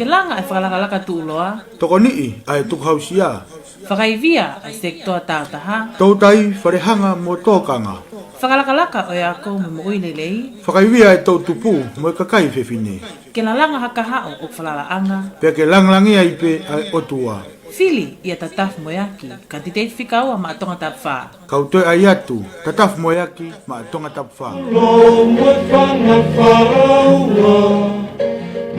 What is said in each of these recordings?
langa ai Fakalakalaka tu'uloa. Tokoni'i ai tukuhausia. Fakaivia ai sektoa tautaha. Toutai falehanga mo tokanga. Fakalakalaka o ako MOE LELEI. Fakaivia ai tupu mo kakai fefine. Ke lalanga kaha'u o falala'anga. Pe ke langilangi'ia ipe ai Otua. Fili ia Tatafu Moeaki, kanititeiti Fika'ofo'ofa ma tonga tautaha. Kautoi ai atu, Tatafu Moeaki ma tonga tautaha.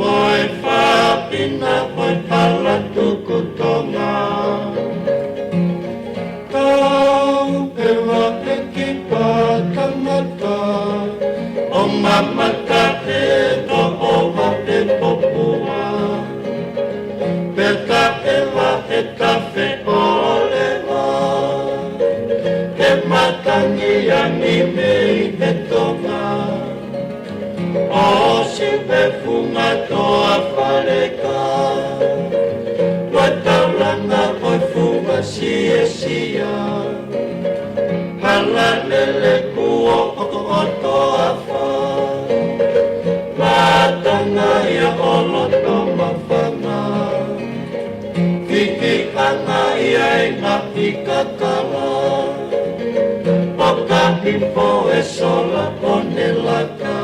Moe fapina moe pala tuku tonga. Tau ewa ekipa kamata. O mamata e no ova e popua. Peta ewa e kafe olewa. E matangilangi'ia e tonga. O si befunga toa faleka. Langa o funga sia. Halalele kuo o toa fa. Matanga ia olo toma fanga. Kiki anga ia inga ikakala. Oka info e sola onelaka.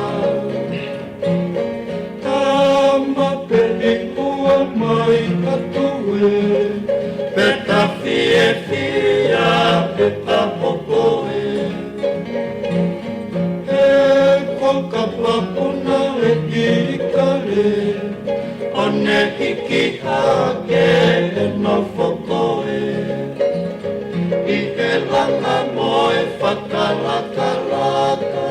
Mai katuwe, peta fia, peta popoe. E koka papuna e kirikare, one hiki hake e no fokoe. I e langa moe fakalakalaka,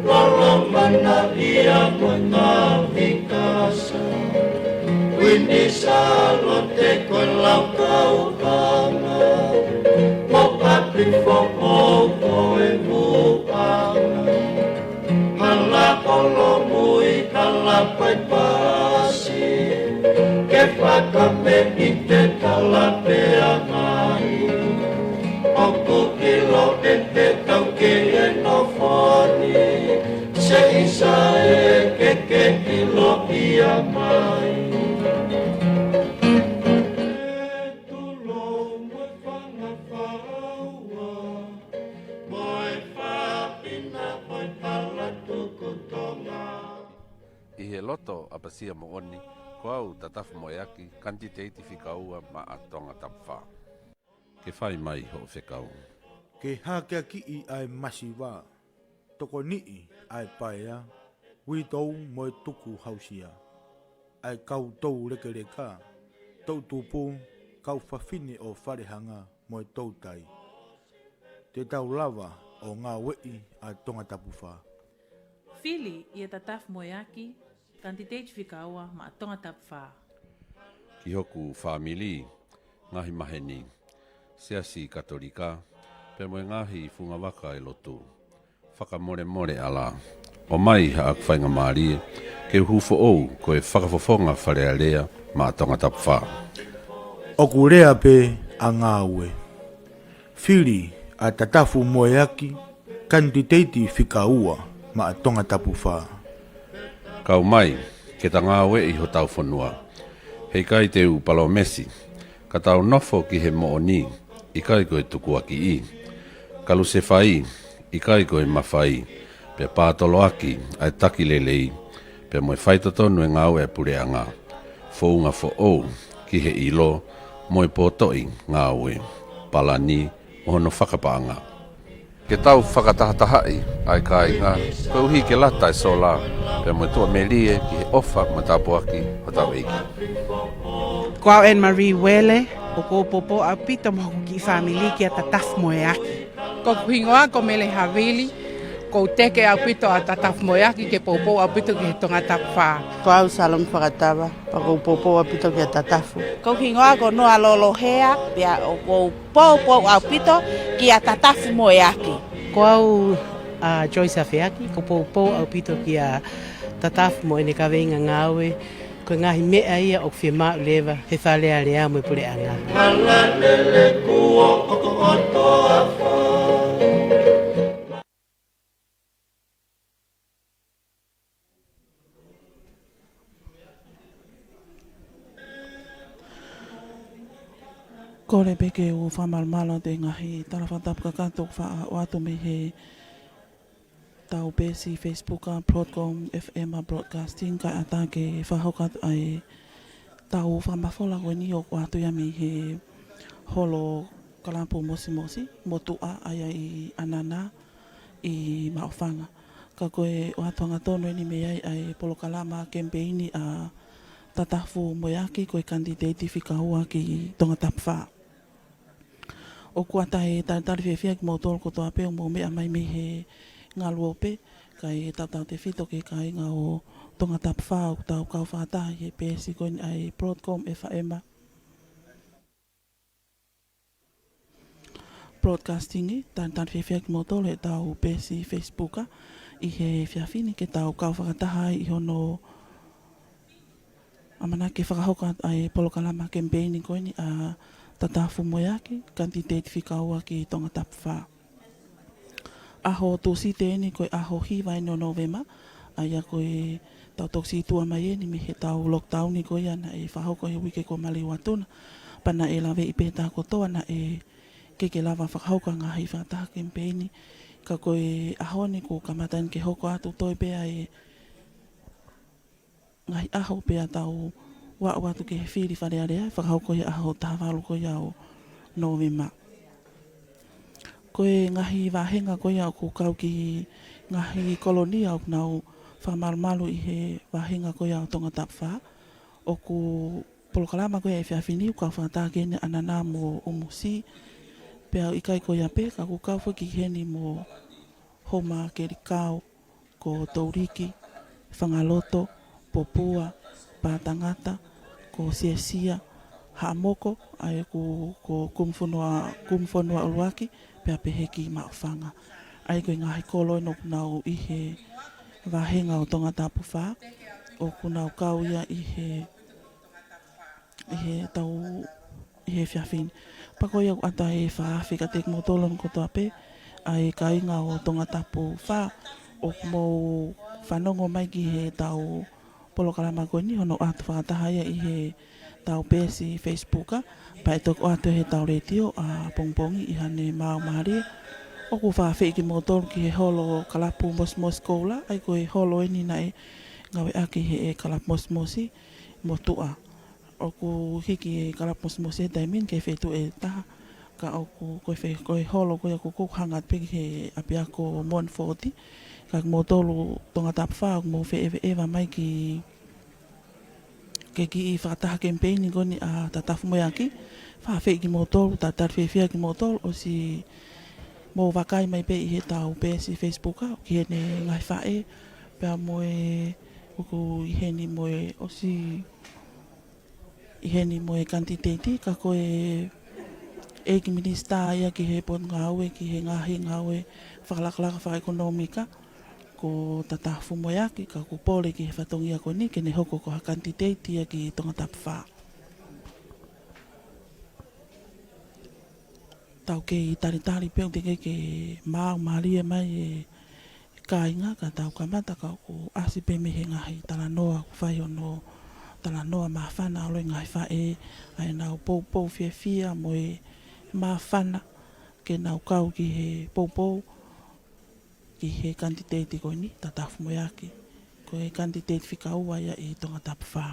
lolo mana ia moe ngahi kasa. Wini salote koe lau kaha'u, mo papi fo'ofo'o e mu'anga. Hala olo mui hala pai pasi, ke whakame'i te talapeangai. Oku ilo e te tauke e no foni, se isa e ke ilo ia mai. I he loto a pasia mo oni, koau Tatafu Moeaki, kanititeiti Fika'ofo'ofa ma tonga tautaha. Ke whai mai ho whekau. Ke hake ki'i ai masiwa. Tokoni'i ai paea. Witou mo tukuhausia. Ai koutou lekeleka. Tau tupu, kau fefine o falehanga mo Toutai. Te tau lava o ngā we'i ai tonga tautaha. Fili ia Tatafu Moeaki, kanititeiti Fika'ofo'ofa ma tonga tautaha. Ki hoku famili, ngahi maheni, seasi katolika, pe moe ngahi funga waka e lotu. Whakamore ala. O mai haak whainga maarie, ke hufo ou koe whakafofonga falea ma tonga tautaha. O kurea pe a ngāwe. Fili a Tatafu Moeaki, kanititeiti Fika'ofo'ofa ma tonga tautaha. Kau mai, ke ta ngāwe i ho tau whanua. Hei kai te u palo mesi, ka tau nofo ki he mooni, i kai koe tukuhausia. Kalu se whai, i kai koe mawhai, pe pātolo aki ai taki LELEI, pe moe whaitotonu e ngāwe e pureanga. Founga fo'ou ki he ilo, moe pōtoi ngāwe, palani, mohono whakapa'anga. Ke tau fakatahai ai kāinga, koe uhi ke lata e sola, pe moe tua melie ki he ofa ma tāpuaki o tau eiki. Koau en Marie Wele, o ko popo a pita moku ki famili ki a Tatafu Moeaki. Ko kuhingoa ko mele havili, ko teke a pito a Tatafu Moeaki ke popo a pito ki he tonga tautaha. Koau salom whakatawa, pa ko popo a pito ki a Tatafu. Ko hingoa ko noa lolohea, pia o ko popo a pito ki a Tatafu Moeaki. Koau Joyce Afeaki, ko popo a pito ki a Tatafu mo ene kawenga ngawe, ko ngahi mea ia o whia maa ulewa, he whalea rea mo pureanga. Halalele kuo o toa fa. Kore peke o whamalmala te ngahi tarawhatapka katok wha o atu me he tau pesi Facebooka, Broadcom, FM Broadcasting ka ata ke whahokat ai tau whamawhola koe ni o atu ia mi he holo kalampu mosi motua ai i Anana i maofanga. Ka koe o atu angatono ni me ai polokalama kemipeini a Tatafu Moeaki koe kanititeiti Fika'ofo'ofa ki tonga tapwha. O kua tae tari whewhia ki mautoro kotoa pe o mo mea mai me he ngā luope kai tautau te whito ke kai ngā o tonga tapwha o tau kau whātahi he pēsi koe ai Broadcom FM Broadcasting tari whewhia ki mautoro he tau pēsi Facebooka i he fefine ke tau kau fakataha i hono amana ke whakahoka ai polokalama kemipeini koe ni a Tatafu Moeaki, kanititeiti Fika'ofo'ofa ki tonga tapwha. Aho tūsi te eni koe aho hiwa eno Novema, aia koe tau toksi tua mai eni me he tau lockdown ni koe ana e whahoko he wike ko mali watuna. Pana e lawe i pētā kotoa na e keke lava whakahoka ngā hi whataha kemipeini. Ka koe aho ni ko kamatan ke hoko atu toi pēa e ngahi aho pēa tau wa watu ke Fili falehanga whakahauko ia aho tahawalu ko ia o Novema. Koe ngahi Vahenga ko ia o kukau ki ngahi kolonia o nau whamarmalu i he Vahenga ko ia o tonga tapwha. O ku polokalama ko ia e whiawhini u kau whata kene Anana mo Umusi. Pea ikai ko ia pe ka kukau ki heni mo Houmakelikao ko Tauriki, whangaloto, popua, pātangata, ko sia haamoko ai ko Kumifonua I pea peheki maofanga ai ko ngahi kolo no nau i he Vahenga o tonga tapwha o kunau kau ia i he tau i he whiawhini pako ia ata e whaafika te motolon ko toa pe ai kainga o tonga tapwha o mo whanongo mai ki he tau polokalama koe ni hono atu whakataha ia i he tau pēsi Facebooka pai toko atu he tau retio a pongpongi i hane mau mahari o ku whawhi ki motoru ki he holo kalapu mos koula ai ko he holo eni na e ngawe aki he e kalapu mosi motua o ku hiki e kalapu mosi e taimin ke whetu e taha ka o ku koe holo koe ku kukuhangat peki he apiako 140 ka motoru tonga tapwha mo ewa mai ki i whakataha kemipeini koni a Tatafu Moeaki whawhi ki motoru tatari whewhia ki motoru o si mo wakai mai pe i he tau pēsi Facebooka ki hene ngai whae pea moe uku i heni moe o si i heni moe kanititeiti ka koe e ki minista ia ki he pot ngāue ki he ngāue Fakalakalaka whaekonomika ko Tatafu Moeaki ka ku pole ki he whatongia ko ni kene hoko ko ha kanititeiti ia ki tonga tapwha. Tau ke i taritari peo te ke mau maria mai e kāinga ka tau kamata ka ku asi pe me he ngahi talanoa ku whai ono talanoa mawhana alo ngahi whae ai nau pou fia mo e mawhana ke nau kau ki he pou ki he kanititeiti koe ni, Tatafu Moeaki. Ko he kanititeiti Fika'ofo'ofa ia i tonga tapwha.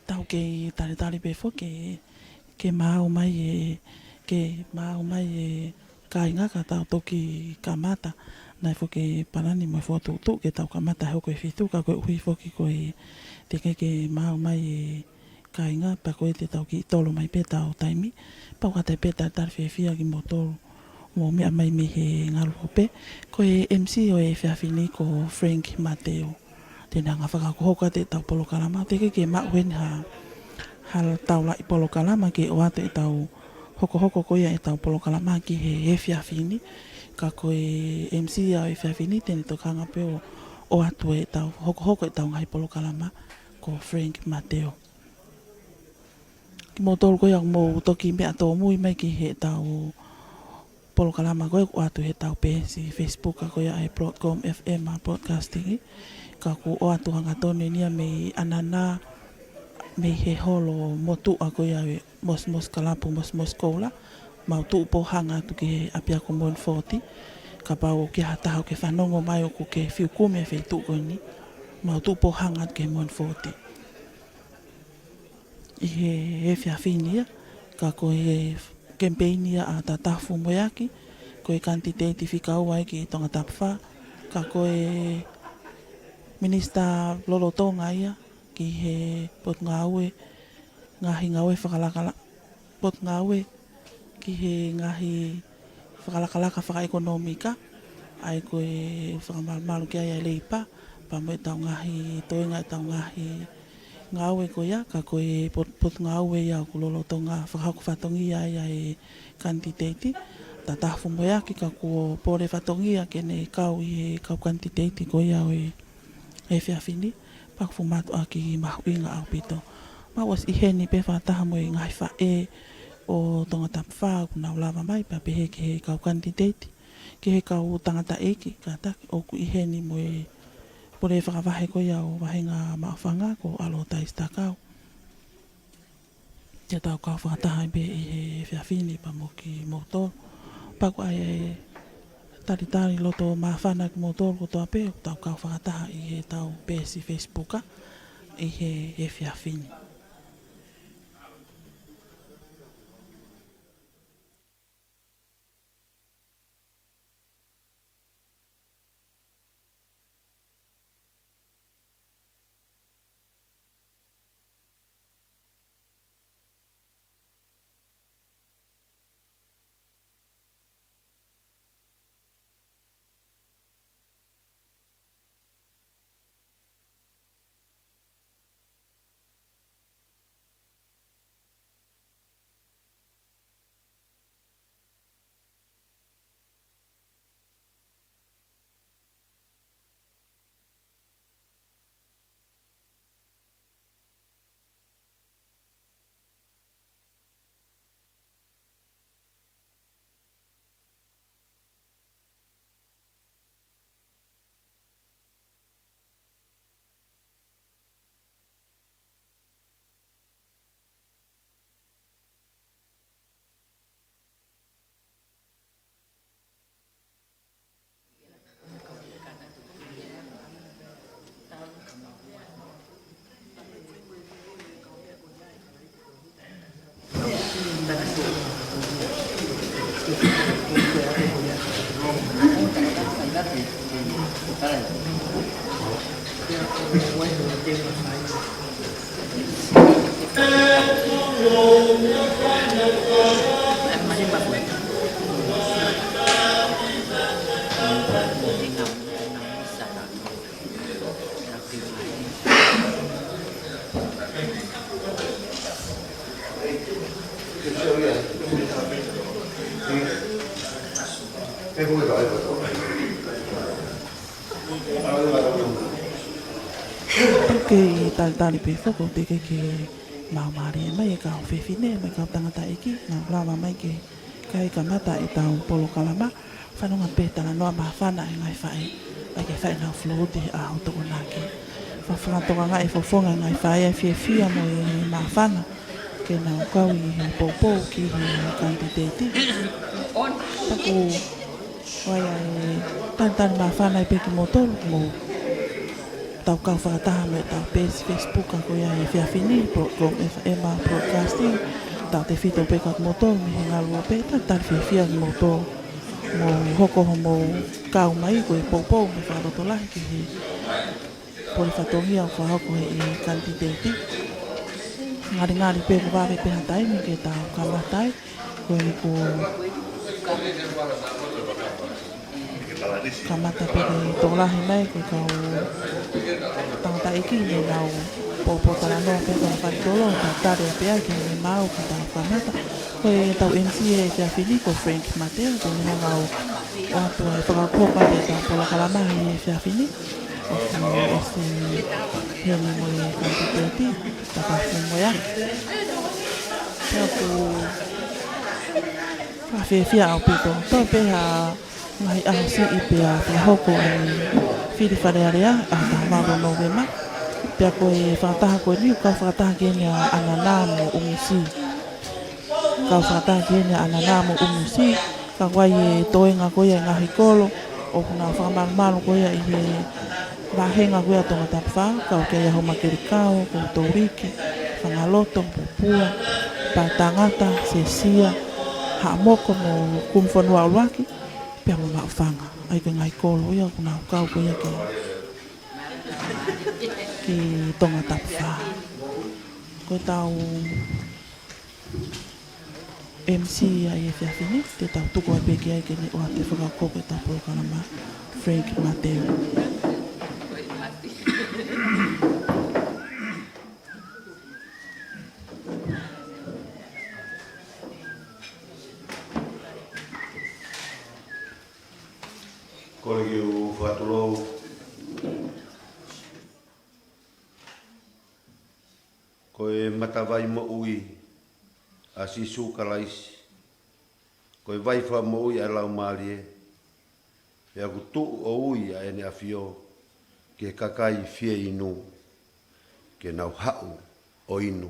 tau ke tari pe fo ke mau mai kainga ka tau toki kamata nai fo ke parani mo fo tu ke tau kamata ho ko fitu ka ko hui fo ki ko te ke mau mai kainga pa ko te tau ki tolo mai pe tau taimi pa ka te pe tar fefia ki motor mo me mai me he ngalu pe ko MC o fefine ko Frank Mateo te nga Faka'ofo'ofa te tau polo kalama te ke ma wen hal tau la polo kalama ke o ate tau hoko ko ia e tau polo kalama ki he fefine ka ko MC a fefine te tokanga pe o atu e tau hoko e tau ngai polo kalama ko Frank Mateo ki motor ko ia mo toki me ato mui mai ki he tau polo kalama ko o atu he tau pe si Facebook ko ia e .com FM broadcasting ka ko o atu hanga tone nia me Anana me he holo motu a ko ia mos kalapu mos kola mau tu po hanga tu ke apia ko mon 40 ka pau ke hata ke fanongo mai o ke fiu kume fe tu ko ni mau tu po hanga ke mon 40 he fefine ka ko he kemipeini a Tatafu Moeaki ko kanititeiti Fika'ofo'ofa ki tonga tapfa ka ko minista lolotonga ia ki he pot ngahi Fakalakalaka pot ngawe ki he ngahi Fakalakalaka ekonomika ai ko whakamalmalu ki ai LELEI pa mo tau ngahi toenga tau ngahi ngawe ko ia ka ko pot ngawe ia ko lolotonga whakakofatongia ia kanititeiti Tatafu Moeaki ka ko pore fatongia kene kau i kau kanititeiti ko ia e fefine pa fumatu aki mahuinga au pito ma was iheni pe fataha mo ngai fa o tonga tapfa na lava mai pa pe ke kau kanititeiti ke kau tangata eki kata o ku iheni mo pore whakavahe ko ia o Vahenga maafanga ko alo taistakau te tau kau whakataha be i fefine pa mo ki motor pa ko ai tari loto maafana ki motor ko toa pe tau kau whakataha i he tau pe si Facebook i he fefine Ke tali pe foko te ke mau mari mai ka fefine mai ka tangata eki na lava mai ke kai kamata e tau polo kalama whanonga pe tala noa mawhana e ngai whae ai ke whae na flote a Tokoni'i whawhakatokanga e fofonga ngai whae e fia mo e mawhana ke na ukau i he popo ki he kanititeiti paku wai ai tali mawhana e peki motor mo tau kau fakataha me tau page Facebook ko ia e fefine program FM broadcasting tau te fito pe ka motor me nga lua pe ta fefia motor mo hoko mo kau mai ko e popo me fa roto la ki por fatongia fa hoko e kanititeiti ngari pe ko va pe hatai me ke tau kamatai ko ni ko kamata pe tolahi mai ko kau Toutai ki ni nau popo tala no pe ko fa tolo tare pe ai ki ni mau ka ta kamata ko tau MC e te Fili ko Frank Mateo ko ni nau Otua e Fakaikivia de ta Fakakalaka e fefine o se heni mo e kanititeiti Tatafu Moeaki ko fa fefia au pito to pe ha mai asi i pe a te hoko e Fili falehanga a ta maro no vema pe ko e fakataha ko ni ka fakataha ke ni Anana mo Umusi ka fakataha ke ni Anana mo Umusi ka wai e toenga ko ia ngahi kolo o na whakamalo ko ia i he Vahenga ko ia tonga tapfa ka o ke ia Houmakelikao ko Toutai whangaloto pupua patangata sesia haamoko mo Kumifonua I pia mo mawhanga ai ke ngai kolo ia kuna kau ko ia ki tonga tapfa ko tau MC ai e fefine te tau tuku ai peki ai ke ni o te whakakoko e tau programa Frank Mateo Kolegi u whātulou. Ko e matawai mo ui a sisu kalaisi. Ko e waifa mo ui a lau marie. E aku tu o ui a ene a fio ke kakai fie inu. Ke nau ha'u o inu.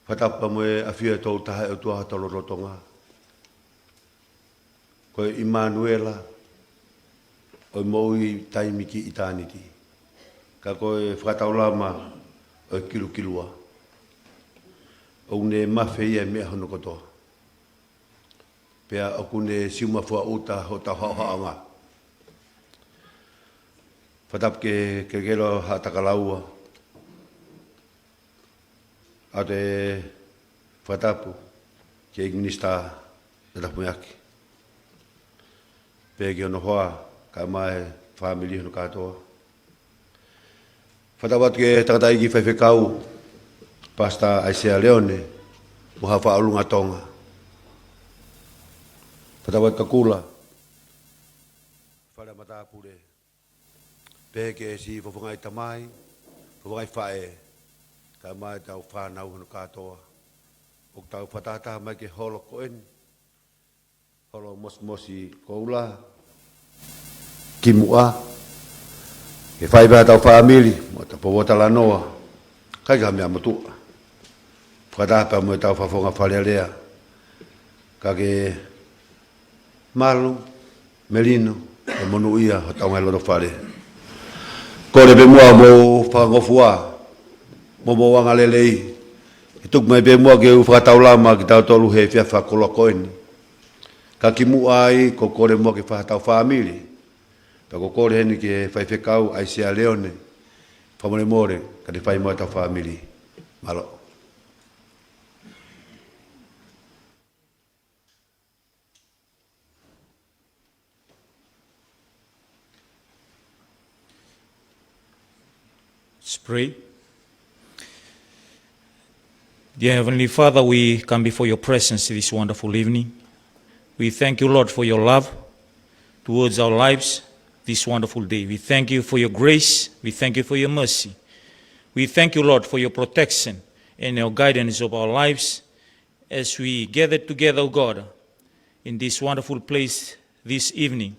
Whatapa mo e a fio e tautaha e Otua hatalorotonga. Ko Immanuela o moi taimiki i tāniti. Ka koe whakataulama o kilukilua. O ne mawhi ia mea hono kotoa. Pea o kune siuma fua uta ho taha'anga. Whatap ke kero ha takalaua. A te whatapu ke ignista Tatafu Moeaki. Pegi ono hoa, ka mai family ono katoa. Whatawat ke takatai ki whaiwhekau, pasta Aisea Leone, muha whaalunga tonga. Whatawat ka kula, whara matapure. Pegi si whawhangai tamai, whawhangai whae, ka mai tau whanau ono katoa. O tau whatata mai ke holo koen, holo mosmosi koula, kimua, ke whaiwea tau family, mo ta powota la noa, kai ka mea matua. Whakatapa mo tau whawhonga whalelea, ka ke malu, melino, e monu ia, ho tau ngai lono whale. Kore pe mua mo whangofua, mo wanga LELEI, i tuk mai pe mua ke u whakatau lama ki tau tolu he fia whakolokoini. Ka ki mua ai, ko kore mua ke whakatau family, pa ko kore heni ke whaiwhekau Aisea Leone, whamone more, ka te whai mua tau family. Malo. Let's pray. Dear Heavenly Father, we come before your presence this wonderful evening. We thank you, Lord, for your love towards our lives this wonderful day. We thank you for your grace. We thank you for your mercy. We thank you, Lord, for your protection and your guidance of our lives as we gather together, O God, in this wonderful place this evening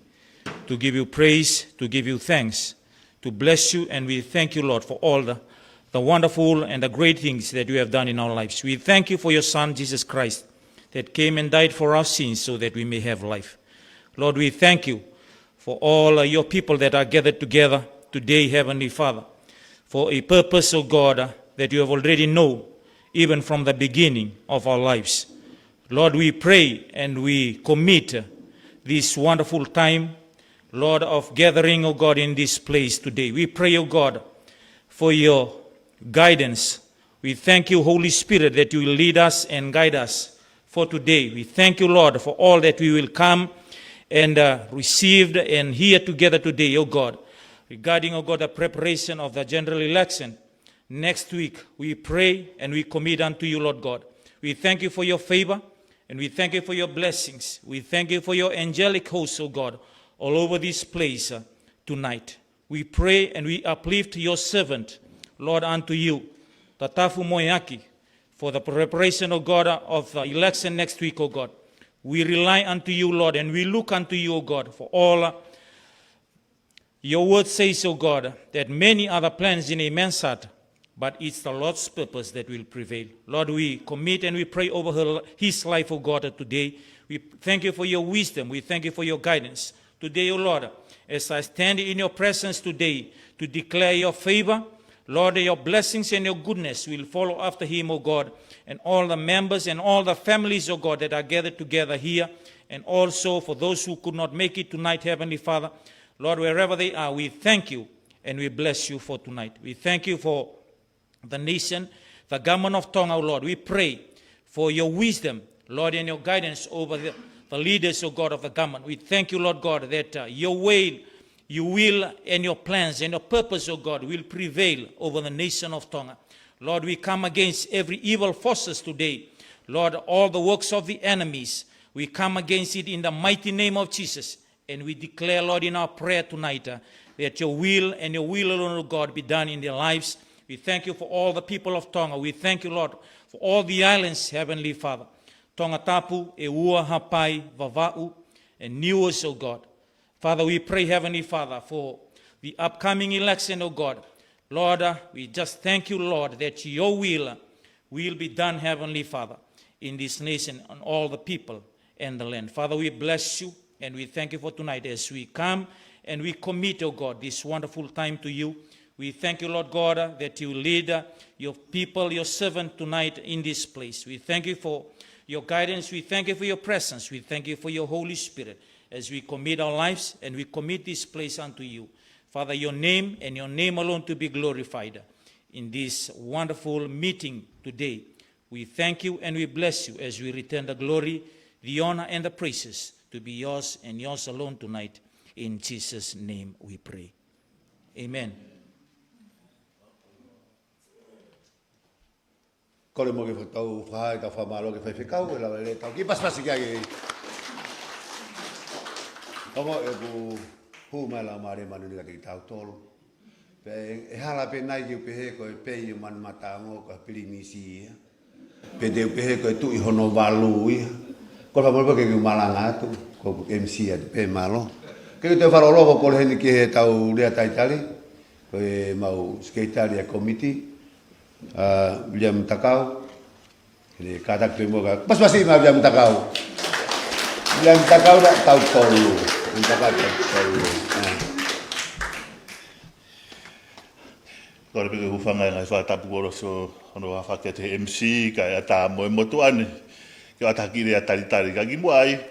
to give you praise, to give you thanks, to bless you, and we thank you, Lord, for all the wonderful and the great things that you have done in our lives. We thank you for your Son, Jesus Christ, that came and died for our sins so that we may have life. Lord, we thank you for all your people that are gathered together today, Heavenly Father, for a purpose, O God, that you have already known, even from the beginning of our lives. Lord, we pray and we commit this wonderful time, Lord, of gathering, O God, in this place today. We pray, O God, for your guidance. We thank you, Holy Spirit, that you will lead us and guide us for today. We thank you, Lord, for all that we will come and receive and hear together today, O God, regarding, O God, the preparation of the general election. Next week, we pray and we commit unto you, Lord God. We thank you for your favor and we thank you for your blessings. We thank you for your angelic hosts, O God, all over this place tonight. We pray and we uplift your servant, Lord, unto you, Tatafu Moeaki, for the preparation, O God, of the election next week, O God. We rely unto you, Lord, and we look unto you, O God, for all your word says, O God, that many other plans in a man's heart, but it's the Lord's purpose that will prevail. Lord, we commit and we pray over his life, O God, today. We thank you for your wisdom. We thank you for your guidance. Today, O Lord, as I stand in your presence today to declare your favor, Lord, your blessings and your goodness will follow after him, O God, and all the members and all the families, O God, that are gathered together here, and also for those who could not make it tonight, Heavenly Father. Lord, wherever they are, we thank you and we bless you for tonight. We thank you for the nation, the government of Tonga, O Lord. We pray for your wisdom, Lord, and your guidance over the leaders, O God, of the government. We thank you, Lord God, that your way, your will, and your plans and your purpose, O God, will prevail over the nation of Tonga. Lord, we come against every evil forces today. Lord, all the works of the enemies, we come against it in the mighty name of Jesus. And we declare, Lord, in our prayer tonight, that your will and your will alone, O God, be done in their lives. We thank you for all the people of Tonga. We thank you, Lord, for all the islands, Heavenly Father. Tonga Tapu, Eua, Hapai, Vava'u, and Niuas, O God. Father, we pray, Heavenly Father, for the upcoming election, O God. Lord, we just thank you, Lord, that your will be done, Heavenly Father, in this nation and all the people and the land. Father, we bless you and we thank you for tonight as we come and we commit, O God, this wonderful time to you. We thank you, Lord God, that you lead your people, your servant tonight in this place. We thank you for your guidance. We thank you for your presence. We thank you for your Holy Spirit as we commit our lives and we commit this place unto you. Father, your name and your name alone to be glorified in this wonderful meeting today. We thank you and we bless you as we return the glory, the honor, and the praises to be yours and yours alone tonight. In Jesus' name we pray. Amen. Kore mo ke whatau whai ka whamalo ke whaiwhikau e lawa le tau ki paspasi kia ki. Tongo e ku huma la mare manu ni ka te tau tolu. Pe e hala pe nai ki upehe ko e pe i man matango ka pili nisi ia. Pe te upehe ko e tu i hono walu ia. Ko whamalo ke ki umalanga atu, ko MC a te pe malo. Ke te wharoloko ko le heni ki he tau rea taitali, ko e mau skaitari a komiti. William Takau, ini kata terima pas masih William Takau dah tahu tolu, Takau tolu. Kalau pergi hufanga ngai fa tapu goroso ono fa ke te MC ka ata mo motuane ke ata kiri atari ka gimuai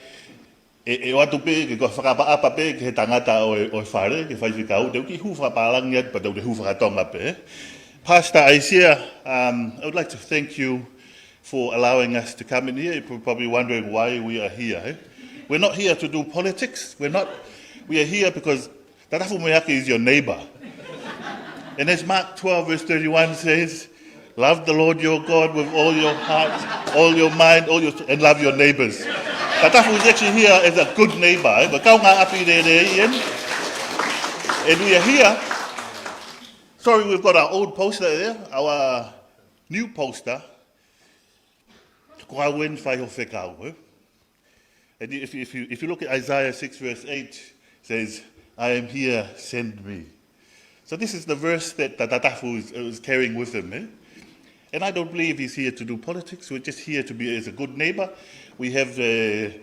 e watu pe ke ko fa apa pe ke tangata o fare ke fa Fika'o de ki hufa palang ya pa de hufa tonga pe. Pastor Isaiah, I would like to thank you for allowing us to come in here. You're probably wondering why we are here. Eh? We're not here to do politics. We are here because Tatafu Moeaki is your neighbor. And as Mark 12 verse 31 says, love the Lord your God with all your heart, all your mind, and love your neighbors. Tatafu is actually here as a good neighbor. Eh? And we are here. Sorry, we've got our old poster there, our new poster. Faka'ofo'ofa. And if you look at Isaiah 6 verse 8, it says, I am here, send me. So this is the verse that Tatafu is carrying with him. Eh? And I don't believe he's here to do politics. We're just here to be as a good neighbor. We have the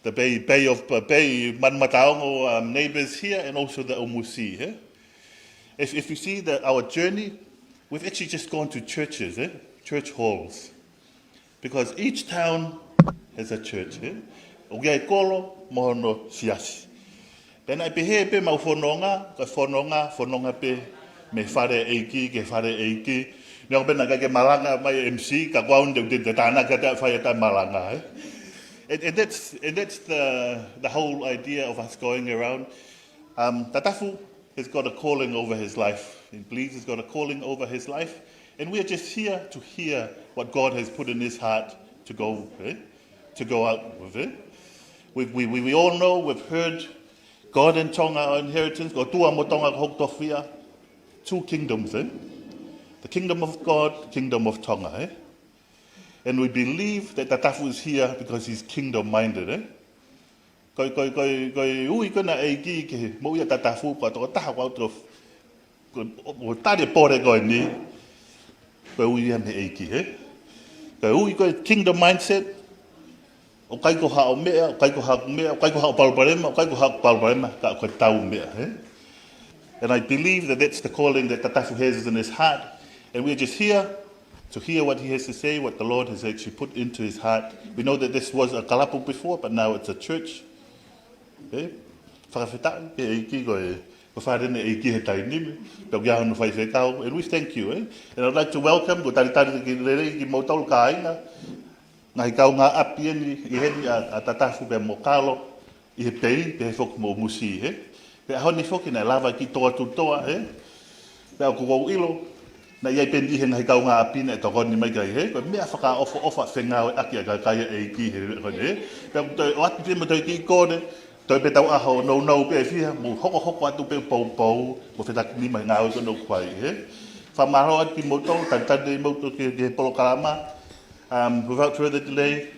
the Bay Manmataongo neighbors here, and also the Umusi. Eh? If you see our journey, we've actually just gone to churches, church halls, because each town has a church. Ogia kolo mohono siasi. Then I behave pe mau fononga, ka fononga pe me fare eiki ke fare eiki. Nang ben naga ke malanga mai MC ka kwaun de tana ka ta fire ta malanga. And that's the whole idea of us going around. Tatafu has got a calling over his life. He believes he's got a calling over his life. And we're just here to hear what God has put in his heart to go out with it. We all know, we've heard God and Tonga, our inheritance, Otua mo Tonga Hoktofia, two kingdoms. The kingdom of God, kingdom of Tonga. And we believe that Tatafu is here because he's kingdom-minded. Koi ui kona eiki ke mo ia Tatafu pa to taha wa tro o tare pore koi ni koi ui me eiki koi ui koi kingdom mindset o kai ko ha o mea kai ko ha palparema kai ko ha palparema ka ko tau mea and I believe that that's the calling that Tatafu has in his heart, and we're just here to hear what he has to say, what the Lord has actually put into his heart. We know that this was a kalapu before, but now it's a church. And we thank you. And I'd like to welcome Tatafu be mokalo I pei be fok mo Umusi pe honi foki na lava ki toa tutoa pe ko ilo na ia pendi hen kau nga apina e Tokoni'i mai kai ko mea Faka'ofo'ofa fenga aki ka kai e ki pe to at pe mo ki kone to pe tau aho no pe fia mo hoko atu pe pou mo fe tak ni mai ngau ko no kwai fa maro at ki mo to tan mo to ke polo kalama. Without further delay,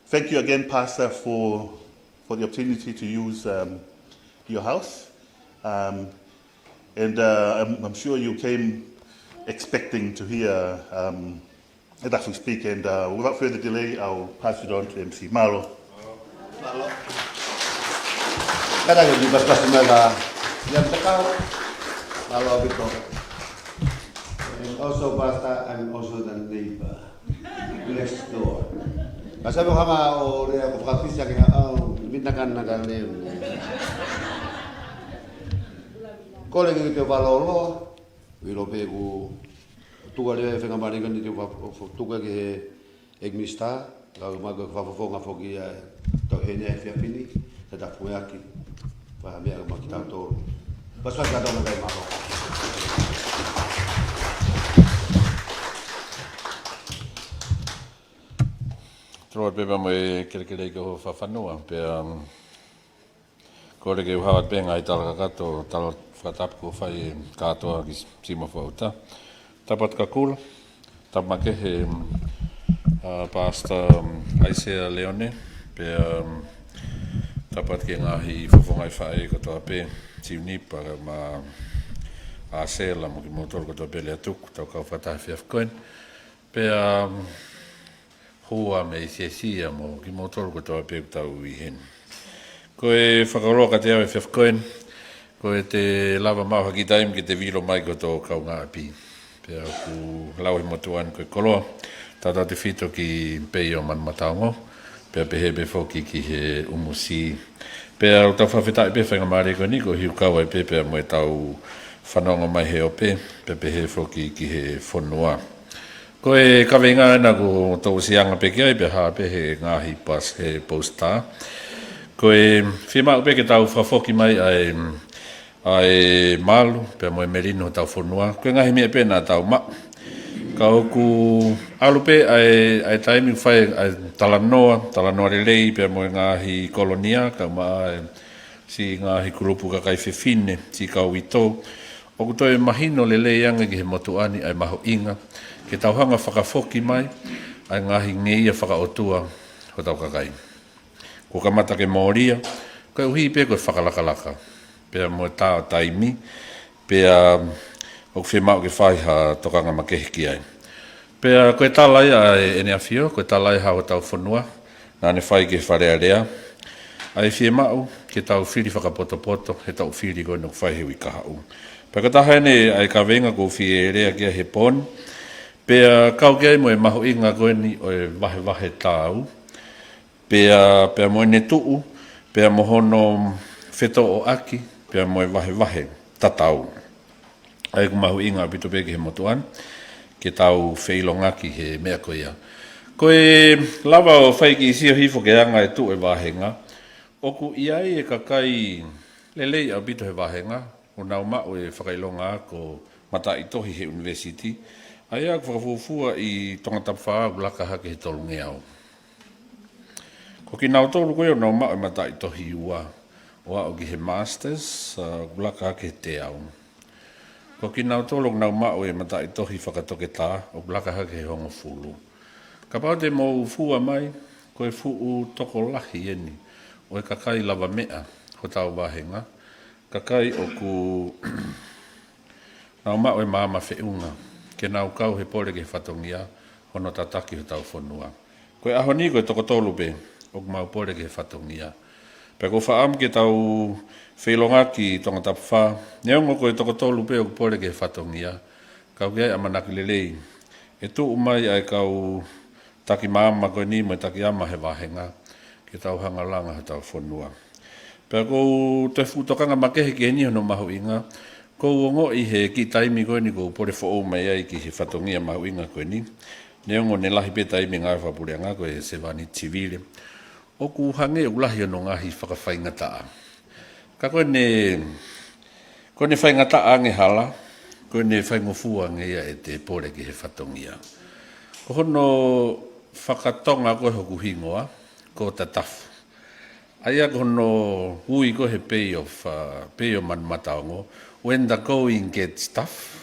thank you again, Pastor, for the opportunity to use your house. And I'm sure you came expecting to hear Tatafu speak. And without further delay, I'll pass it on to MC Malo. And also, Pastor, I'm also the neighbor. Next door. Kasi mo hama o rea ko fakataha'anga kaya binakan na galim. Ko le ke valolo, wilo pe ku tuga le fenga mari kan ni tuga ke egmista, ka maga fafofonga fogi to hene fefine, Tatafu Moeaki. Pa mea ka makita to. Paswa ka do na kai mako. Troa pepa Houmakelikao whawhanua, pia kore ke uhawa penga I talakakato talo whakatapu whai katoa ki sima whauta. Tapat ka kula, tapmake he Pastor Aisea Leone, pia tapat ke ngahi whawhongai whai katoa pe tiunipa ma Asela mo ki motor katoa pe lea tuku tau kau whatahi koen, pia hua me sia mo ki motor ko toa pe tau I hen. Ko e whakaroka te au e whewkoen, ko e te lava mau haki taim ki te viro mai ko tō kau ngā api. Pea ku lau he motuan ko e koloa, tata te whito ki pei o manmataongo, pea pe hebe whoki ki he Umusi. Pea o tau whawhetai pe whenga maare ko ni ko hiu kawa e pe pea mo e tau whanonga mai he o pe he whoki ki he Fonua. Ko e kawinga ena ko tau sianga pe kia pe haa pe he ngāhi pas he posta. Ko e whima upe ke tau whafoki mai ai malu pe mo e merino tau Fonua. Ko e ngahi mea pe nā tau ma. Ka oku alu pe ai taimi whai ai talanoa LELEI pe mo e ngāhi kolonia ka maa si ngāhi kurupu kakai fefine si kau ito. Oku toi mahino LELEI anga ki he motuani ai maho inga. Ke tauhanga whakafoki mai, ai NGAAHI Otua ho tau kakai. Ko kamata ke Māoria, ko uhi pe koe Fakalakalaka. Pea mo tāo taimi, pea o whemau ke whaiha tokanga makehiki ai. Pea koe tālai a ene awhio, koe tālai ha o tau whanua, nāne whai ke wharea rea. Ai fie mau, ke tau Fili whakapoto-poto, he tau Fili koe nuk whai hewi kaha'u. Fakataha ne ai ka venga ko fie rea kia he pon, pea kau kia mo e mahu inga koe ni o e wahe tāu, pea mo e ne tuu, pea mohono wheto o aki, pea mo e wahe tatau. Ai ku mahu inga pito peke he motuan, ke tau whilongaki he mea koe ia. Koe lava o whaiki isio hifo ke anga e tu e Vahenga, oku iai e kakai lelei au pito he Vahenga, o nau mao e whakailonga ko mata i tohi he university, ai aku whakafufua i tonga tapwha u laka hake he tolu ngeau. Ko ki nau tolu koe o nau mao e mata i tohi ua, o au ki he masters, u laka hake he te au. Ko ki nau tolu nau mao e mata i tohi whakatoke tā, o laka hake he hongo fulu. Ka pao te mou fua mai, koe fuu toko lahi eni, o e kakai lava mea, ho tau Vahenga, kakai o ku nau mao e maama whiunga, ke nau kau he pole ke whatongia, hono tataki ho tau whanua. Koe aho ni koe toko tolu pe, o ku mau pole ke whatongia. Pe ko whaam ke tau whilongaki tonga tapwha, neongo koe toko tolu pe o ku pole ke whatongia, kau kiai amanaki lelei, e tu umai ai kau taki maama koe ni mo taki ama he Vahenga, ke tau hanga langa he tau whanua. Pea kou te tokanga makehe ki heni hono mahu inga, kou ongo i he ki taimi koe ni kou pore fo mai ai ki he whatongia mahu inga koe ni, neongo ne lahi pe taimi ngai whapureanga koe he sevani tivile, o ku hange ulahi ono ngahi whakawhainga taa. Ka koe ne whainga taa nge hala, koe ne whaingofua nge ia e te pore ki he whatongia. Ko hono whakatonga koe hoku hingoa, ko tatafu. Aia kono hui ko he pay o man mataongo, when the going gets tough,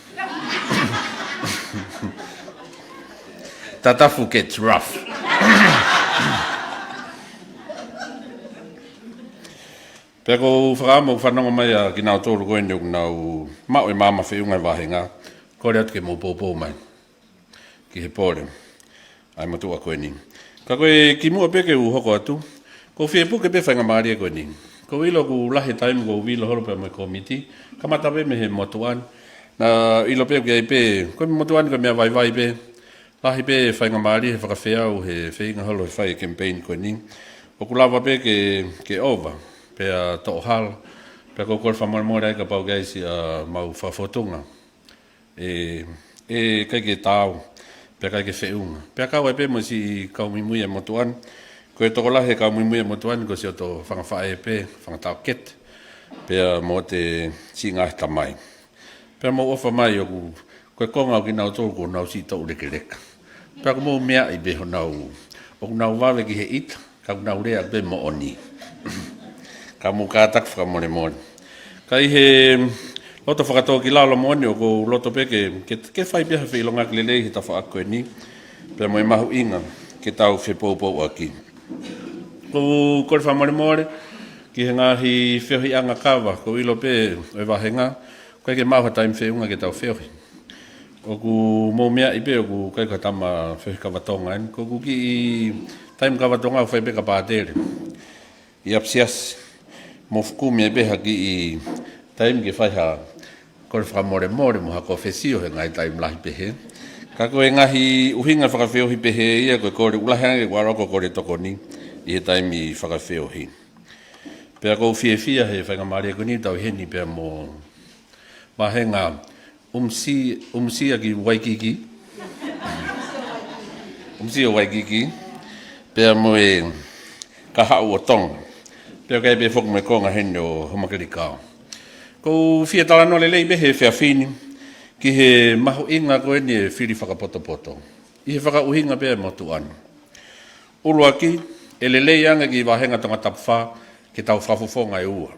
tatafu gets rough. Pea ko whakaamo whanonga mai a ki nau tōru koe ni o nau mao e mama whiunga Vahenga, kore atu ke mō pōpō mai, ki he pōre, ai matua koe ni. Ka koe ki mua peke u hoko atu, ko fie puke pe whainga maaria koe ni. Ko ilo ku lahi taimu ko wilo horo pe mo komiti, ka mata pe me he motuan, na ilo pe kia i pe, koe me motuan koe mea vai pe, lahi pe whainga maaria he whakawheau he whainga holo he whai kemipeini koe ni, o ku lava pe ke ova, pe a to'ohala, pe ko kore whamarmore ai ka pau gaisi a mau whafotunga, e kai ke tāu, pe kai ke whiunga. Pe a kau e pe mo si kaumimuia motuan, ko e toko lahe kaumimuia motuan, ko si o to whangawhae pe, whangatau ket, pe a mo te si ngahi tamai. Pe a mo ofa mai o ku, ko e konga o ki nau tōru ko nau si tau leke leka. Pe a ko mo mea i be ho nau, o ku nau wawe ki he ita, ka ku nau rea be mo oni. Ka mo kātak whakamore mone. Kai he loto whakatoa ki lalo mone o ko loto pe ke whai pia he ilonga ki lelei he ta whaako e ni. Pea mo e mahu inga ke tau whepopou aki. Ko kore whamore more ki he ngahi whiohi anga kawa ko ilo pe e Vahenga. Koe ke mahu taim whiunga ke tau whiohi. O ku mō mea i pe o ku kai ka tama whiohi kawatonga en. Ko ku ki i taim kawatonga o whai pe ka pātere. I apsiasi. Mo fukumi e beha ki i taim ke whaiha kore whakamore mo hako whesio he ngai taim lahi pehe. Ka koe ngahi uhinga whakawheohi pehe ia koe kore ulahenga ke waroko kore Tokoni'i i he taim i whakawheohi. Pea kou whiefia he whaingamare ko ni tau heni pea mo Vahenga Umusi aki Waikiki. Umusi o Waikiki. Pea mo e kaha'u o tonga. Pea kai pe foku me konga hene o Houmakelikao. Ko fia talano lelei be he fefine, ki he mahu inga koe ni e Fili whakapoto-poto. I he whakauhinga pe motuan. Ulu aki, e lelei anga ki Vahenga tonga tapwha, ki tau whafofonga e ua.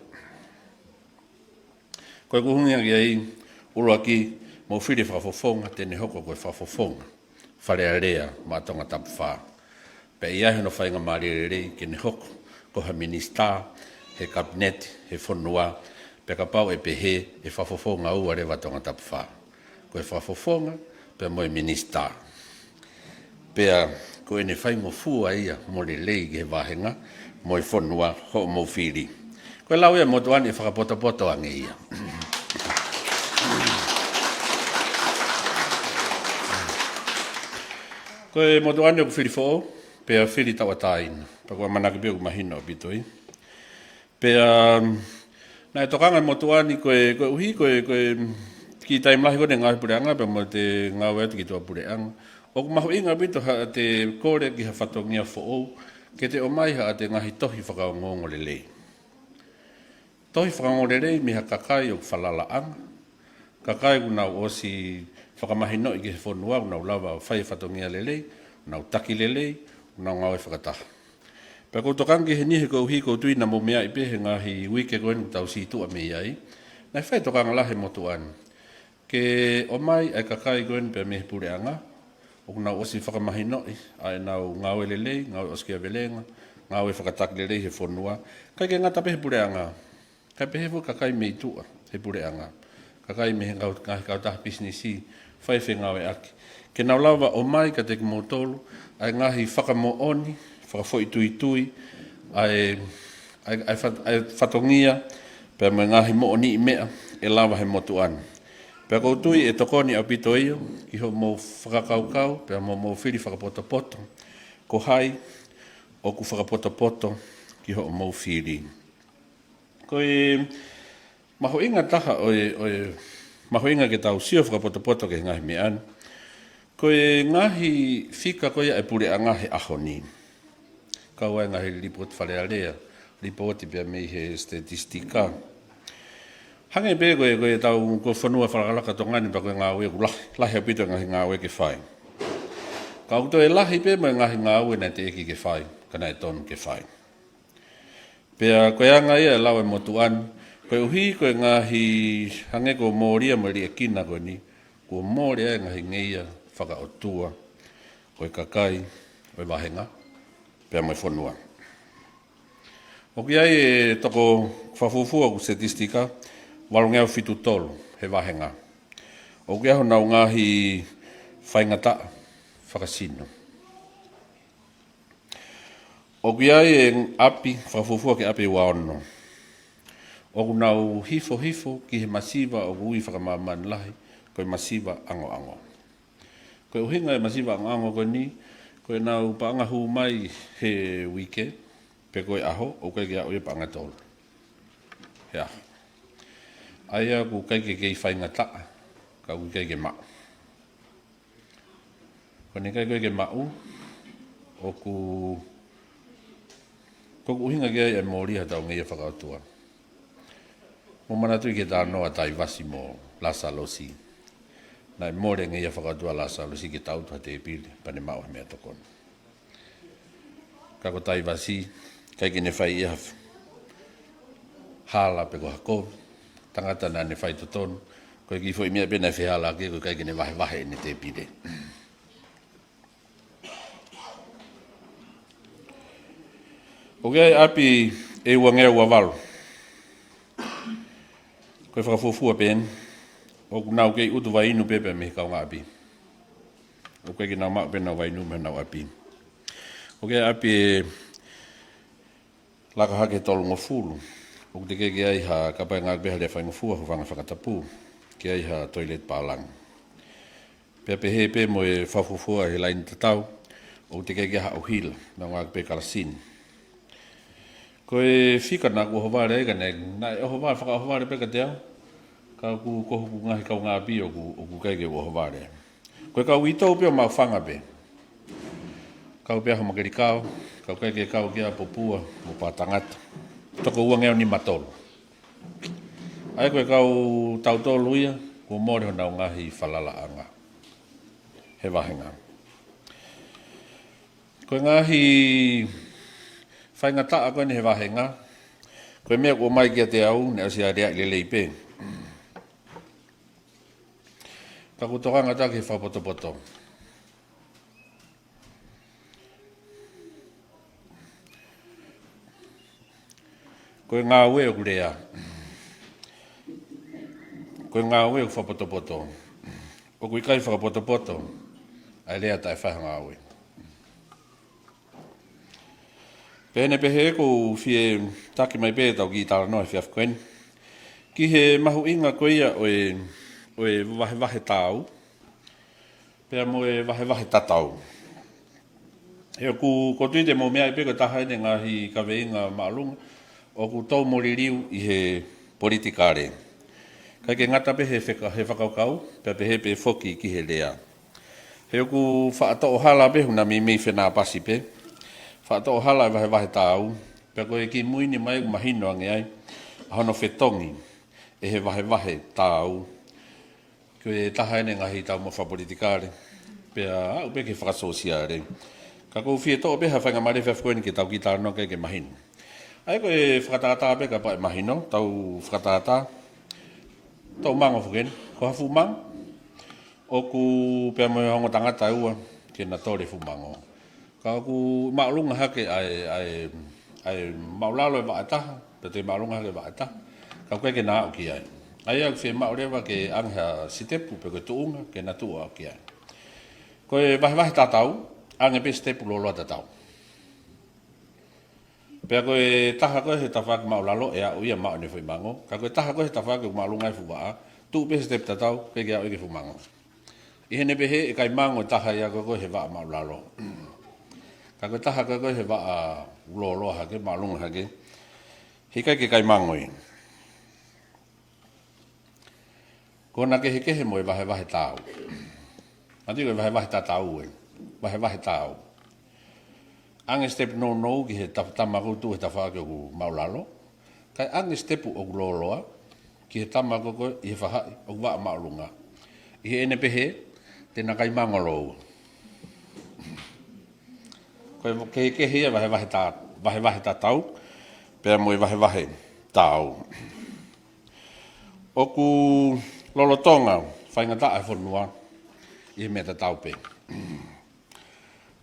Koe kuhunga ki ai, ulu aki, mo Fili whafofonga, tene hoko koe whafofonga. Falehanga ma tonga tapwha. Pe ia heno whainga maari lelei, ki ne hoko. Ko ha minista, he kabinet, he fonua, pe ka pau e pehe, e whafofonga ua rewa tonga tapwha. Ko e whafofonga, pe mo e minista. Pea, ko e ne whaingo fua ia, mo lelei ke Vahenga, MOE FONUA ho mo Fili. Koe lau ia motuani e whakapoto angeia. Koe motuani o ku Fili fo'o, pea Fili Toutai. Pakua manaki pia ku mahino o bitoi. Pea na e tokanga motuani koe uhi koe ki taimlahi kone ngāhi pureanga pea mo te ngāwe atu ki tua pureanga. O ku mahu inga bito ha te kore ki ha whatongia fo'o, ke te o mai ha te ngahi tohi whakaongongo lelei. Tohi whakaongongo lelei mi ha kakai o falala'anga. Kakai ku nau osi whakamahino i ki he whonua, ku nau lawa whai whatongia lelei, ku nau taki lelei, ku nau ngawe whakataha. Pea kou tokangi he nihe kou hi kou tui na mo mea i pe he ngahi wike koen tau si tua me iai. Nai whai tokanga lahe motuan. Ke o mai ai kakai koen pea me he pureanga. O kuna osi whakamahino i, ai nau ngawe lelei, ngawe oskia velenga, ngawe whakataki lelei he whonua. Kai ke ngata pehe pureanga. Kai pehe fu kakai me itua he pureanga. Kakai me he ngahi kautaha businessi, whaiwhe ngawe aki. Ke nau lawa o mai ka te kimotolu, ai ngahi whakamooni, whakafoi tui, ai whatongia, pea me ngahi mooni i mea, e lawa he motuan. Pea koutui e Tokoni'i au pito iyo, ki ho mo Faka'ofo'ofa, pea mo Fili whakapoto, ko hai, o ku whakapoto, ki ho mo Fili. Koe mahoinga taha mahoinga ke tau sio whakapoto ke ngahi mean. Koe ngahi fika koe e pureanga he ahoni. Kau ai ngahi lipot falehanga, lipoti pea mei he statistika. Hange pe koe tau ko fonua Fakakalaka tongani pa koe ngāwe ku lahi apito ngahi ngāwe ke whai. Kau to e lahi pe mo ngahi ngāwe na te eki ke whai, kana e tonu ke whai. Pea koe anga ia lau e motuan, koe uhi koe ngahi hange ko mōria mo ria kina koe ni, ko mōria e ngahi ngeia Otua, koe kakai, koe Vahenga, pea MOE FONUA. O ki ai e toko whafufua ku statistika, walongea fitu tolu, he Vahenga. O ki aho nau ngahi whaingata, whakasino. O ki ai e api, whafufua ke api waono. O ku nau hifo ki he masiva o kui whakamamani lahi, koe masiva ango. Koe uhinga e masiva ango koe ni, koe nau paanga Houmakelikao he wike, pe koe aho, o koe kia oe paanga tolu. He aho. Aia ku kaike kei whainga taa, ka ku kaike mau. Kone kai koe ke mau, o ku uhinga kia e mōriha tau ngeia whakaotua. Mo manatui ke tā noa tai vasi mo lasa losi. Nai mōre ngeia whakaotua lasa losi ke tautua te pili, pane mau he mea tokon. Kako tai vasi, kaike ne whai ia hala pe ko hako, tangata na ne whai totonu, koe ki fo i mea pena whi hala ke, koe kaike ne wahe ne te pile. O kia api e uangea ua walu. Koe whakafufua pen, o nau kei utu vai inu pepe me kau ngā api. O koe ki nau mak pen nau vai inu me nau api. O kia api e laka hake tolu ngofulu. O te kei ai ha kapai ngā beha lea whai ngofua ho whanga whakatapu. Ki ai ha toilet pālang. Pea pehe pe mo e whafufua he laini tatau. O te kei ha auhila, nau ngā pe kalasin. Koe whika nā kua hovare ega nei, nā e hovare, whakahovare peka te au, ka ku kohu ku ngahi kau ngā pi o ku keike ua hovare. Koe kau i tau pia mau whanga pe. Kau pia Houmakelikao, kau keike kau kia popua, mo pātangata. Toko ua ngeo ni matolu. Ai koe kau tautolu ia, kua mōre ho nau ngahi falala'anga. He Vahenga. Koe ngahi whainga taa koe ni he Vahenga. Koe mea kua mai kia te au, ne asi a rea LELEI pe. Ka ku tokanga taki he whapoto. Koe ngā ue o kurea. Koe ngā ue o whapoto. O kui kai whakapoto, ai rea tai whahanga ue. Pene pehe ko fie taki mai pe tau ki tala noe fiaf koen. Ki he mahu inga koia oe wahe tau. Pea moe wahe tatau. He ku ko tuite mo mea ipe ko taha ene ngahi kaweinga maalunga. O ku tau moririu i he politikare. Kai ke ngata pe he whakaukau, pe he pe foki ki he lea. He ku whaato hala pe huna mi whenā pasi pe. Whaato hala e wahe tau, pe koe ki muini mai mahino ange ai, ahono whetongi, e he wahe tau. Koe taha ene ngahi tau mo whapolitikare, pe au pe ke whakasosia re. Ka kou fie tō pe ha whainga mare whafkoeni ke tau ki tāno ke mahino. Ai koe whakatata pe ka pae mahino, tau whakatata, tau mango whukeni, ko hafu mang, o ku pea moe hongo tangata ua, ke na tore fu mango. Ka ku maulunga hake ai maulalo e waataha, pe te maulunga hake waataha, ka koe ke nā au ki ai. Ai au whi maurewa ke angha sitepu pe koe tuunga, ke na tua au ki ai. Koe wahe tatau, ange pe sitepu loloa tatau. Pea koe taha koe he tawhaka maulalo e au ia mao ne whi mango, ka koe taha koe he tawhaka maulunga e fuwaa, tu pe sitepu tatau, ke au ike fu mango. I hene pehe e kai mango taha ia koe he waa maulalo. Ka koe taha koe he waa ulolo hake, maalunga hake. Hikai ke kai mangoi. Kona ke he moe wahe tau. Mati koe wahe tatau e. Wahe tau. Ange step no ki he tamakutu he tawhake o maulalo. Kai ange stepu o uloloa ki he tamakutu i he whahai o waa maalunga. I he ene pehe tena kai mangolo. Koe ke hea wahe tatau, pēr moe wahe tau. Oku lolotonga, whaingata e whanua, i he mea tatau pe.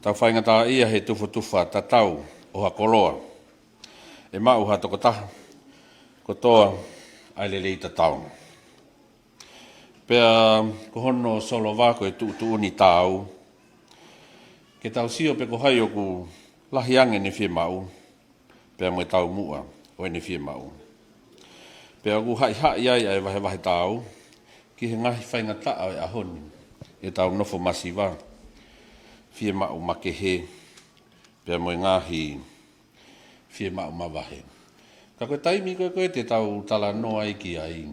Tau whaingata ia he tufa tatau o ha koloa, e mau ha tokotaha, ko toa ai lelei tatau. Pea kohono solo wako e tuuni tau, ke tau sio pe ko hai o ku lahiange ni fie mau, pea moe tau mua o ni fie mau. Pea ku hai ai wahe tau, ki he ngahi whaingata au e ahoni, e tau nofo masiwa, fie mau makehe, pea moe ngahi fie mau mawahe. Ka koe taimi koe te tau tala noa iki ai,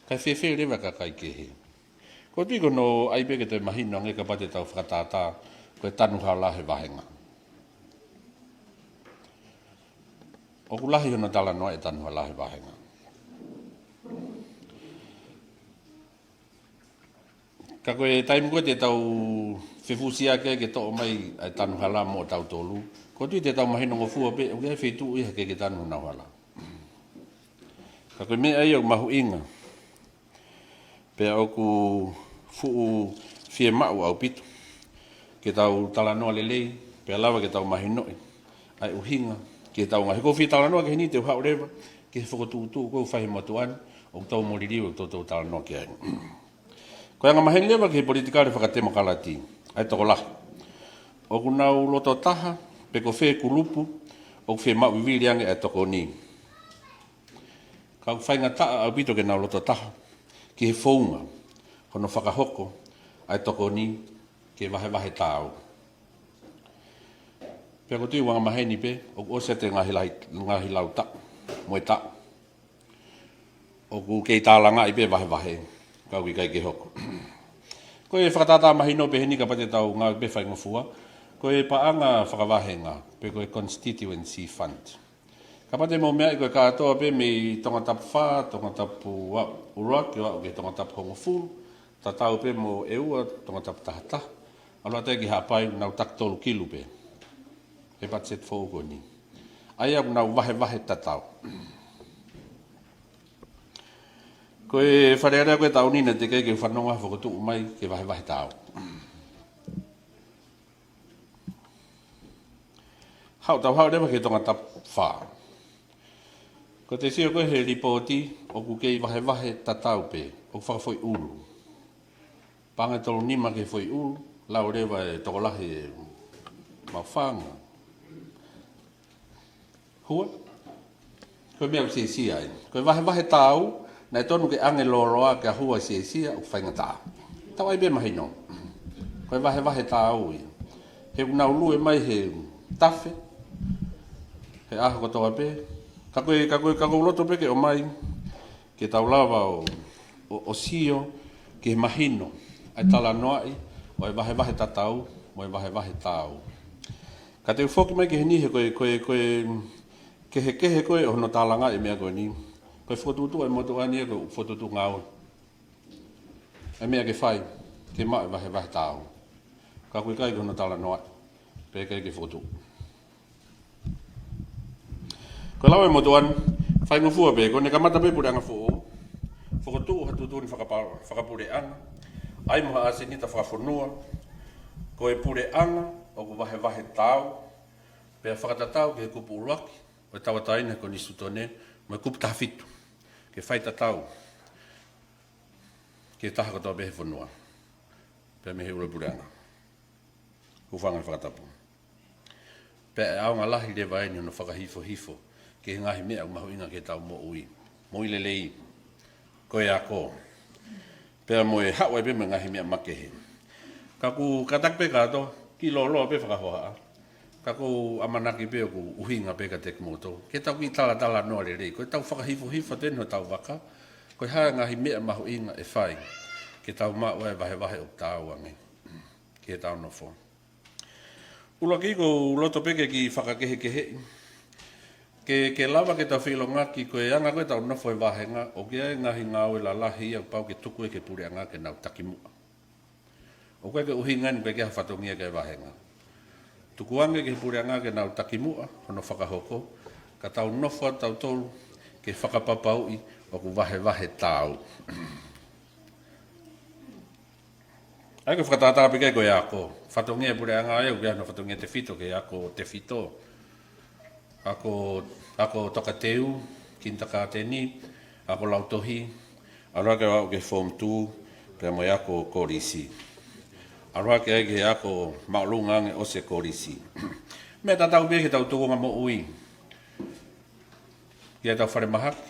kai fefe rewa kakai kehe. Ko tiko no aipe ke te mahino nge ka pate tau whakatata, koe tanu hala he Vahenga. O ku lahi hono tala noa e tanu hala he Vahenga. Ka koe taimu koe te tau whewusia ke tō mai ai tanu hala mo tau tolu. Ko tui te tau mahino ngofua pe, o kia whetu iha ke tanu nau hala. Ka koe mea ai au mahu inga. Pea o ku fuu fie mau au pitu. Ke tau tala noa lelei, pea lawa ke tau mahinoi, ai uhinga, ke tau ngahi. Ko fie tala noa ke hini te uhau rewa, ke whakotutu, ko whahe motuan, o tau moririu, o tau tala noa ke ai. Ko anga maheni lewa ke he politikare whakatemo kalati, ai toko lahi. O ku nau loto taha, pe ko whee kulupu, o ku whee mau iwiri ange ai Tokoni'i. Ka whainga taa au pito ke nau loto taha, ki he whaunga, hono whakahoko, ai Tokoni'i, ke wahe tau. Pea ko tui wanga maheni pe, o ku ose te ngahi lau ta, moe ta. O ku kei tā langa i pe wahe, kau ki kai ke hoko. Ko e whakatata mahino pe heni ka pate tau ngā pe whai ngofua, ko e paanga whakawahenga, pe ko e constituency fund. Ka pate mo mea i koe kātoa pe me tonga tapu whā, tonga tapu urua, ki wau ke tonga tapu hongofu, tatau pe mo eua, tonga tapu tahataha. Alua te ki hapai nau tak tolu kilu pe. E pat set fōko ni. Ai au nau wahe tatau. Koe wharearea koe tau nina te kei ke whanonga whakotu mai ke wahe tau. Hau rewa ke tonga tap wha. Ko te sio koe he ripoti o ku kei wahe tatau pe. O whakafoi ulu. Panga tolu nima ke foi ulu. Lau rewa e tokolahi e mawhanga. Hua. Koe mea usia ai. Koe vahe tau, na tonu ke ange loroa ke hua sia o whainga tā. Tau ai be mahino. Koe vahe tau ia. He unau lue mai he tafe. He aha kotoa pe. Ka koe loto pe ke o mai. Ke tau lava o sio ke mahino. Ai tala noai. O e vahe tatau. Mo e vahe tau. Ka te ufoki mai ke he nihe koe kehe koe o no talanga e mea koe ni. Koe whotutu e motu ani e koe whotutu ngau. E mea ke whai. Ke maa e vahe tau. Ka koe kai koe no tala noai. Pe kai ke whotu. Koe lau e motu an. Whai ngufua pe koe ne kamata pe pure anga fuu. Whokotu hatutu ni whakapure anga. Ai moha ase ni ta whakafonua. Koe pure anga. O ku vahe tau. Pea whakatatau ke kupu uruaki. O e tawataina ko nisu tone. Mo e kupu tahafitu. Ke whai tatau. Ke taha katoa behe fonua. Pea me he ure pure anga. Hufanga whakatapu. Pea e aonga lahi le vaeni ono whakahifo. Ke ngahi mea umahu inga ke tau mo ui. Mo i lelei. Koe a ko. Pea mo e hao e be me ngahi mea makehe. Kaku katakpe kato. Ki lolo pe whakahoa. Kako amanaki pe ku uhinga pe ka tek moto. Ke tau ki tala noa le rei. Koe tau whakahifo teno tau waka. Koe haa ngahi mea mahu inga e whai. Ke tau maa e vahe o tau ange. Ke tau nofo. Ula ki ko loto peke ki whakakehe. Ke lava ke tau whilongaki koe anga koe tau nofo e Vahenga. O ke ai ngahi ngau e lalahi au pau ke tuku e ke pure anga ke nau takimua. O koe ke uhingan koe ke hawhatongia ke Vahenga. Tukuange ke pure anga ke nau takimua, hono whakahoko, ka tau nofa tau tolu, ke whakapapaui, o ku vahe tau. Ai ko whakatata peke koe ako, whatongia pure anga ai, o ke ano whatongia te fito, ke ako te fito. Ako toka teu, kintaka teni, ako lautohi, aroa ke wau ke form 2, pia mo ako korisi. Aroa ke ege ako maulungange o se korisi. Mea tatau pia ke tau tukunga mo ui. Kia tau whare mahaki.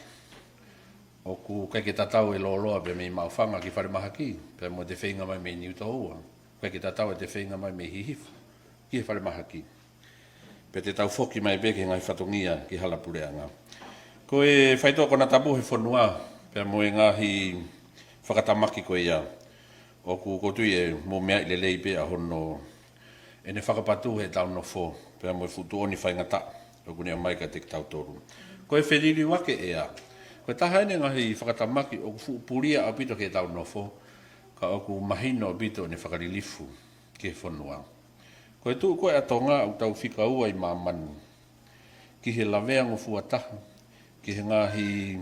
O ku kai ke tatau e loloa pia mei maufanga ki whare mahaki. Pia mo te whenga mai mei niuta oua. Kai ke tatau e te whenga mai mei hihifu. Ki whare mahaki. Pia te tau foki mai pia ke ngai whatongia ki halapureanga. Ko e whaitoa kona tapu he fonua. Pia mo e ngahi whakatamaki ko ia. O ku kotui e mo mea i lelei pe a hono e ne whakapatu he tau no fo pea mo e futu oni whaingata o kune a mai ka te tau toru ko e wheriri wake e a ko e taha ene ngahi whakatamaki o ku puria a pito ke tau no fo ka o ku mahino a pito ne whakarilifu ke whanua ko e tu ko e atonga au tau whikaua i mamanu ki he laweango fuataha ki he ngahi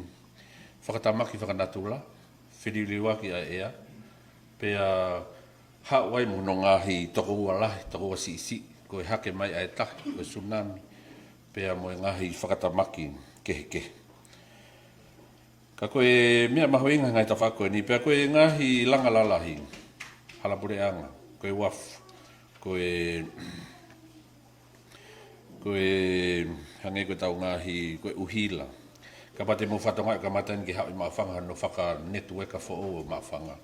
whakatamaki whakanatula wheriri wake a ea pea hawai muno ngahi toko ualahi, toko asisi, ko e hake mai ae tahi, ko e tsunami, pea mo e ngahi whakatamaki kehe. Ka koe mea mahoinga ngai ta whako ni, pea koe ngahi langa lalahi, halapureanga, koe wafu, koe hange koe tau ngahi, koe uhila. Ka pate mo whatonga ka matan ki hau i maafanga no whaka netweka fo o maafanga.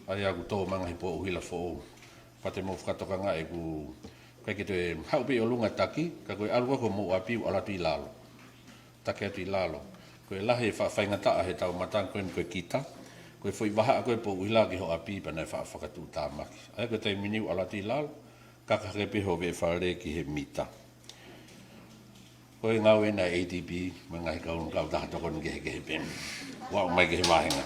Ai aku tō mangahi po uhila fo. Pate mo whakatoka ngā e ku kai ke te haupi o lunga taki, ka koe alua ko mo api o alatu i lalo. Take atu i lalo. Koe lahi e whaingataa he tau matang koe koe kita, koe fwoi waha a koe po uhila ki ho api pa nei whakatu tāmaki. Ai koe te miniu alatu i lalo, kakake piho ve whare ki he mita. Koe ngau e na ADB, mangahi kau taha tokon kehe pen. Wau mai kehe Vahenga.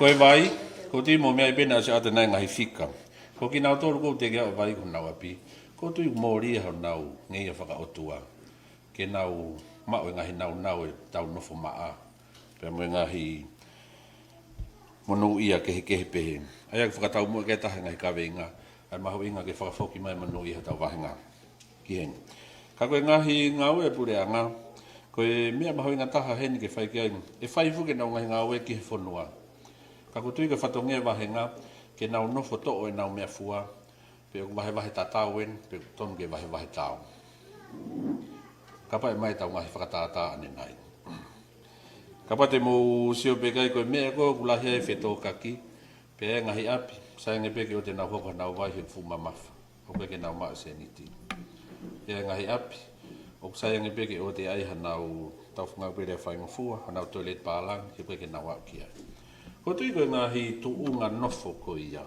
Koe vai, ko ti mo mea i pena se ate nai ngahi whika. Ko ki nau tōru kou te kia o vai ko nau api. Ko tui mōri hau nau ngia Otua. Ke nau mao e ngahi nau e tau nofo maa. Pea mo e ngahi monu ia kehe pehe. Ai aku whakatau mua ke taha ngahi Vahenga. Ai mahu inga ke whakafoki mai monu ia tau Vahenga. Ki hen. Ka koe ngahi ngau e pure anga. Koe mea mahu inga taha hen ke whai kia. E whai fuke nau ngahi ngau e ki he whanua. Ka kutui ka whatongia Vahenga, ke nau nofo to'o e nau mea fua, pe o vahe tatau en pe tonu ke vahe tau kapa e mai tau ngahi fakataha'anga ane nai kapa te mo sio pe kai ko me ko kulahi e feto kaki pe ngahi api sai nge pe ke o te na hoko na vai he fu mamafa o pe ke na ma se niti pe ngahi api o sai nge pe ke o te ai hanau tau funga pe le fainga fua hanau toilet palang ke pe ke na wa kia ko tui ko ngahi tu unga nofo ko ia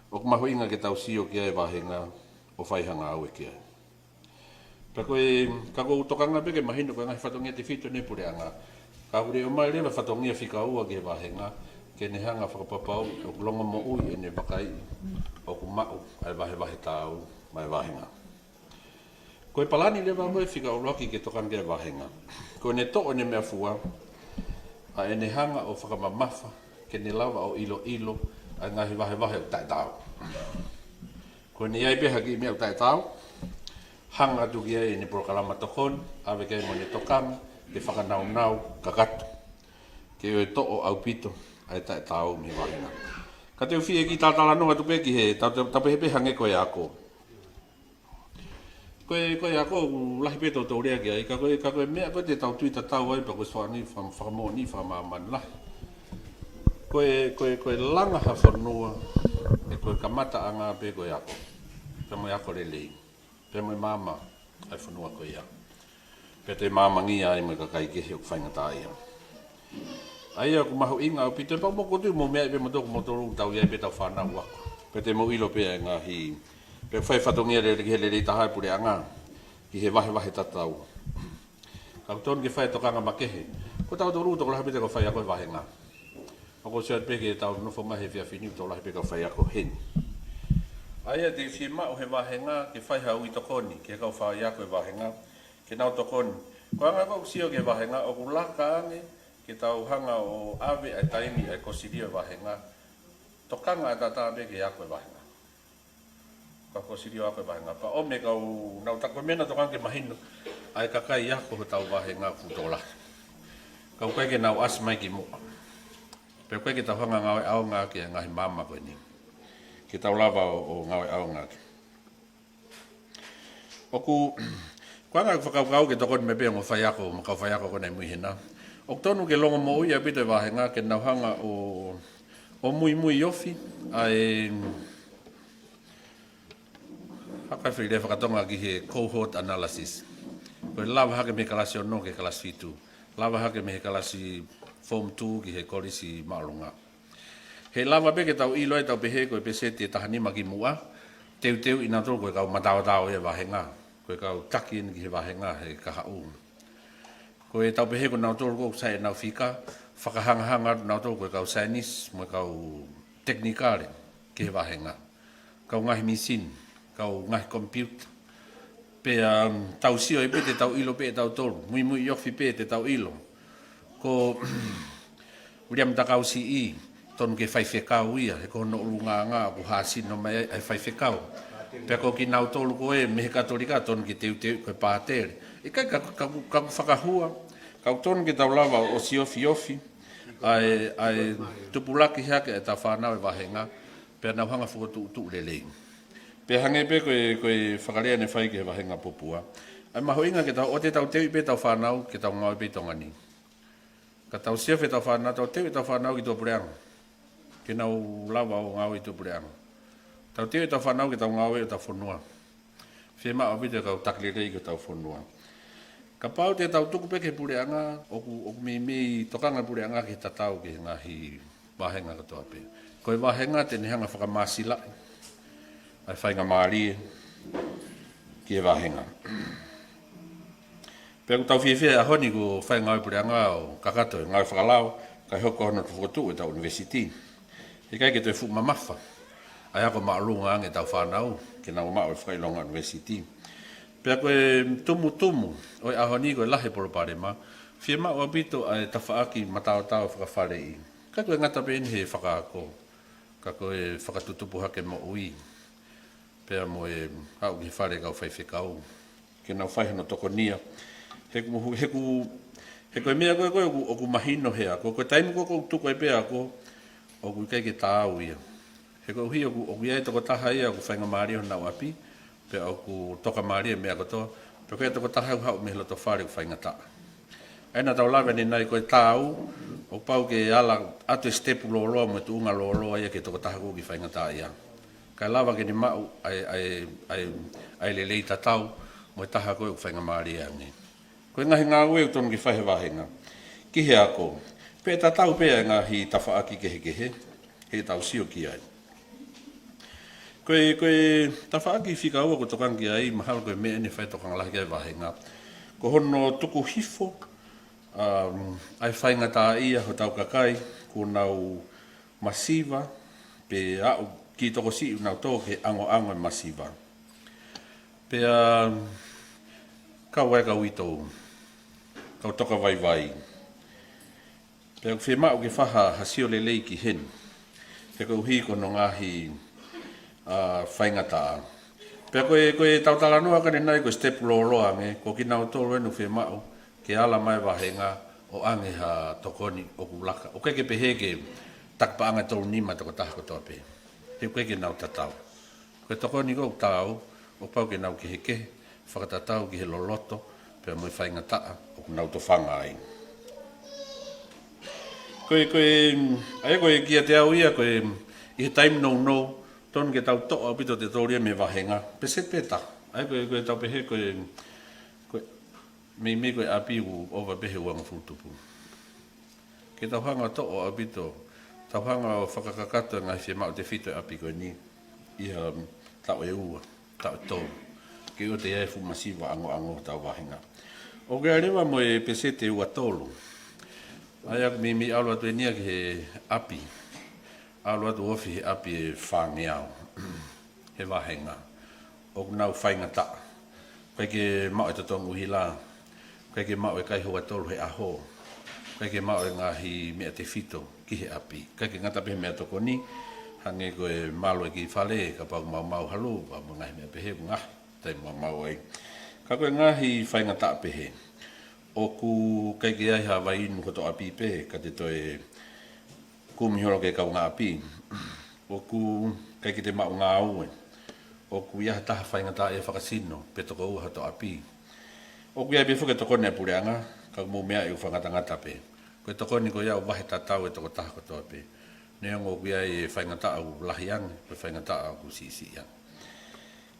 o maho inga ke tau sio kia e Vahenga o faihanga au e kia pe koe kako tokanga pe ke mahino ko ngahi fatongia te fito ne pureanga ka ure o mai lewa fatongia Fikaua ke Vahenga ke ne hanga whakapapau o longa mo ui e ne Fakai o ku mau ai vahe tau mai Vahenga koe palani lewa koe Fikaulaki ke tokanga ke Vahenga ko ne to o ne mea fua a e ne hanga o whakamamafa ke ne lawa o ilo ai ngahi vahe o taitau ko ne iai peha ki mea o taitau hanga tu kia e ne prokalama tokon ave ke mo ne tokanga ke whakanau kakatu ke o to o au pito ai taitau mi Vahenga ka te uwhi e ki tātala nunga tu peki he tapehepe hange koe ako koe ako lahi peto tau rea ki ai ka koe mea koe te tau tui tatau ai pa koe swani whamo ni whamaman lahi koe langa ha whanua e koe kamata anga pe koe ako pe mo ako lelei pe mo mama ai whanua koe ia pe te mama ngia ai mo kakai kehe o whaingata ia ai aku mahu inga o pito pa mo kotu mo mea pe mo toko mo toru tau iai pe tau whanau ako pe te mo ilo pe ai ngahi pe whai whatongia le LELEI TAHA pure anga ki he vahe tatau kau ton ke whai tokanga makehe ko tau toru toko lahi pe te ko whai ako e Vahenga ako siat peke tau no fonga he fefine to lahi peka fai ako hen ai te fima o he Vahenga ke fai hau I Tokoni'i ke kau fai ako e Vahenga ke nau Tokoni'i ko anga ko sio ke Vahenga o kulaka ane ke tau hanga o ave ai taimi ai kosirio e Vahenga tokanga tata be ke ako e Vahenga ka kosirio ako e Vahenga pa o me kau nau tako mena tokanga ke mahino ai kakai ako tau Vahenga futola kau kai ke nau asmai ki mo pe koe ke tau hanga ngawe aonga ki ngahi mama koe ni. Ke tau lava o ngawe aonga ki. Oku, kua ngā whakau ke tokoni me pēng o whai ako, ma kau whai ako kone mui hena. Ok tonu ke longa mo ui a pito e Vahenga ke nau hanga o mui ofi, ai Fili le whakatonga ki he cohort analysis. Koe lava hake me kalasi o no ke kalasi fitu. Lava hake me he kalasi Form 2 ki he korisi maalunga. He lava pe ke tau ilo e tau pehe koe pese te tahanima ki mua, teu ina tolu koe kau matao e Vahenga, koe kau takin ki he Vahenga he kaha'u. Koe tau pehe koe nau tolu koe sai nau fika, whakahanga nau tolu koe kau sainis, moe kau teknikale ki he Vahenga. Kau ngahi misin, kau ngahi computer, pe tau sio e pe te tau ilo pe tau tolu, mui yofi pe te tau ilo. Ko William takausi I ton ke faifekau ia he ko no lunga ku hasin no mai ai faifekau pe ko ki nau tolu ko e me katolika ton ki teu ko pater e kai ka whakahua ka ton ki tau lava o siofi ai tupulaki hake e ta whanau e Vahenga pe nau hanga fuko tu lelei pe hange pe ko whakalea ne whai ke Vahenga popua ai maho inga ke tau o te tau teu pe tau whanau ke tau ngau pe tongani ka tau sia fe tau whanau tau teu tau whanau ki tō pureanga ke nau lawa o ngau I tō pureanga tau teu tau whanau ki tau ngau e tau whanua fe maa o pite kau taklirei ki tau whanua ka pau te tau tuku peke pureanga oku mei tokanga pureanga ki tatau ki ngahi Vahenga katoa pe koe Vahenga te nehanga whakamasila ai whainga maari ki e Vahenga Pea tau whiwhia a honi ko whai ngau pureanga o kakato e ngau whakalao kai hoko hono tu whukotu e tau university. He kai ke toi whu mamafa. Ai ako maalunga ange tau whanau ke nau maa o whakailonga university. Pea koe tumu o e a honi ko e lahe polo parema whia maa o apito ai tawhaaki matao whakawharei. Kai koe ngata pēni he whakaako. Ka koe whakatutupu hake mo ui. Pea mo e au ki whare kau whaifekau. Ke nau whaihano Tokoni'i. He koe mea koe o ku mahino hea. Koe taimu koe tuku e pea ko o ku kai ke tāu ia. He ko hi o ia to taha ia ko fainga mari na api pe o ku toka mari me ko to pe ko to taha ha me lo to fare ko fainga ta. Aina tau lava ni nai ko tau o pau ke ala atu step lo lo mo tu nga lo lo ia ke to taha ko ki fainga ta ia. Ka lava ke ni mau ai lelei tatau mo taha ko fainga mari ani. Ko ngahi ngā ue tonu ki whahe Vahenga. Ki he ako. Pe tatau pe ngahi tawhaaki kehe he tau sio ki ai. Koe tawhaaki whikaua ko tokangi ai mahalo koe mea ni whai tokanga lahi kai Vahenga. Ko hono tuku hifo ai whainga tā ia ho tau kakai ko nau masiva pe au ki toko si nau tō ke ango masiva. Pe kau eka witou. Kau toka vai. Pe au whema o ke whaha hasio lelei ki hen. Pe kau hi kono ngahi whainga tā. Pe koe tautala noa kane nai koe step lo ange, ko ki nau tōru enu whema o ke ala mai Vahenga o ange ha Tokoni'i o kulaka. O keke peheke takpa anga tōru nima toko taha kotoa pe. He keke nau tatau. Koe Tokoni'i ko tau, o pau ke nau ke heke, whakatatau ki he loloto, pe moi whainga taa o nau to whanga ai. Koe kia te au ia, koe i he time no, ton ke tau toa pito te tōria me Vahenga, pe set peta. Ai koe tau pehe, koe me koe api u ova pehe uanga futupu. Ke tau hanga toa pito, tau hanga o whakakakato ngai whia mao te whito api koe ni, iha tau e ua, tau tō. Ke o te efu masiva ango tau Vahenga. O ke arewa mo e pese te ua tolu. Ai aku mi alu atu e nia ki he api. Alu atu ofi he api e whangeau. He Vahenga. O nau whainga ta. Kai ke mao e tatongu hila. Kai ke mao e kai hoa tolu he aho. Kai ke mao e ngahi mea te fito ki he api. Kai ke ngata pehe mea Tokoni'i. Hange koe malo e ki fale. Ka pau mau halu. Pa mo ngahi mea pehe ngahi. Tai mau ai. Ka koe ngahi whainga ta pehe. O ku kai ke ai hawa inu koto api pehe. Ka te toe kumihoro ke kau ngā api. O ku kai ke te mau ngā ue. O ku iaha taha whainga ta e whakasino. Pe toko ua hato api. O ku ia befu ke Tokoni'i pureanga. Ka mu mea e whangatangata pe. Koe Tokoni'i ko iau wahe tatau e toko taha koto api. Neongo ku ia e whainga ta au lahiang. Pe whainga ta au ku sisi yang.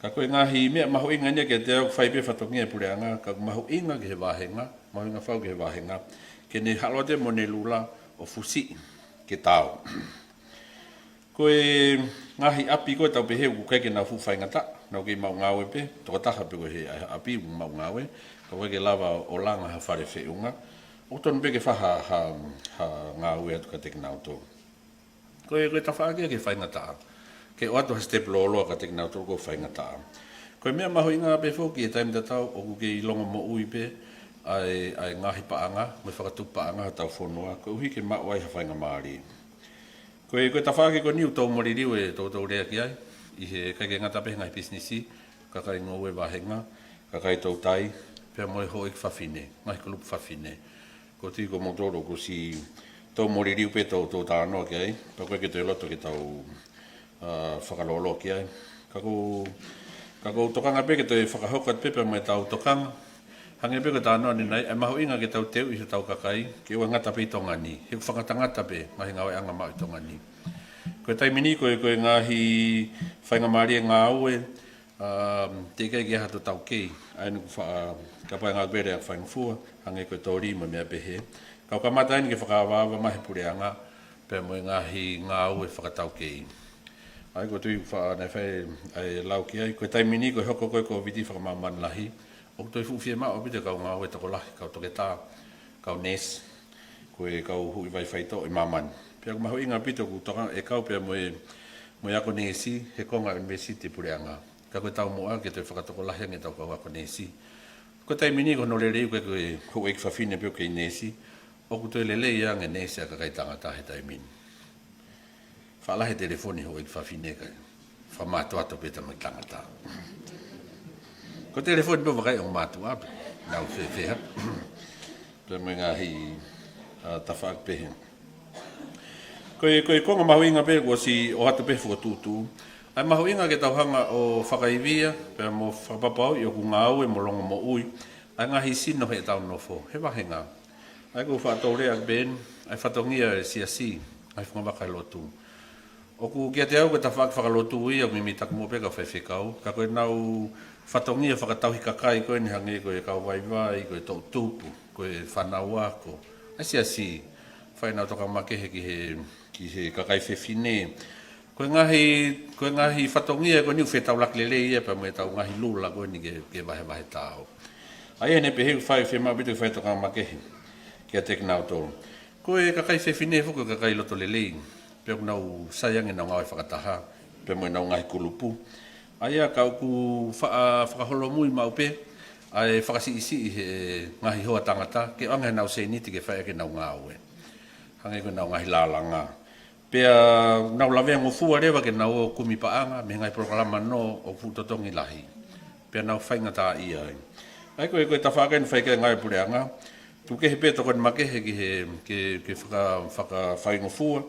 Ka koe ngahi mea mahu inga nia ke te au whaipe whatongia e pureanga. Ka mahu inga ke he Vahenga. Mahu inga whau ke he Vahenga. Ke ne halote mo ne lula o fusi ke tau. Koe ngahi api koe tau pehe ku keke na whawhainga ta. Nau ke mau ngawe pe. Toko taha pe koe he api mau ngawe. Ka koe ke lava o langa ha whare whiunga. O tonu pe ke whaha ngawe atu ka teke nau tō. Koe ta whaake ke whainga ta. Ke o atu ha step loa ka teke nau tō ko whainga ta. Koe mea mahu inga pe whoki e taim tatau o ku ke i longa mo ui pe. Ai ngahi paanga. Me whakatupu paanga ha tau whonua. Koe uhi ke mau ai ha whainga maari. Koe ta whaake ko niu tau moririu e tau rea ki ai. I he kai ke ngata pehe ngai businessi. Kakai ngoe Vahenga. Kakai Toutai. Pea moe ho ik fefine. Ngai kulupu fefine. Ko tui ko motoro ko si tau moririu pe tau tānoa ki ai. Pa koe ke te loto ke tau whakalolo ki ai. Kako tokanga pe ke te whakahokat pe moe tau tokanga. Hange pe ko tānoa ni nei. E mahu inga ke tau teu i he tau kakai. Ke ua ngata pe i tongani. He whakatangata pe. Ngahi ngawe anga mau i tongani. Koe taimini koe ngahi whainga maari e ngā ue. Te kai ki hatu tau kei. Ainu ka pai ngā bere a whainga fua. Hange koe tō rima mea pehe. Kau ka mata aini ke whakawāwa mahi pureanga. Pea moe ngahi ngā ue whakatau kei. Ai ko tui nei whai ai lau ki ai. Koe taimini koe hoko koe ko viti whakamaman lahi. O toi fuwhia mao pite kau ngā ue tako lahi. Kau toke tā. Kau nes. Koe kau hui vai whaito i maman. Pea ko mahu inga pito ku toka e kau pea moe ako nesi. He konga university pureanga. Ka koe tau mua ke te whakatoko lahi ange tau kau ako nesi. Ko taimini ko no lelei koe koe hou ek fefine peo kei nesi. O ku toi lelei ange nesi a kakai tangata he taimini. Whaalahe telefoni hou ek fefine kai. Whamatu ato peta mai tangata. Ko telefoni peo wakai o matu ape. Nau whewhea. Pea moe ngahi tawhaak pehe. Koe konga mahuinga pe ko si o hatu pe fuatutu. Ai mahuinga ke tauhanga o Fakaivia, pe mo whapapau i o ku ngāu e mo longa mo ui. Ai ngahi sino he tau nofo, he Vahenga. Ai ko whaataurea ben, ai whatongia e siasi, ai whangawakai lotu. O ku kia te au ke ta whakalotu i au mimi taku mo pe ka whaiwhekau. Ka koe nau whatongia whakatauhi kakai koe ni hange koe kau waivai, koe tau tupu, koe whanaua ko. Ai siasi, whainau toka makehe ki he kakai fefine. Koe ngahi whatongia koe niu whetau lak LELEI pa mo e tau ngahi lula koe ni ke wahe tau. Ai ene pe heu whai whema bitu whai toka makehe. Kia tek nau tō. Koe kakai fefine fuko kakai loto LELEI. Pe o nau sayang e nau ngau e fakataha. Pe mo e nau ngahi kulupu. Ai a kau ku whakaholo mui mau pe. Ai whakasi isi i he ngahi hoa tangata. Ke anga nau se niti ke whai ake nau ngau e. Hange koe nau ngahi lalanga. Pea nau lawea ngofua rewa ke nau o kumipaanga. Me ngai programa no o futotongi lahi. Pea nau whainga tā ia e. Ai koe ta whakain whai ke ngai pureanga. Tu ke he peto koe makehe ke whakaingo fua.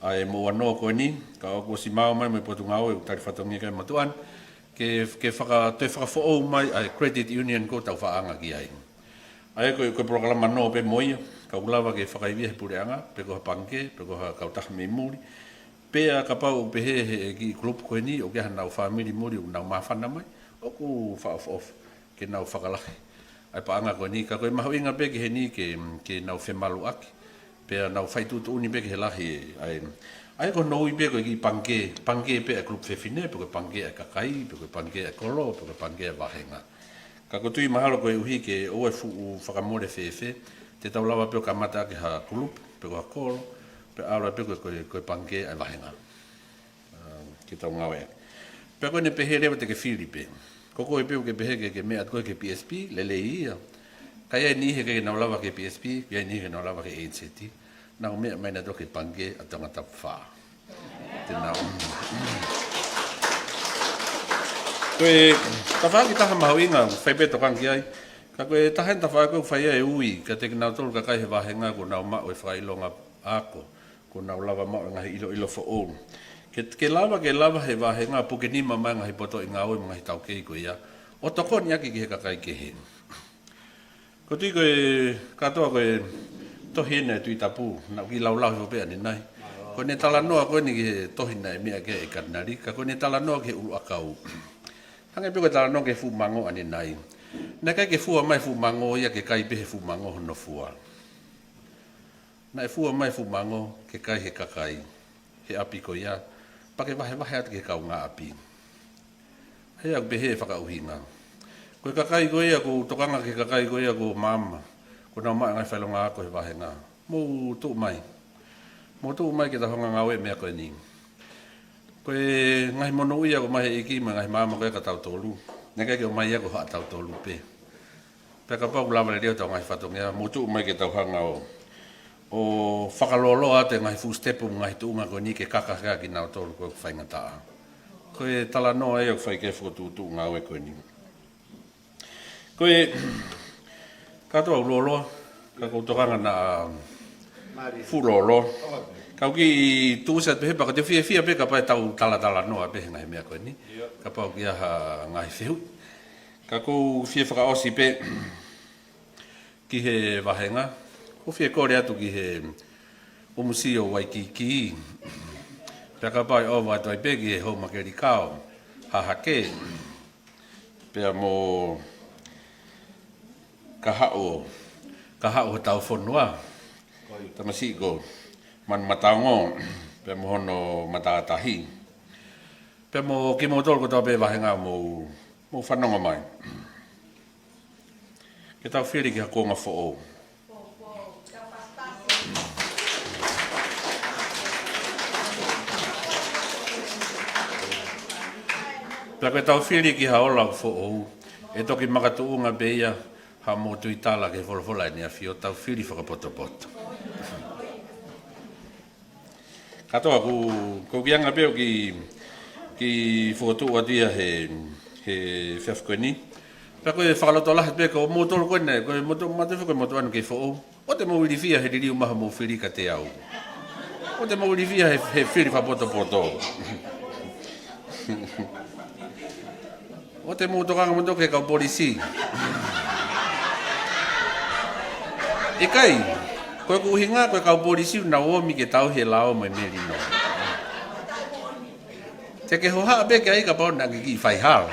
Ai mo anō koe ni. Ka o ko si mao mai mo i potu ngau e utari whatongi kai matuan. Ke whakafo'ou mai ai credit union ko tau whaanga ki ai. Ai koe programa no pe moia. Ka ulawa ke Fakaivia he pureanga. Pe ko ha panke, pe ko ha tautaha me muri. Pea ka pau pe he ki klupu koe ni. O ke ha nau family muri o nau mawhana mai. O ku Faka'ofo'ofa. Ke nau Fakalaka. Ai paanga koe ni, ka koe mahuinga pe ke he ni ke nau whemalu aki. Pea nau whaitutu uni pe ke he lahi. Ai ko noi pe koe ki panke pe a klup fefine, pe koe panke a kakai, pe koe panke a kolo, pe koe panke a Vahenga. Ka koe tui mahalo koe uhi ke oe whakamore fefe, te tau lawa pe o kamata ke ha kulup, pe koe ha kolo, pe aura pe koe panke a Vahenga. Ki tau ngawe. Pe koe ne pehe rewa te ke Fili pe. Koko e peu ke pehe ke mea koe ke PSP, LELEI. Kaya ni he ke nau lawa ke PSP, kaya ni he nau lawa ke NCT. Nau mea mai na toke pange a tangata wha. Tēnau. Koe, ta wha ki taha mahuinga, whai peto kanki ai. Ka koe tahen ta wha koe whai e ui, ka te nau tolu kakai he Vahenga ko nau mao e whailonga ako. Ko nau lawa mao ngahi ilo fo'ou. Ke lava he Vahenga puke ni mama ngahi poto i ngau ngahi tau kei ko ia. O Tokoni'i aki ki he kakai ke he. Ko tui koe katoa koe tohina e tui tapu na ki laulau he pe ani nai. Ko ne tala noa koe ni ki he tohina e mea ke e kanari. Ka ko ne tala noa ke ulu akau. Hange pe koe tala noa ke fu mango ani nai. Na kai ke fua mai fu mango ia ke kai pe he fu mango hono fua. Na e fua mai fu mango ke kai he kakai. He api ko ia. Pake wahe atu ke kau ngā api. Hei aku behe whakauhinga. Koe kakai koe aku tokanga ke kakai koe aku mama. Ko nau mai ngai whailonga ako he Vahenga. Mō tuu mai. Mō tuu mai ke ta honga ngawe mea koe ni. Koe ngahi mono ui ako mahe iki ma ngahi mama koe ka tau tolu. Neka ke o mai ako haa tau tolu pe. Peka pau lama le reo tau ngahi whatongia. Mō tuu mai ke tau hanga o whakalolo ate ngahi fustepu ngahi tuunga koe ni ke kakaka ki nau tolu koe whainga taa. Koe tala noa e o whai ke whakotutu ngā ue koe ni. Koe katoa uloloa, ka koutokanga na fulolo. Kau ki tuusat pehe pa, ka te fia pe ka pai tau tala noa pehe ngahi mea koe ni. Ka pau ki aha ngahi whihu. Ka kou fia whakaosi pe ki he Vahenga. Ko fie kore atu ki he Umusi o Waikiki. Pea ka pai o watu ai pe ki he Houmakelikao. Hahake. Pea mo kaha'u ho tau fonua. Tamasiko. Man mataongo. Pea mo hono matatahi. Pea mo ki mo tolu ko tau pe Vahenga mo whanonga mai. Ke tau whiri ki hakonga fo'ou. Pea koe tau whiri ki haola fo'ou. E toki makatuunga beia ha mo tuitala ke wholofola ni a whio tau whiri whakapoto. Katoa ku kianga peo ki whotu atia he whafkoeni. Pea koe whakaloto lahat pe ko mo tolo koe nei, koe matuwhi koe motu anu ke fo'ou. O te mo wiri fia he riri umaha mo whiri ka te au. O te maurivia he Fili whapoto. O te tokanga mo ke kau polisi. E kai, koe kuhinga koe kau polisi na omi ke tau he lao mai merino. Te ke hoha be ke ai ka pau na ki whai hao.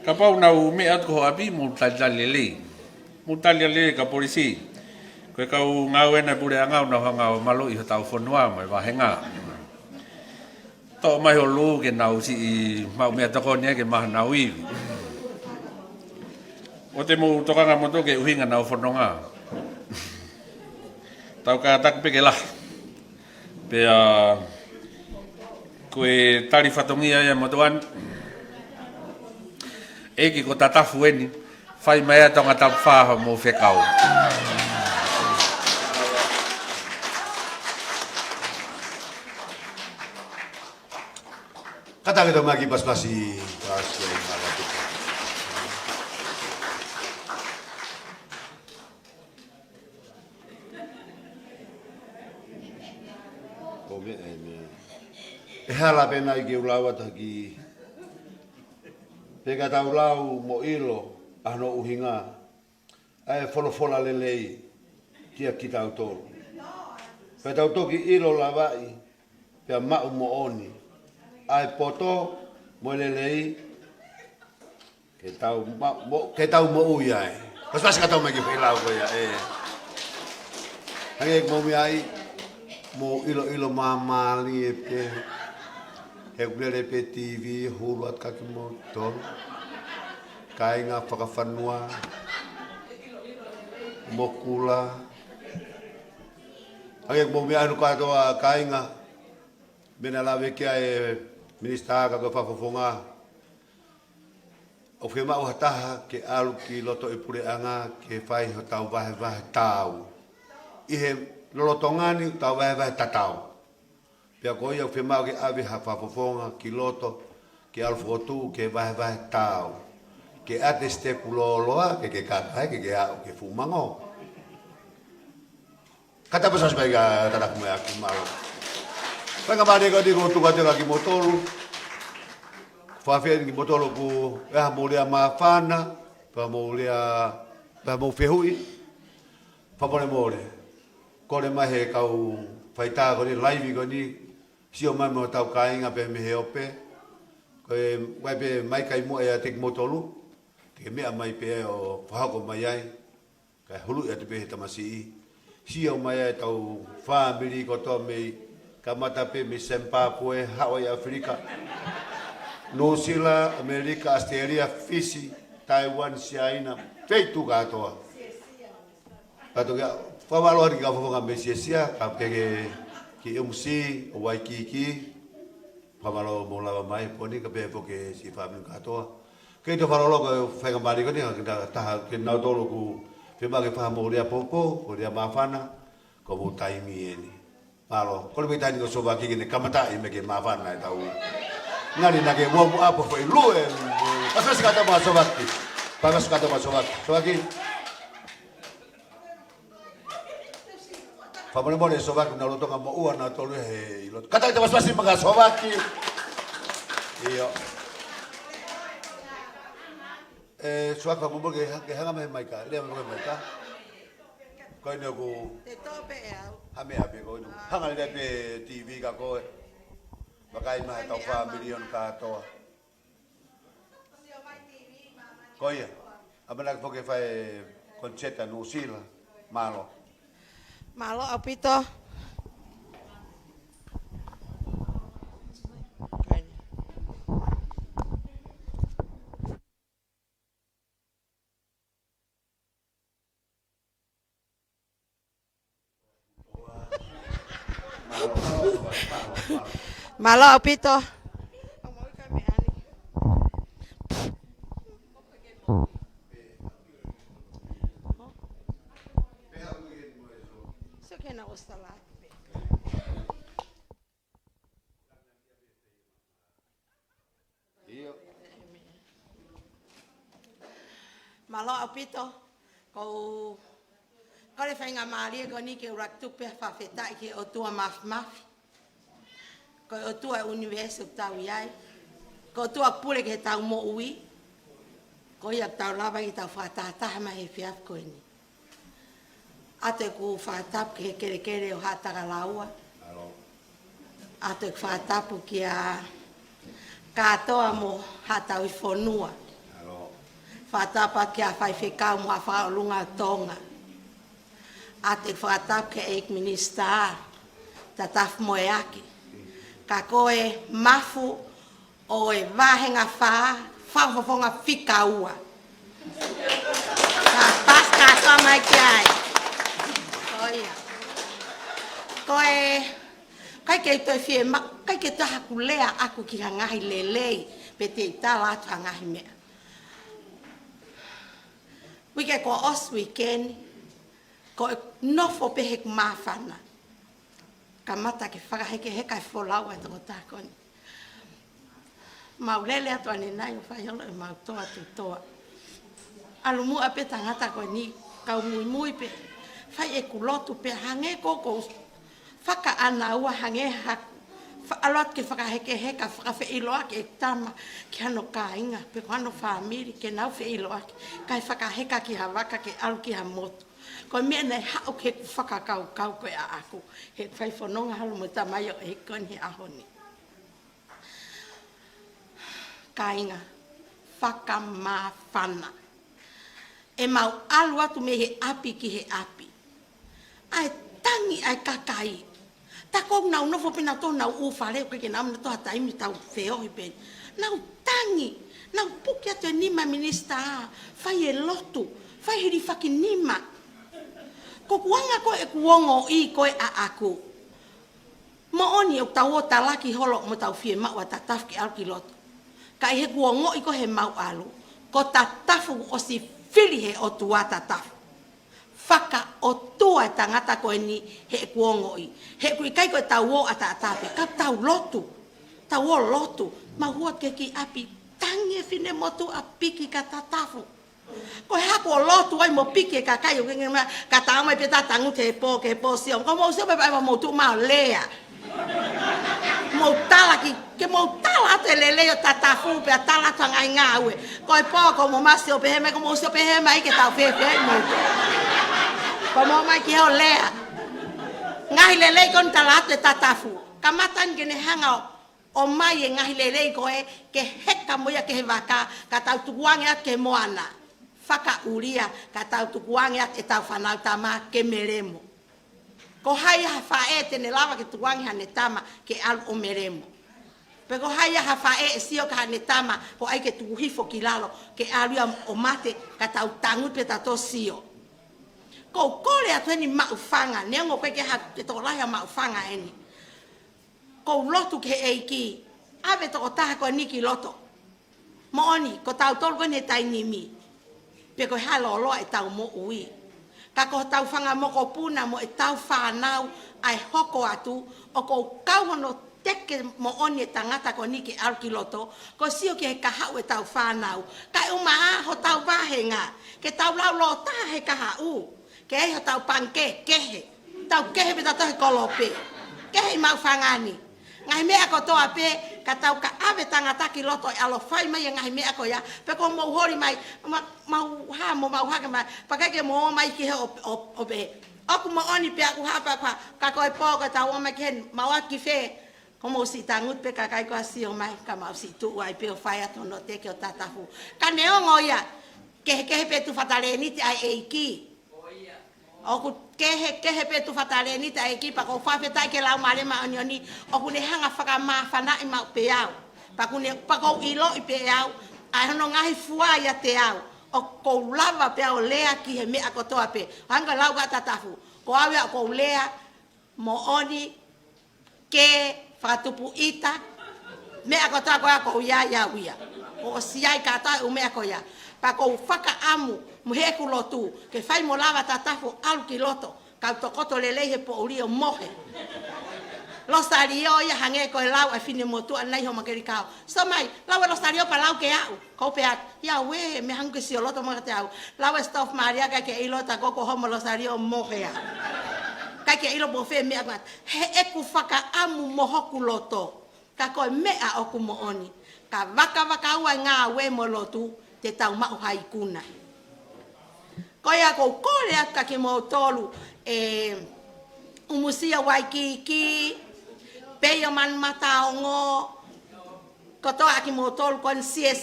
Ka pau na u me at ko api mo LELEI. Mo LELEI ka polisi. Koe kau ngau ena pure angau na hanga malo I Tatafu Moeaki mai Vahenga. To mai ho lu ke nau si mau me Tokoni'i ke mah nau I. O te mo tokanga mo to ke uhinga nau fononga. Tau ka tak pe ke la. Pe koe tari whatongia ia mo tuan. Eki ko tatafu eni. Whai mai atonga tau whaha mo whekau. Kata kita magi pas-pasi pas malam itu. Kome ene. Hala pena I ulawa taki. Pega tau lau mo ilo ano uhinga. Ai fola LELEI kia kita auto. Pe tau toki ilo lawai. Pe mau mo oni. Ai poto mo LELEI ke tau mo uyai. Pas ka tau magi filau ko ya Hange mo mi ai mo ilo mamali pe Heblere pe TV hulat kaki motor. Kainga Fakafonua Mokula. Hange mo mi anu ka to kainga bena la vekia Minista ka fafofonga o fe ma o taha ke alu ki loto e pureanga ke fai ho tau vai tau I he lolotongani tau vai tatau pia ko ia fe ma ke ave ha fafofonga ki loto ke alu fotu ke vai tau ke ateste kuloloa ke kakai ke au ke fumango kata pasas baiga Tatafu Moeaki malo. Panga mane ko di ko tuka te ki motolu. Fafia ki motolu ku mo le mafana, pa mo fehui. Fa pone mole. Ko le mai kau faita ko ni live ko ni sio mai mo tau kainga pe me ope. Ko wai pe mai kai mo ya te motolu. Ke me mai pe o fa ko mai ai. Ka hulu ya te pe tamasi. Sio mai tau family ko to me kamata pe mi Zimbabwe, Hawaii, Afrika, New Zealand, Amerika, Australia, Fiji, Taiwan, China, feitu katoa. Kato ya, fawalo hari ka fofonga mesia ka ki Umusi, Waikiki, fawalo mola mai poni ka pe foke si family katoa. Ke to fawalo ko fenga mari ko ni ka taha ke na dolo ku pe ba ke famo ria popo, ria mafana, ko mo taimi eni. Malo, kalau kita ni ko soba ki ni kamata I me ke mafana tau. Ngari na ke mo apo foi lue. Pasal kata ma soba ki. Pasal kata ma soba. Soba ki. Famole mo soba ki na lo tonga mo ua na tolu he. Kata kita pasal mga soba ki. Iyo. Soba ka mo ke hanga mai ka. Dia mo mai ka. Ko ni ko. Te tope au. Hame ko nu. Hanga le pe TV ka ko. Makai mai tau fa milion ka to. Ko ia. Abana ko ke fai concetta no sila malo. Malo apito. Malo apito. Malo apito. Kau Ko le whainga maalia ko ni ke urak tupe whawhetai ke Otua mafi. Ko Otua University tau iai. Ko Otua pule ke tau MOE. Ko ia tau lava ki tau whakataha mai he whiaf ko ni. Ate ku whakatapu ke he kere o hataka laua. Ate ku whakatapu ki a katoa mo hatau I fonua. Whakatapa ki a whaifekau mo a whaolunga tonga. Ate whakatap ke eik minista Tatafu Moeaki. Ka koe mafu o e Vahenga whaafonga whikaua. Ka pas katoa mai ki ai. Koia. Koe, kai kei toi fie ma, kai kei toi haku lea aku ki hangahi lelei pe te itala atu hangahi mea. Wike ko os weekend, ko nofo pe hek mawhana. Ka mata ke whakaheke heka e wholaua e toko tākoni. Mau lele atu ane nai o whaiolo e mau toa tu toa. Alu mua pe tangata koe ni, kau mui pe. Whai e kulotu pe hange koko. Whaka ana ua hange haku. Alot ke whakaheke heka, whakawhi iloa ke e tama ki hano kāinga. Pe ko hano whamiri ke nau whi iloa ke. Kai whakaheka ki hawaka ke alu ki ha motu. Ko mea nei hao ke whakakau koe a aku. He whaifononga halu mo tamai o he koni he ahoni. Kāinga, whakamawhana. E mau alu atu me he api ki he api. Ai tangi ai kakai. Ta kou nau nofo pina tō nau uwhare o ke nau na toha taimi tau wheohi pen. Nau tangi, nau puki atu e nima minista a. Whai e lotu, whai hiri whaki nima. Ko kuanga ko e kuongo I koe a aku. Mo oni o tau o talaki holo mo tau fie mau a tatafu ki alki lotu. Ka he kuongo I ko he mau alu. Ko tatafu o si Fili he Otua tatafu. Faka'ofo'ofa tangata koe ni he kuongo I. He kui kai koe tau o a tatape. Ka tau lotu. Tau o lotu. Ma huat ke ki api. Tangi e fine motu a piki ka tatafu. Ko hako o lotu ai mo piki e kakai o kengi mea. Ka tau mai peta tangu te po ke po siom. Ko mo siom pepa mo tu mao lea. Mo tala ki. Ke mo tala te lelei o tatafu pe a tala tangai ngāue. Ko e po ko mo masi o peheme. Ko mo si o peheme ai ke tau fefe ai mo. Ko mo mai ki heo lea. Ngahi lelei kon tala atu e tatafu. Kamatan kene hanga o mai e ngahi lelei ko e ke heka moia ke he waka. Ka tau tukuange at ke moana. Faka'uria ka tau tukuange at e tau whanau tama ke meremo. Ko hai ha whae tene lawa ke tukuange hane tama ke alu o meremo. Pe ko hai ha whae e sio ka hane tama ko ai ke tukuhifo ki lalo ke alu o mate ka tau tangut pe tato sio. Ko kore atu eni maufanga, neongo koe ke te toko lahi a maufanga eni. Ko lotu ke eiki, ave toko taha koe niki loto. Mo oni, ko tau tolu koe ne tai nimi. Pe koe halo loa e tau mo ui. Ka ko tau whanga moko puna mo e tau whanau ai hoko atu, o ko kauhono teke mo oni e tangata koe niki alki loto, ko sio ke he kaha'u e tau whanau. Kai umaa ho tau Vahenga, ke tau lau lo taha he kaha'u. Kehe tau panke, kehe. Tau kehe pe tau he kolope. Kehe mau whangani. Ngahi mea ko toa pe, ka tau ka ave tangata ki loto e alo whai mai ngahi mea ko ya. Pe ko mau hori mai, mau hake mai. Pakake mo mai ki he o pe. Oku mo oni pe aku hapa kwa, ka koe po ka tau o mai ki he mau aki fe. Ko mo si tangut pe kakai ko asi o mai, ka mau si tu uai pe o whai ato no teke o tatafu. Ka neongo ya, kehe pe tu fatale ni te ai eiki. Oku kehe pe tu fatale ni ta ekipa ko fa feta ke lau male ma onioni oku ne hanga faka ma fana I ma peau pa ko ilo I peau ai hono ngahi fua ya te au o ko lava peau lea ki he me ako toa pe hanga lau ga tatafu ko ave ko lea mo oni ke fatupu ita me ako toa ko ya wia o siai ka ta o me ako ya pa ko faka amu muheku lotu ke fai mo lava tatafu alu ki loto ka tokoto lelei he po uri o mohe Losario ia hange ko lau a fine motu anai Houmakelikao. So mai, lau losario pa lau kaha'u. Ko pea, ia we me hangu si oloto mo te au. Lau stof Maria ka ke ilo ta koko homo losario mohea. Ka ke ilo bofe me agat. He eku fakaamu mohoku loto. Ka ko mea oku mooni. Ka waka ua ngā we mo lotu te tau mau haikuna. Ko ia ko kore aka ke mo tolu Umusi waikiki peyo man mataongo koto aki motol kon sia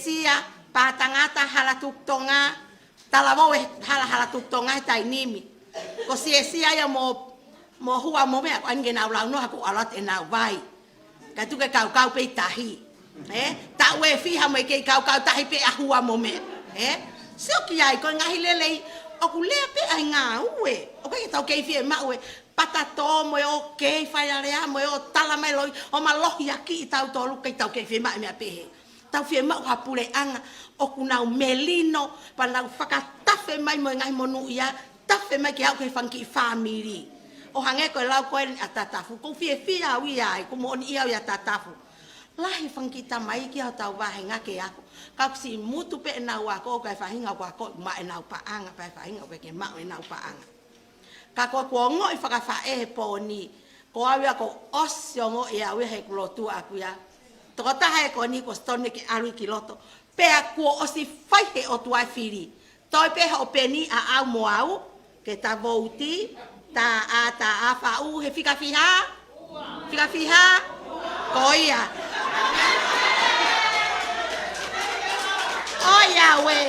patangata halatuk tonga talamo halatuk tonga tainimi ko sia ya mo hua mo me an gena ulau no aku alat ena vai katu ke kau pe tahi ta we fi ha me ke kau tahi pe ahua mo me sio ki ai ko ngahi lelei aku le pe ai nga uwe o ke tau ke fi ma uwe patato mo o ke falehanga mo o tala mai loi o malohi aki tau tolu ke tau ke fema me ape tau fema o falehanga o kuna melino para fakatafe mai mo ngai monu ia tafe mai ke au ke fanki family o hange ko lau ko atatafu ko fia wi ai ko mo ia ya tatafu lahi fanki tamai ki tau Vahenga ke aku ka si mutu pe na wa ko ka Vahenga ko ma na pa anga pa Vahenga ke ma na pa anga kako ko ngo I fakafae poni ko awia ko osio ngo ia we he klotu akuya totaha ko ni ko stone ke alu kiloto pe aku osi fai he Otua Fili toi pe ho peni a au moau ke ta vouti ta fa u he fikafiha ko ia oya we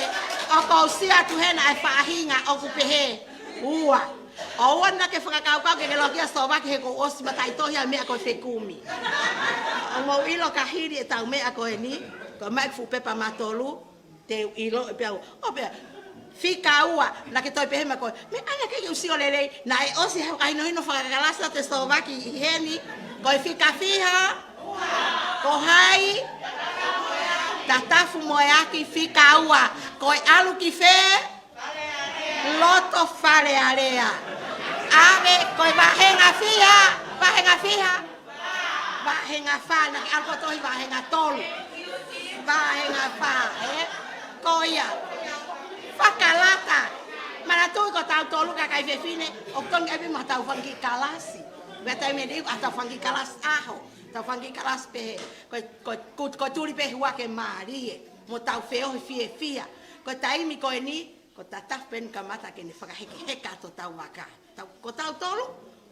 o ko sia tu he na fahinga o ku pehe ua awan na ke Faka'ofo'ofa ke logia soba ke ko os matai to ya me ko fekumi mo ilo kahiri tau me ko eni ko mai fu pepa matolu te ilo pe o pe fikaua na ke to pe me ko me ana ke usio lelei na osi ha kai no Fakakalaka te soba ki heni ko fikafiha ko hai Tatafu Moeaki fikaua ko alu ki fe loto falehanga ave ko Vahenga fa na alko to Vahenga tol Vahenga fa ko ia Fakalaka mana tu ko tau tolu kakai fefine o ton ga bi matau fangi kalasi beta me di atau fangi kalas aho tau fangi kalas pe ko tuli pe hua ke mari mo tau feo fia ko taimi ko eni ko tataf pen kamata ke ni fakaheka to tau waka tau ko tau tolu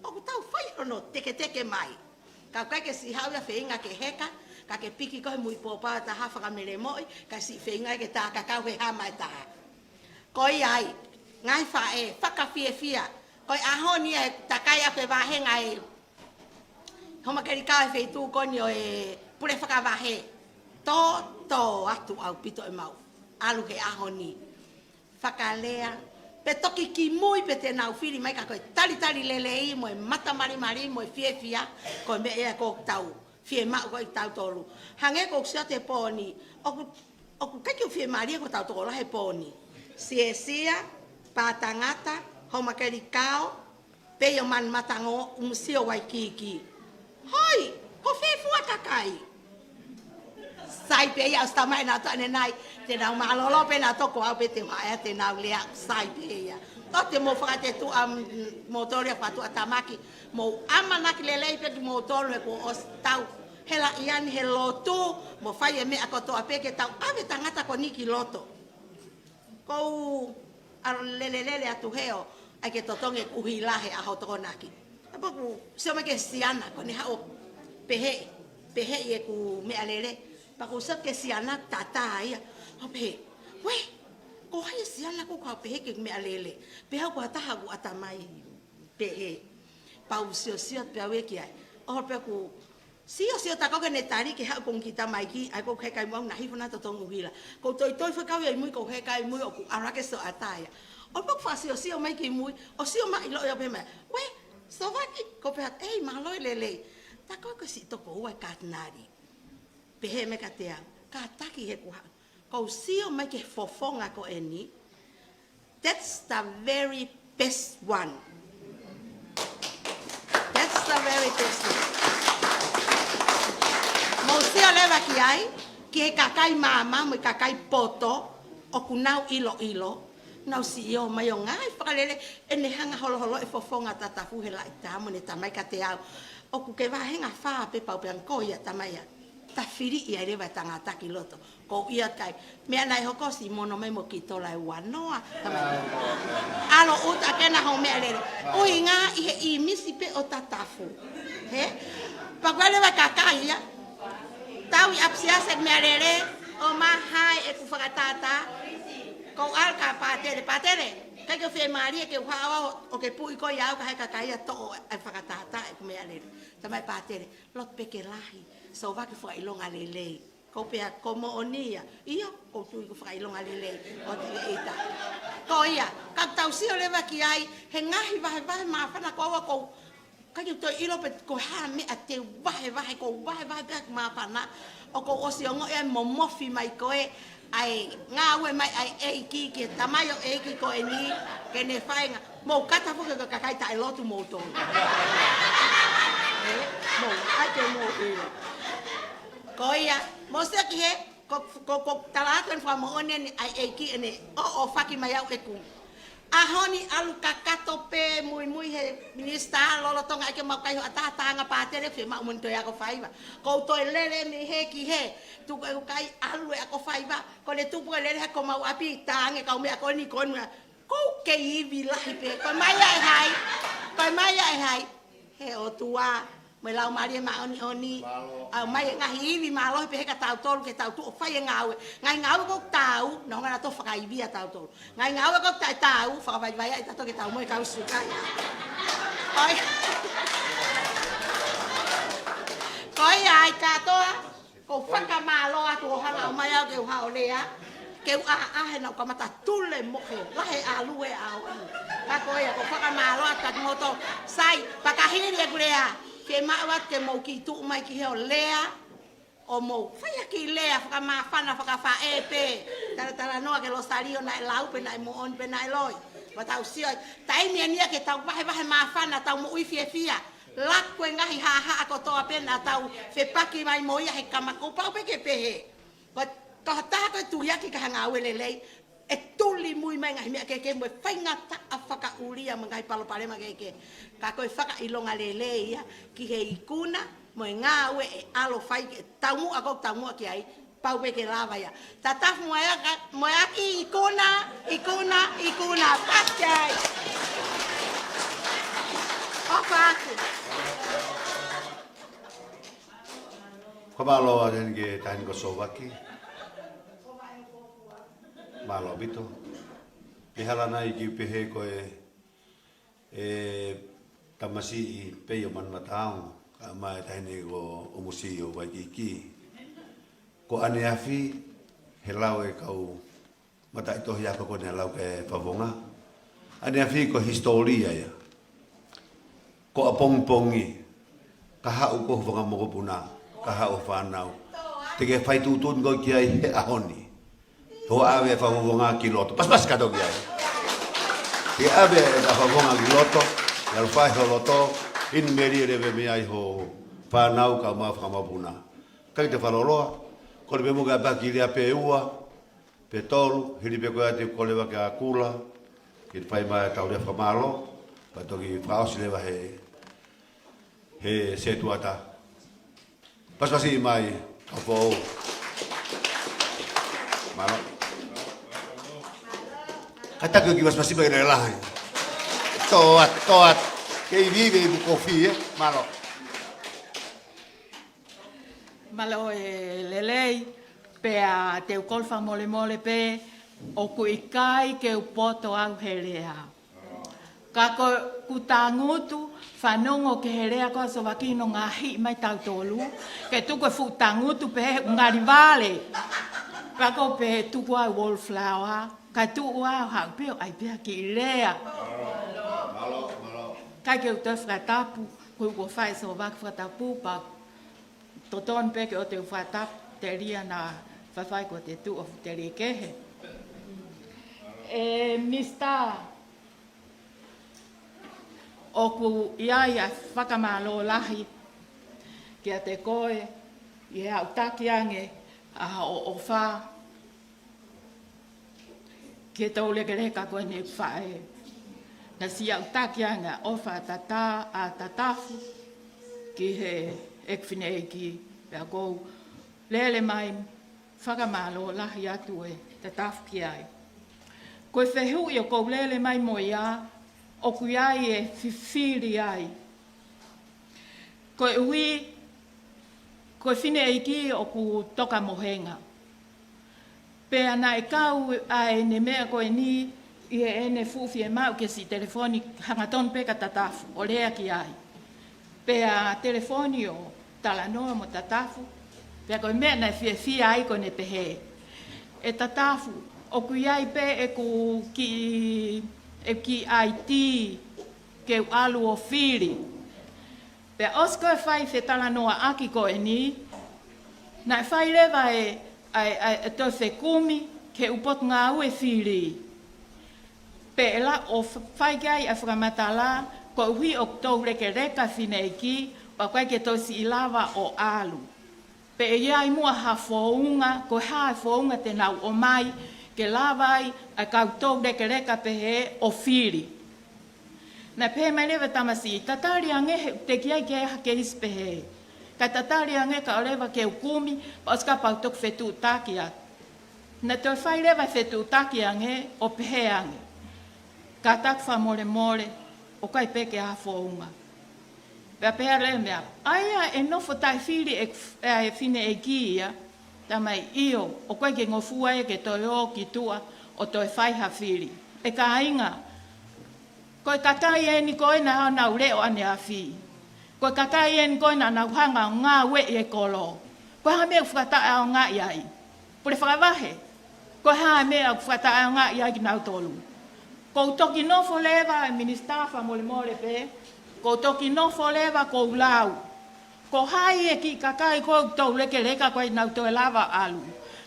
o ko tau fai no teke mai ka ke si hauya feinga ke heka ka ke piki ko mui popa ta ha fakamele moi ka si feinga ke ta kakau he ha mai ta ko ai ngai fa fakafia ko ahoni takaya fe Vahenga Houmakelikao fe tu ko ni pure fakavahe to atu au pito mau alu ke ahoni Fakalea pe toki ki mui pe te nau Fili mai ka ko tali lelei mo mata mari mo fia ko me e ko tau fie ma ko tau tolu hange ko sia te poni o ka ki fie mari ko tau tolu he poni sia patangata Houmakelikao pe yo man matango Umusi waikiki hoi ko fe fua kakai sai pe ya sta mai na ta nai te na malolo pe na to ko a pe te mai te na lea sai pe ya to te mo fate tu am motoria fatu atamaki mo amana ki lelei pe motor ko ostau hela ian helotu mo fai me akoto ape ke tau ave tangata ko niki loto ko ar lelele atu heo ai ke totonge uhilahe a hotonaki apa ku se me ke siana ko ni ha o pehe ye ku me alele pakusap ke siana tata ya ope we ko hai siana ko ka pehe ke me alele peha ko taha ku atamai pehe pausio pe we ki ai o pe ku sio ta ko ke netari ke ha ko kita mai ki ai ko kai mo na hifuna to tongu hila ko toi fa ka we mu ko kai mu ku ara ke so ataya o po fa sio mai ki mu o sio mai lo ya pe me we so va ki ko pe ei ma lo lele ta ko si to ko wa katnari pehe me katea ka taki he ku ko sio mai ke fofonga ko eni that's the very best one. That's the very best one. lewa ki ai, ki he kakai mama, mo kakai poto, o kunau ilo. Nau si o mai o ngai, whakalele, e ne hanga holo e fofonga tatafu he lai taha, mo ne tamai ka te au. O ku ke Vahenga whaa pe pau pe anko ia tamai a. Ta Fili ia rewa tangata ki loto. Ko ia kai, mea nai hoko si mono mai mo ki tola e wanoa. Alo uta kena ho mea lere. Ui ngā ihe I misi pe o tatafu. He? Pakwale wa kakai ia. Tau I apsiase mea lere. O mahai e ku fakataha'anga. Kau alka patere. Kai ke whee maria ke uhawa o ke pui ko iau ka hai kakai a to e fakataha'anga e ku mea lere. Tamai patere. Lot peke lahi. So waki whakailonga LELEI. Ko pea ko moonia. Ia, ko tui ko whakailonga LELEI. O te eita. Ko ia, ka tausio lewa ki ai, he ngahi wahe mawhana ko awa ko, kai toi ilo pe ko haa mea te wahe ko wahe pea mawhana. O ko osiongo e momofi mai koe, ai ngā ue mai ai eiki ki tamai o eiki ko e ni, ke ne whaenga. Mou kata fuke ko kakai ta e lotu mou tonu. Mou, ai ke mou ilo. Ko ia, mo se ki he, ko talatu en whamoone ni ai eiki ene, o whaki mai au e ku. Ahoni alu kakato pe mui he minista lolo tonga ake mau kai ho tautaha patere fe mau mun to ya ko faiva. Ko to lele mi he ki he, tu ko kai alu e ko faiva, ko le tu ko lele ko mau api tange ka me ko ni kon ko ke ivi lahi pe, ko mai ai hai. He Otua mai lau maria ma oni au mai ngahi ivi malo pe ka tau tolu ke tau tu o fai ngau ko tau no ngana to Fakaivia tau tolu ngai ngau ko tau Fakaivia ita to ke tau mo ka usuka koi ai ka to ko faka malo atu hala o mai au ke ha olea ke he na ka mata tule mo he la he alu e au ka koi ko faka malo atu moto sai pakahiri e gulea ke mawat ke mau ki tu mai ki heo lea o mau faya ki lea faka mafana faka faepe tara noa ke lo sario na lau pe na mo on pe na loi watau sio tai ni ke tau wahe mafana tau mo fia lakwe ngahi ha ko to pe na tau fe paki mai mo ia he kamako pa pe ke pehe ko to ta ko tu ya ki ka nga LELEI e tuli mui mai ngahi me ke mo fainga ta Faka'ofo'ofa mangai palo pale ke ka ko whakailonga LELEI ia ki he ikuna mo ngā ue e alo whai ke tamu ki ai pau pe ke lava ia Tatafu Moeaki ikuna paskai ofa aku Kabalo aden ke tahin ko sowaki malo bito pihalana iki pehe ko e tamasi pe yo man matao ma tahin ko umusi o waiki ko ane afi helau e kau mata ito ya ko ne lau ke pavonga ane afi ko historia ya ko apongpongi kaha'u ko vonga mo puna kaha'u fanau tege fai tutun ko kiai ahoni ho ave favonga kiloto pas ka do kiai e ave favonga kiloto al fai holoto in meri reve mi ai ho fanau ka ma puna ka te faloloa ko le mo ga ba ki le peua petol hili pe ko ate ko le va ka kula ki fai ma ta le famalo pa to ki fraus le va he se tuata pas pasi mai apo malo kata ko ki pas pasi ba la toat che vive in confie malo LELEI pe a te kolfa mole pe o ku ikai ke u poto au helea ka ko kutangutu fanongo ke helea ko so vakino ngahi mai tau tolu ke tu ko futangutu pe ngari vale ka ko pe tu ko wallflower ka tu wa ha pe ai pe ki lea malo ka ke u te fratapu ko fai so vak fratapu pa toton pe ke o te fratapu te ria na fai ko te tu of te rikehe mista o ku ia whakamalo lahi kia te koe Ia utaki ange o fa ke tau leke koe ne whae. Na si utaki ange o fa tatafu ki he fefine ki pia kou lele mai whakamalo lahi atu e tatafu ki ai. Koe whehu i o kou lele mai mo ia o kui ai e Fili ai. Koe ui, koe whine eiki o ku toka mohenga. Pea na e kau ai ne mea koe ni i e ene fufi e mau ke si telefoni hangaton peka tatafu o lea ki ai. Pea telefoni o talanoa mo tatafu. Pea koe mea na fia ai koe ne pehe. E tatafu o kui ai pe e ku ki IT ke alu o Fili. Pe osko e whai whe talanoa aki ko e ni, na e whai lewa e tau whe kumi ke upot ngā ue Fili. Pe e la o whai gai a whakamatala ko hui o tau reka whine ki, wa koe ke tau si ilawa o alu. Pe e iai mua ha whounga, ko ha whounga te nau o mai, ke lawai a kau tau reka pehe o Fili. Na pehe mai lewa tamasi, tatari ange te kiai ke hake ispehe. Ka tatari ange ka olewa ke ukumi, pa oska pau tok fetu taki at. Na toi whai lewa fetu taki ange o pehe ange. Ka tak wha mole, o kai peke a whounga. Pea pehe lewa mea, aia e nofo tai Fili e whine e kia, tamai io, o kai ke ngofua e ke toi o ki tua, o toi whai ha Fili. E ka inga, koe kakai e ni koe na nau leo ane a fi. Koe kakai e ni koe na nau hanga o ngā we e kolo. Koe ha mea whakata ao ngā iai. Pure whakawahe. Koe ha mea whakata ao ngā iai ki nau tolu. Kou toki nofo lewa e ministafa mole pe. Kou toki nofo lewa kou lau. Ko hai e ki kakai kou tau leka koe nau toe lava alu.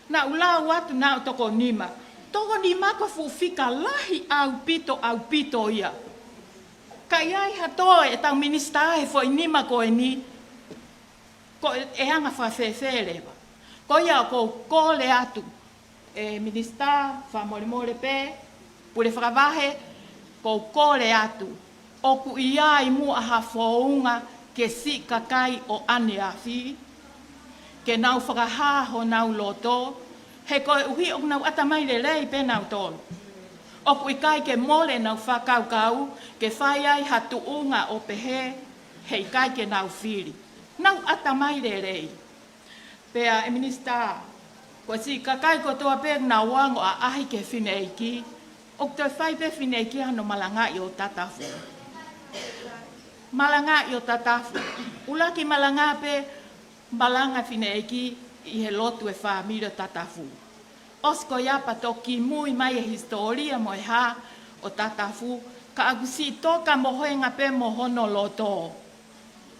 Nau lau atu nau Tokonima. Tokonima ko fufika lahi au pito ia. Ka iai hatoa e tau minista e fo inima ko e ni. Ko e anga whawhewhe lewa. Ko ia ko kole atu. E minista whamole pe. Pure whakawahe ko kole atu. Oku iai mua ha whounga ke si kakai o ane a fi. Ke nau whakahaho nau loto. He koe uhi o nau atamai lelei pe nau tolu. O kui kai ke mole nau whakau, ke whai ai hatu unga o pehe, hei kai ke nau Fili. Nau atamai lelei. Pea e minista, ko si kakai ko toa pe nau wango a ahi ke whine eiki, o toi whai pe whine eiki hano malangilangi'ia o Tatafu. Malangilangi'ia o Tatafu. Ulaki malangilangi'ia pe malanga whine eiki, i he lotu e whamira Tatafu. Osko iapa toki mui mai e historia mo e ha o Tatafu, ka agusi toka mohoenga pe mohono loto.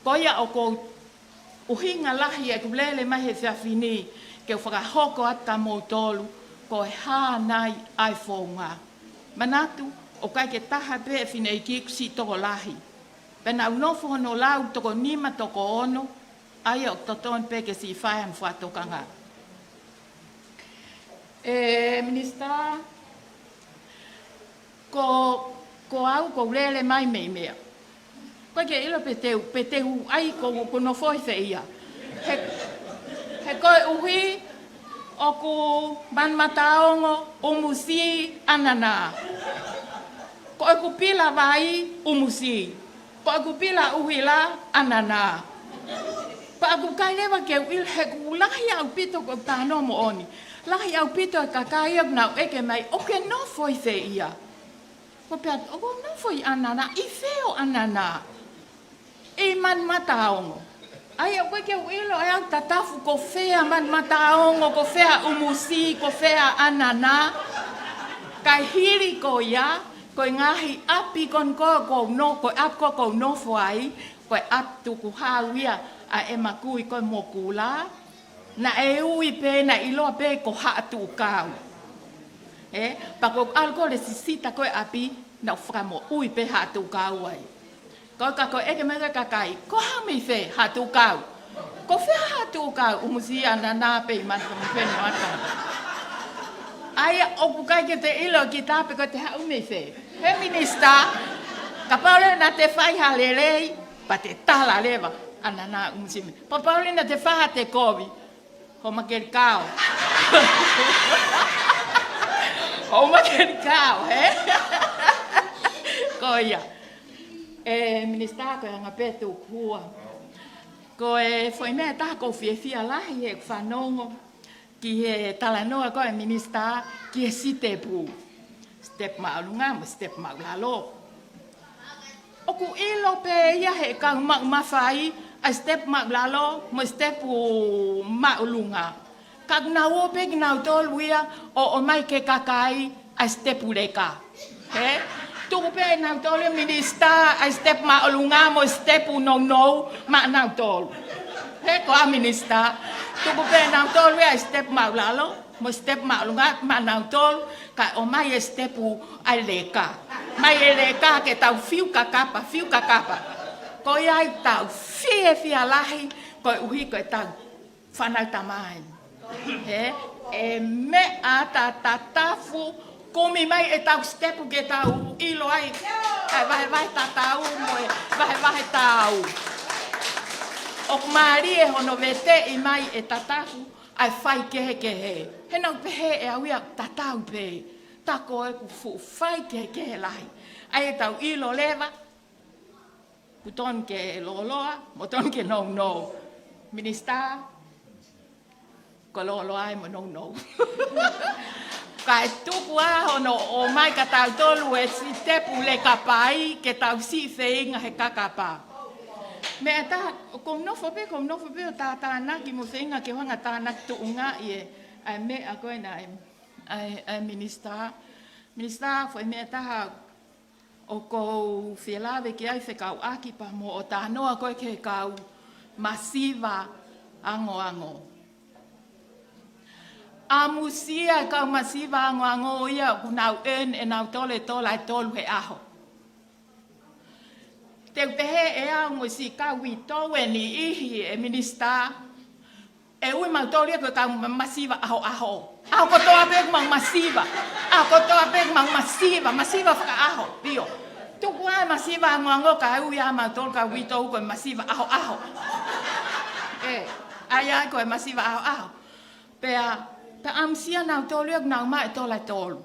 Koia o kou uhinga lahi e kulele mai he whiawhini, ke whakahoko ata mo tolu, ko e ha nai ai whaunga. Manatu, o kai ke taha pe e whine iki kusi toko lahi. Pena unofo hono lau toko nima toko ono, ai o toton pe ke si whai am wha tokanga. Minista, ko au ko lele mai mea. Koe ke ilo pe teu ai ko no foi fe ia. He koe uhi o ku manmataongo Umusi Anana. Koe ku pila vai Umusi. Koe ku pila uhila Anana. Pa aku kai lewa ke il he ku lahi au pito ko tano mo oni. Lahi au pito e kakai au nau eke mai o ke no foi fe ia. Ko pe o no foi Anana i feo Anana. E man mataongo. Ai o ke ilo e au Tatafu ko fea man mataongo ko fea Umusi ko fea Anana. Kai hiri ko ia ko ngahi api kon ko no ko ap ko no foi ko ap tukuhausia a e makui ko mokula na e ui pe na ilo pe ko hatu kau pa ko alko le sisita ko api na framo ui pe hatu kau ai ko ka ko e ke me kakai ko ha mi fe hatu kau Ko whea tu ka umusi Anana pe man Kumifonua I. Ai o kukai ke te ilo ki tape ko te hau me fe. He minista, ka paule na te whai ha LELEI, pa te tala lewa, Anana umusi me. Pa paule na te whaha te kovi, Houmakelikao. Houmakelikao, he? Ko ia. Minista ko anga petu kua. Ko foi mea taha ko fia lahi e whanongo. Ki he talanoa ko minista ki he sitepu. Step ma'alunga mo step ma'lalo. Oku ilo pe ia he kang ma'mawhai a step ma'lalo mo step ma'alunga. Kag nawo pe ki nau tolu ia o mai ke kakai a step leka. He? Tuku pe nau tolu minista a step ma'alunga mo step no ma nau tolu. He ko a minista. Tuku pe nau tolu ia step ma'lalo mo step ma'alunga ma nau tolu ka o mai step a leka. Mai leka ke tau fiu kakapa. Ko iai tau fia lahi ko uhi ko tau whanau tamai. He? E me a tatafu kumi mai e tau stepu ke tau ilo ai. Ai vai tatau moe, vai tau. O mari e hono vete i mai e tatafu ai fai kehe. He nau pehe e awia tatau pe. Tako e ku fu fai kehe lahi. Ai e tau ilo leva. Kuton ke loloa, moton ke no. Minista, ko loloa e mo no. Ka e tupu aho no o mai ka tau tolu e si tepu le kapai ke tau si feinga he kakapa. Me ta kom no fobe o ta na ki mo feinga ke hanga ta na tu unga ie ai me a koe na ai minista foi me ta o ko fielave ke ai fekau aki pa mo o ta noa koe ke kau masiva ango. Amusia kau masiva ango ia kunau e nau tole tola tolu he aho. Te pehe e au mo si kau i towe ni ihi e minista. E ui mau tole ko kau masiva aho. Aho ko toa pek mang masiva. Masiva whaka aho, pio. Tuku ai masiva ango ka ui a mau tole kau i towe ko masiva aho. Ai ko masiva aho. Pea ta amsia nau tolu nau mai tola tolu.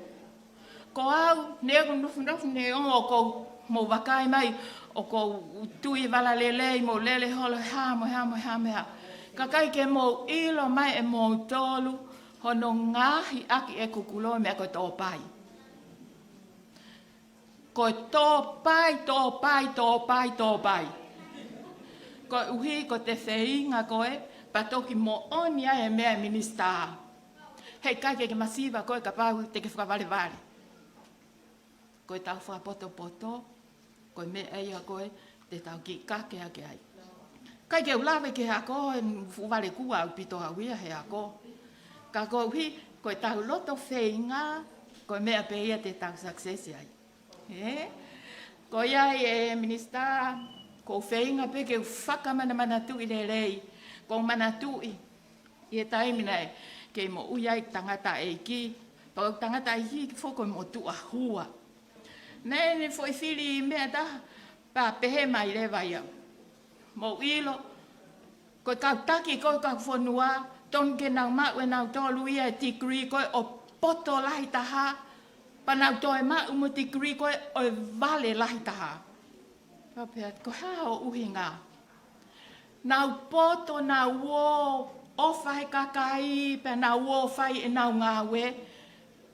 Ko au nego nufu ne o ko mo wakai mai o ko tui wala LELEI mo lele holo ha. Kakai ke mo ilo mai e mo tolu hono ngahi aki e kukulo me ko Toutai. Ko Toutai. Ko uhi ko te feinga koe patoki mo onia e mea minista. Hei kai ke masiva koe ka pau te ke whakawale. Koe tau whapoto, koe me eia koe te tau ki kake ake ai. Kai ke ulawe ke hako e wale kua au pito hauia he hako. Ka koe uhi koe tau loto whainga, koe mea peia te tau successi ai. Koe ai e minista, ko whainga pe ke whakamana tui LELEI, ko mana tui i e taimina e. Ke mo uiai tangata e ki, pau tangata e ki foko mo tua hua. Nei foi Fili mea taha, pa pehe mai lewa ia. Mo ilo, ko kau taki ko kau fonua, ton ke nau mau e nau tolu ia e tikri ko o poto lahi taha, pa nau toe mau mo tikri ko o vale lahi taha. Papea, ko hao uhinga. Nau poto nau wo, o whai kakai, pe nau o whai e nau ngāwe,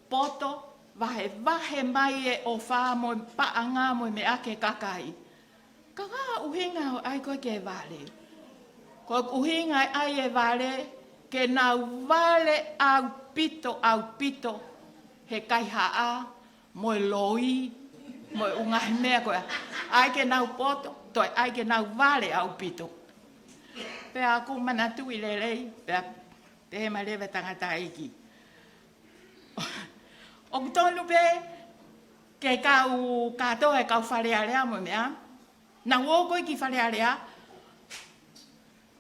poto, wahe mai e o whā mo paanga mo me ake kakai. Ka ngā uhinga o ai koe ke vale. Ko uhinga ai e vale, ke nau vale au pito, he kai haa, mo loi, mo ungahi mea koe. Ai ke nau poto, toi ai ke nau vale au pito. Pea aku mana tui LELEI, pea te ma lewe tangata iki. O kutonu pe, ke kau katoa e kau whalearea mo mea, na woko iki whalearea,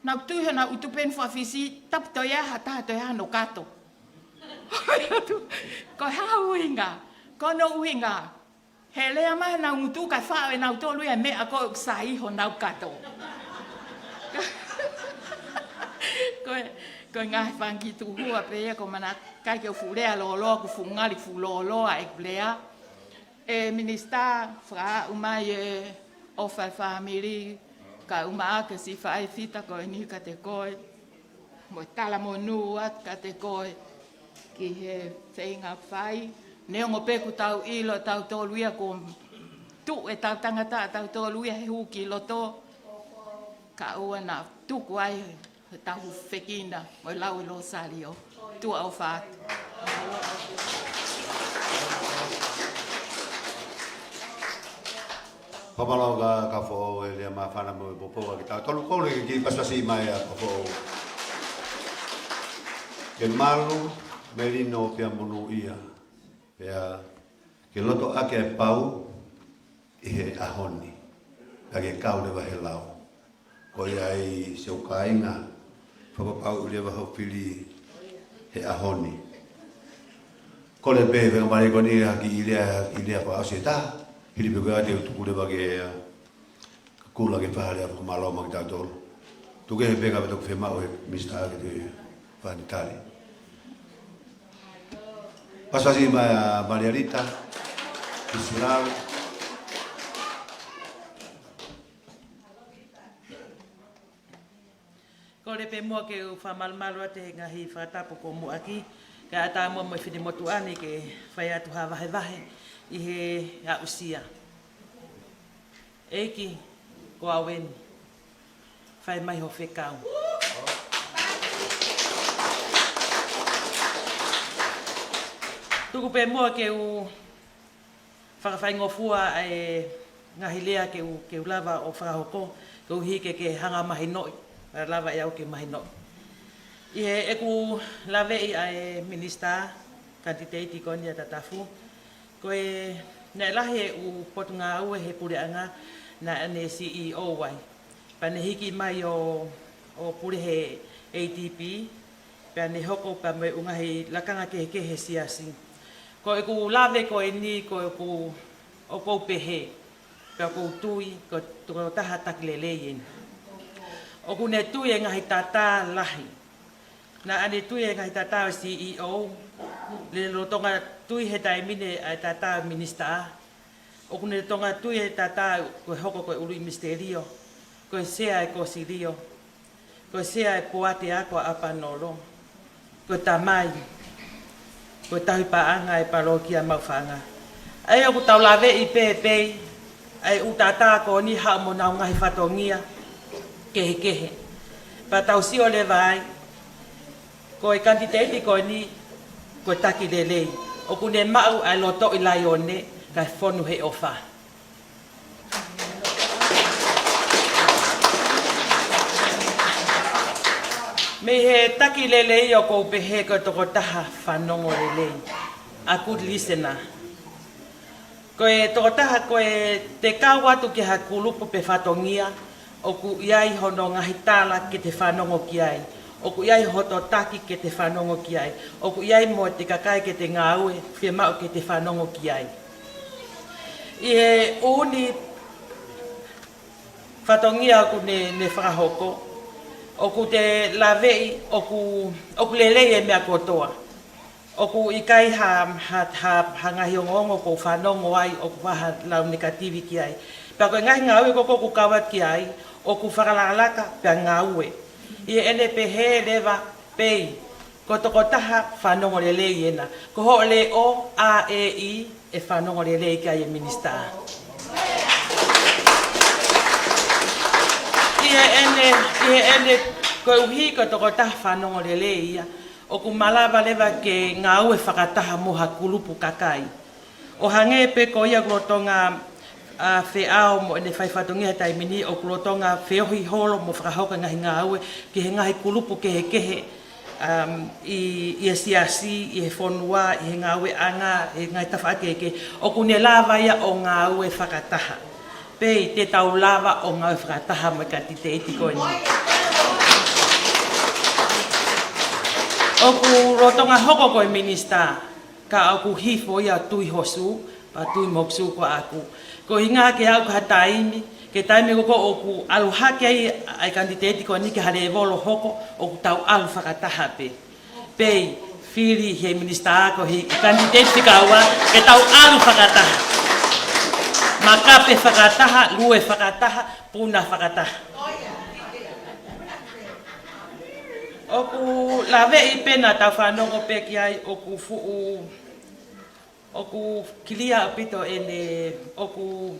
Nau tuiho na utupen whawhisi, tapu toi aha, taha toi aha no kato. Ko hau uhinga, ko no uhinga. He lea mahe nau ngutu kai whao e nau tolu e mea ko sa iho nau kato. Ko ngahi whangi tuhua pea ko mana kai ke ufurea loloa ku fungali fu loloa e kulea. E minista fra umai e ofa family ka umaake si whae fita ko e ni ka te koe. Mo tala mo nuat ka te koe ki he whainga whai. Neongo peku tau ilo tau toluia ko tu e tau tangata tau toluia he huki loto. Ka ua na tuku ai tau whekina mo lau ilo salio. Tu au whaat. Pamalo ka fo e le ma fana mo popo ki tau tolu ko le ki pasasi mai a fo. Ke malu merino pia monu ia. Pea ke loto ake e pau i he ahoni. Ka ke kau le wahe lau. Ko iai se ukainga. Whakapau le waho Fili he ahoni. Ko le pe venga mare ko ni ki ilea ko ase ta. Hili pe ga te tuku le wake kula ke pahale a malo ma ta tol. Tu ke pe ga to fe ma o mista ke te vanitali. Pasasi ma Mariarita, Israel. Ko le pe mua ke u whamalmalo te ngahi whatapu ko Moeaki, ka ata mua mo whini motu ani ke whai atu ha vahe i he ausia. Eiki ko aweni, whai mai ho whekau. Tuku pe mua ke u whakawhaingofua e ngahi lea ke u lava o whakahoko, ke u hike ke hanga mahi noi, lava e au ke mahi noi. I he eku lave i ai minista, kanititeiti koni a Tatafu, ko e na lahi e u potu ngā ue he pureanga na ane CEO wai. Pane hiki mai o pure he ATP, pane hoko pa me ungahi lakanga ke he siasi. Ko e ku lave ko e ni ko e ku o kou pehe, ka kou tui, ko taha takilelei. O ku ne tui e ngahi tata lahi. Na ane tui e ngahi tata CEO, le rotonga tui he taimine ai tata minista. O ku ne tonga tui he tata ko hoko ko ului misterio, ko sea e kosirio, ko sea e poate ako apanolo, ko tamai. Ko tahi paanga e parokia mauwhanga. Ai o ku tau lawe i pepe, ai u tata ko ni hao mo nau ngahi whatongia, kehe. Pa tau si o le vai, ko e kanititeiti ko ni, ko taki lelei. O ku ne mau ai loto i lai o ne, kai fonu he ofa. Me he taki lelei o kou pehe ko toko taha whanongo lelei. A good listener. Ko e toko taha ko e te kāwatu ki ha kulupu pe whatongia o ku iai hono ngahi tāla ke te whanongo ki ai. O ku iai hoto taki ke te whanongo ki ai. O ku iai mo te kakai ke te ngāue whia mau ke te whanongo ki ai. I he uni whatongia ku ne whakahoko. O ku te lavei, o ku lelei e mea kotoa. O ku ikai ha ngahi ongongo ko whanongo ai, o ku waha lau negativi ki ai. Pea koe ngahi ngāue koko ku kawat ki ai, o ku Fakalakalaka pea ngāue. I ene pehe lewa pei, ko toko taha whanongo lelei ena. Ko ho le o a e i e whanongo lelei ki ai e minista. Ie ene koe uhi ko toko taha whanongo lelei ia. O ku malava lewa ke ngā ue whakataha moha kulupu kakai. O hange pe ko ia kulotonga whiao mo ene whaiwhatongia taimini o kulotonga whiohi holo mo whakahoka ngahi ngā ue ki he ngahi kulupu kehe i e siasi, i he fonua, i he ngā ue anga, i ngai tawhaakeke. O ku ne lava ia o ngā ue whakataha. Pei te tau lava o ngā ue whakataha mo kanititeiti koe ni. Oku rotonga hoko koe minista, ka aku hifo ia tui hosu, pa tui moksu ko aku. Ko hinga ke au ka taimi, ke taimi ko oku aluhake ai kanititeiti ko nike hale evolo hoko, oku tau alu fakataha pe. Pei, Fili he minista ko he kanititeiti kaua, ke tau alu fakataha. Makape fakataha, lue fakataha, puna fakataha. Oku lave I pena tau whanongo peki ai oku fuu oku kilia pito ene oku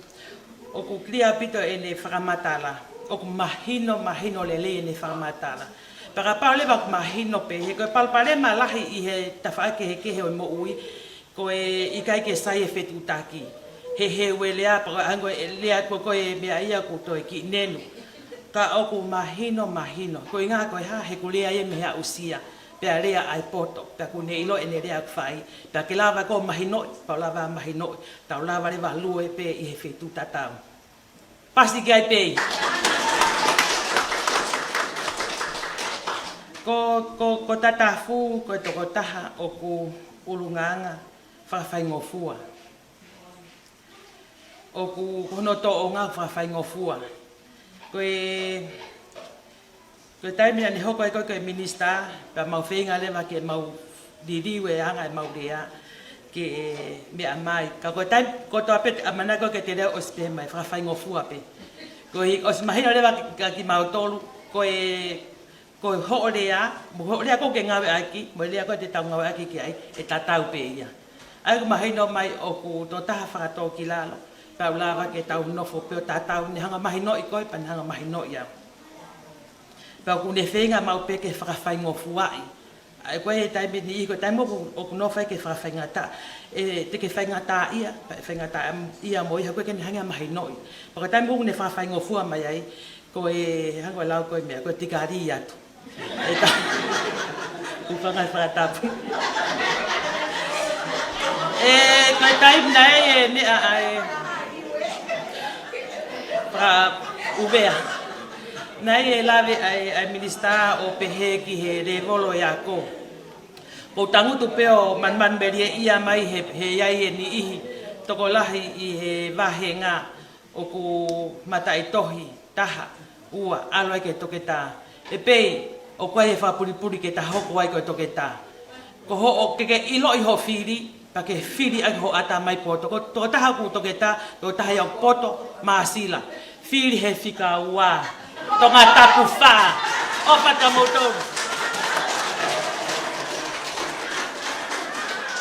kilia pito ene whakamatala oku mahino lele ene whakamatala para paule bak mahino pe he ko palpale malahi I he tawhaake he o mo ui ko I kai ke sai e fetutaki he welea pa ango lea ko e mea ia ko to ki nenu ka oku mahino ko inga ko ha he kulea ye mea usia pe lea ai poto pe ku ne ilo ene lea fai pe ke lava ko mahino pa lava mahino ta lava le value pe I he fetu tatau pasti gai pe ko tatafu ko tokotaha oku ulunganga fafaingofua oku kono to onga fafaingofua koe taimina ni hoko ko minista pa mau Vahenga leva ke mau diriwe anga mau dia ke me amai ka ko taim ko to apet amana ko ke te leo ospe mai fa faingofua pe ko os mahina leva ki mau tolu ko ho lea ko ke ngawe aki mo lea ko te tau ngawe aki ki ai e tatau pe ia ai ko mahina mai oku to taha whakato ki lalo pa lava ke tau nofo pe tatau ni hanga mahino I koe pan hanga mahino ia pa ku ne Vahenga mau pe ke whakafaingofua ai koe taimi ni ko taimo oku nofa ke whakafaingata te ke whaingata ia pa whaingata ia mo ia koe ke hanga mahino pa ko taimo ne whakafaingofua mai ai koe hanga lau koe mea koe tikari atu ku whangai whakatapu koe taimi nei ni ai para uvea nai lave ai minista o pehe ki he revolo yako ko tangutu peo man berie ia mai he yai ni ihi tokolahi I he Vahenga o ku matai tohi taha ua alo ke toketa e pei o koe he whapuripuri ke ta hoko ai ko toketa ko ho o ke ilo I ho Fili pa ke Fili ai ho ata mai poto ko to taha ku toketa to taha ia poto masila Fili he Fikaua tonga tapu fa o patamoto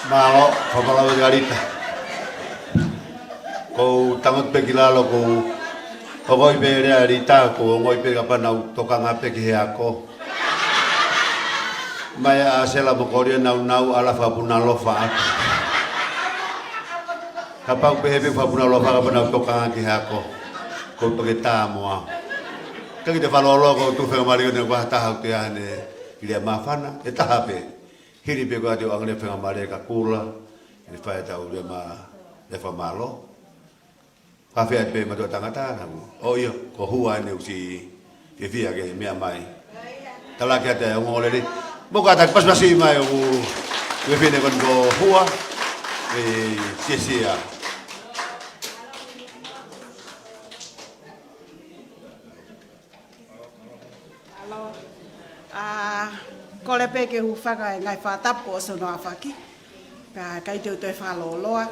malo papalawa garita ko tangot pe kilalo ko pokoi pe rea rita ko ngoi pe kapana tokanga pe ki ako maya asela bokoria nau ala fapuna lofa kapau pe pe fapuna lofa kapana tokanga ki ako ko toketa moa kaki te whalolo ko tu whenga mariko ne kwa taha te ane ilia mawhana e taha pe hiri pe kwa te o angane whenga mariko ka kula e whae tau le whamalo whawhea pe matua tangata o iyo ko hua ane usi fefia ke mea mai talaki ate o ngole ri moka tak pas-pasi mai o fefine kon ko hua e siesia ko le pe ke hu whaka ngai whātap ko so noa whaki. Ka kai teu toi whaloloa,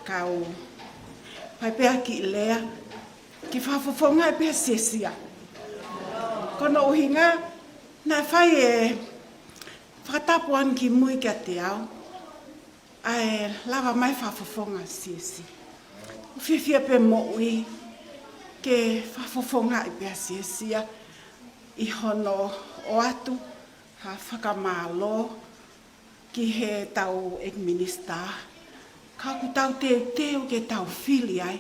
ka u pai pēa ki lea, ki whafofonga e pēa sesia. Kono uhinga, nai whai e whakatapu an ki mui kia te au, ai lava mai whafofonga sesi. Uwhiwhia pe mo ui, ke whafofonga e pēa sesia, I hono o atu, ha whakamalo ki he tau ekminista. Ka ku tau teu ke tau Fili ai,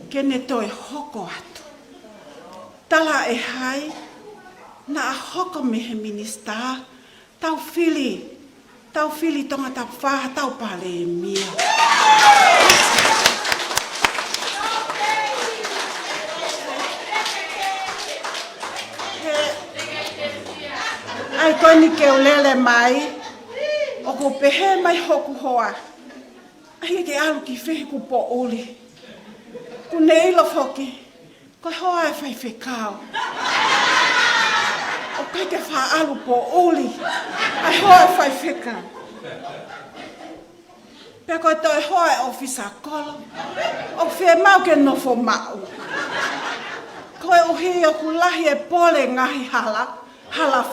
ke ne toi hoko atu. Tala e hai, na hoko me he minista, tau Fili tonga tau whaha tau pale mia. Ai ko Tokoni'i ke ulele mai, o ko pehe mai hoku hoa. Ai ke alu ki fehi ku po uli. Ku neilo foki, ko hoa e fai whekao. O kai ke wha alu po uli, ai hoa e fai whekao. Pea koe toi hoa e ofisa kolo, o whea mau ke nofo mau. Koe uhi o kulahi e pole ngahi hala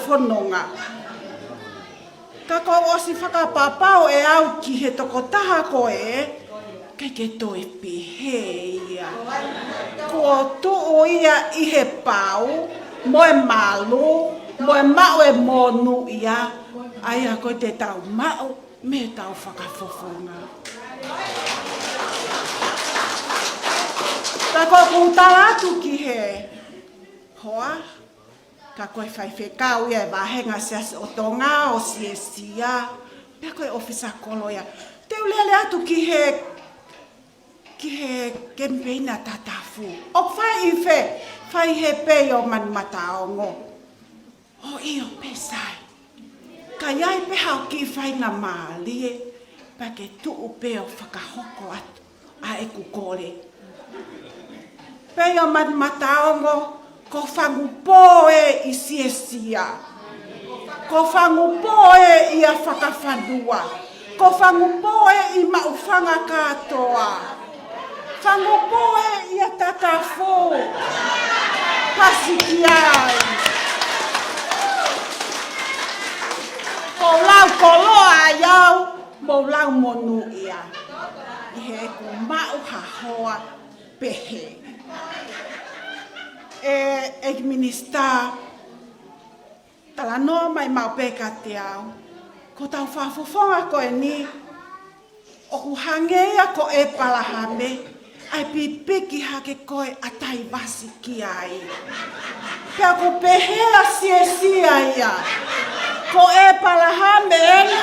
whanonga. Ka koe osi whakapapao e au ki he tokotaha koe, kei ke toi pihe ia. Kua tuu ia i he pau, moe malu, moe mau e monu ia, aia koe te tau mau, me tau whakafofonga. Ta koe kutala atu ki he hoa, ka koe whai whekau ia e Vahenga seas o tonga o siesia, pia koe ofisa kolo ia. Te ulele atu ki he kemipeini tatafu. O whai i whai he pe o manmataongo. O iyo pesai. Ka iai pe hau ki whai ngā maalie, pa ke tuu pe o whakahoko atu a e kukore. Pe o manmataongo, ko whangupo e i siesia. Ko whangupo e i a whakawhanua. Ko whangupo e i maufanga katoa. Whangupo e i a tatafu. Pasiki ai. Ko lau koloa iau, mo lau monu ia. I he ku mau hahoa pehe. E minista talanoa mai mau peka te au. Ko tau whafofonga koe ni, o ku hangea ko e palahame, ai pipiki hake koe atai vasi ki ai. Pea ko pehea siesia ia, ko e palahame ena,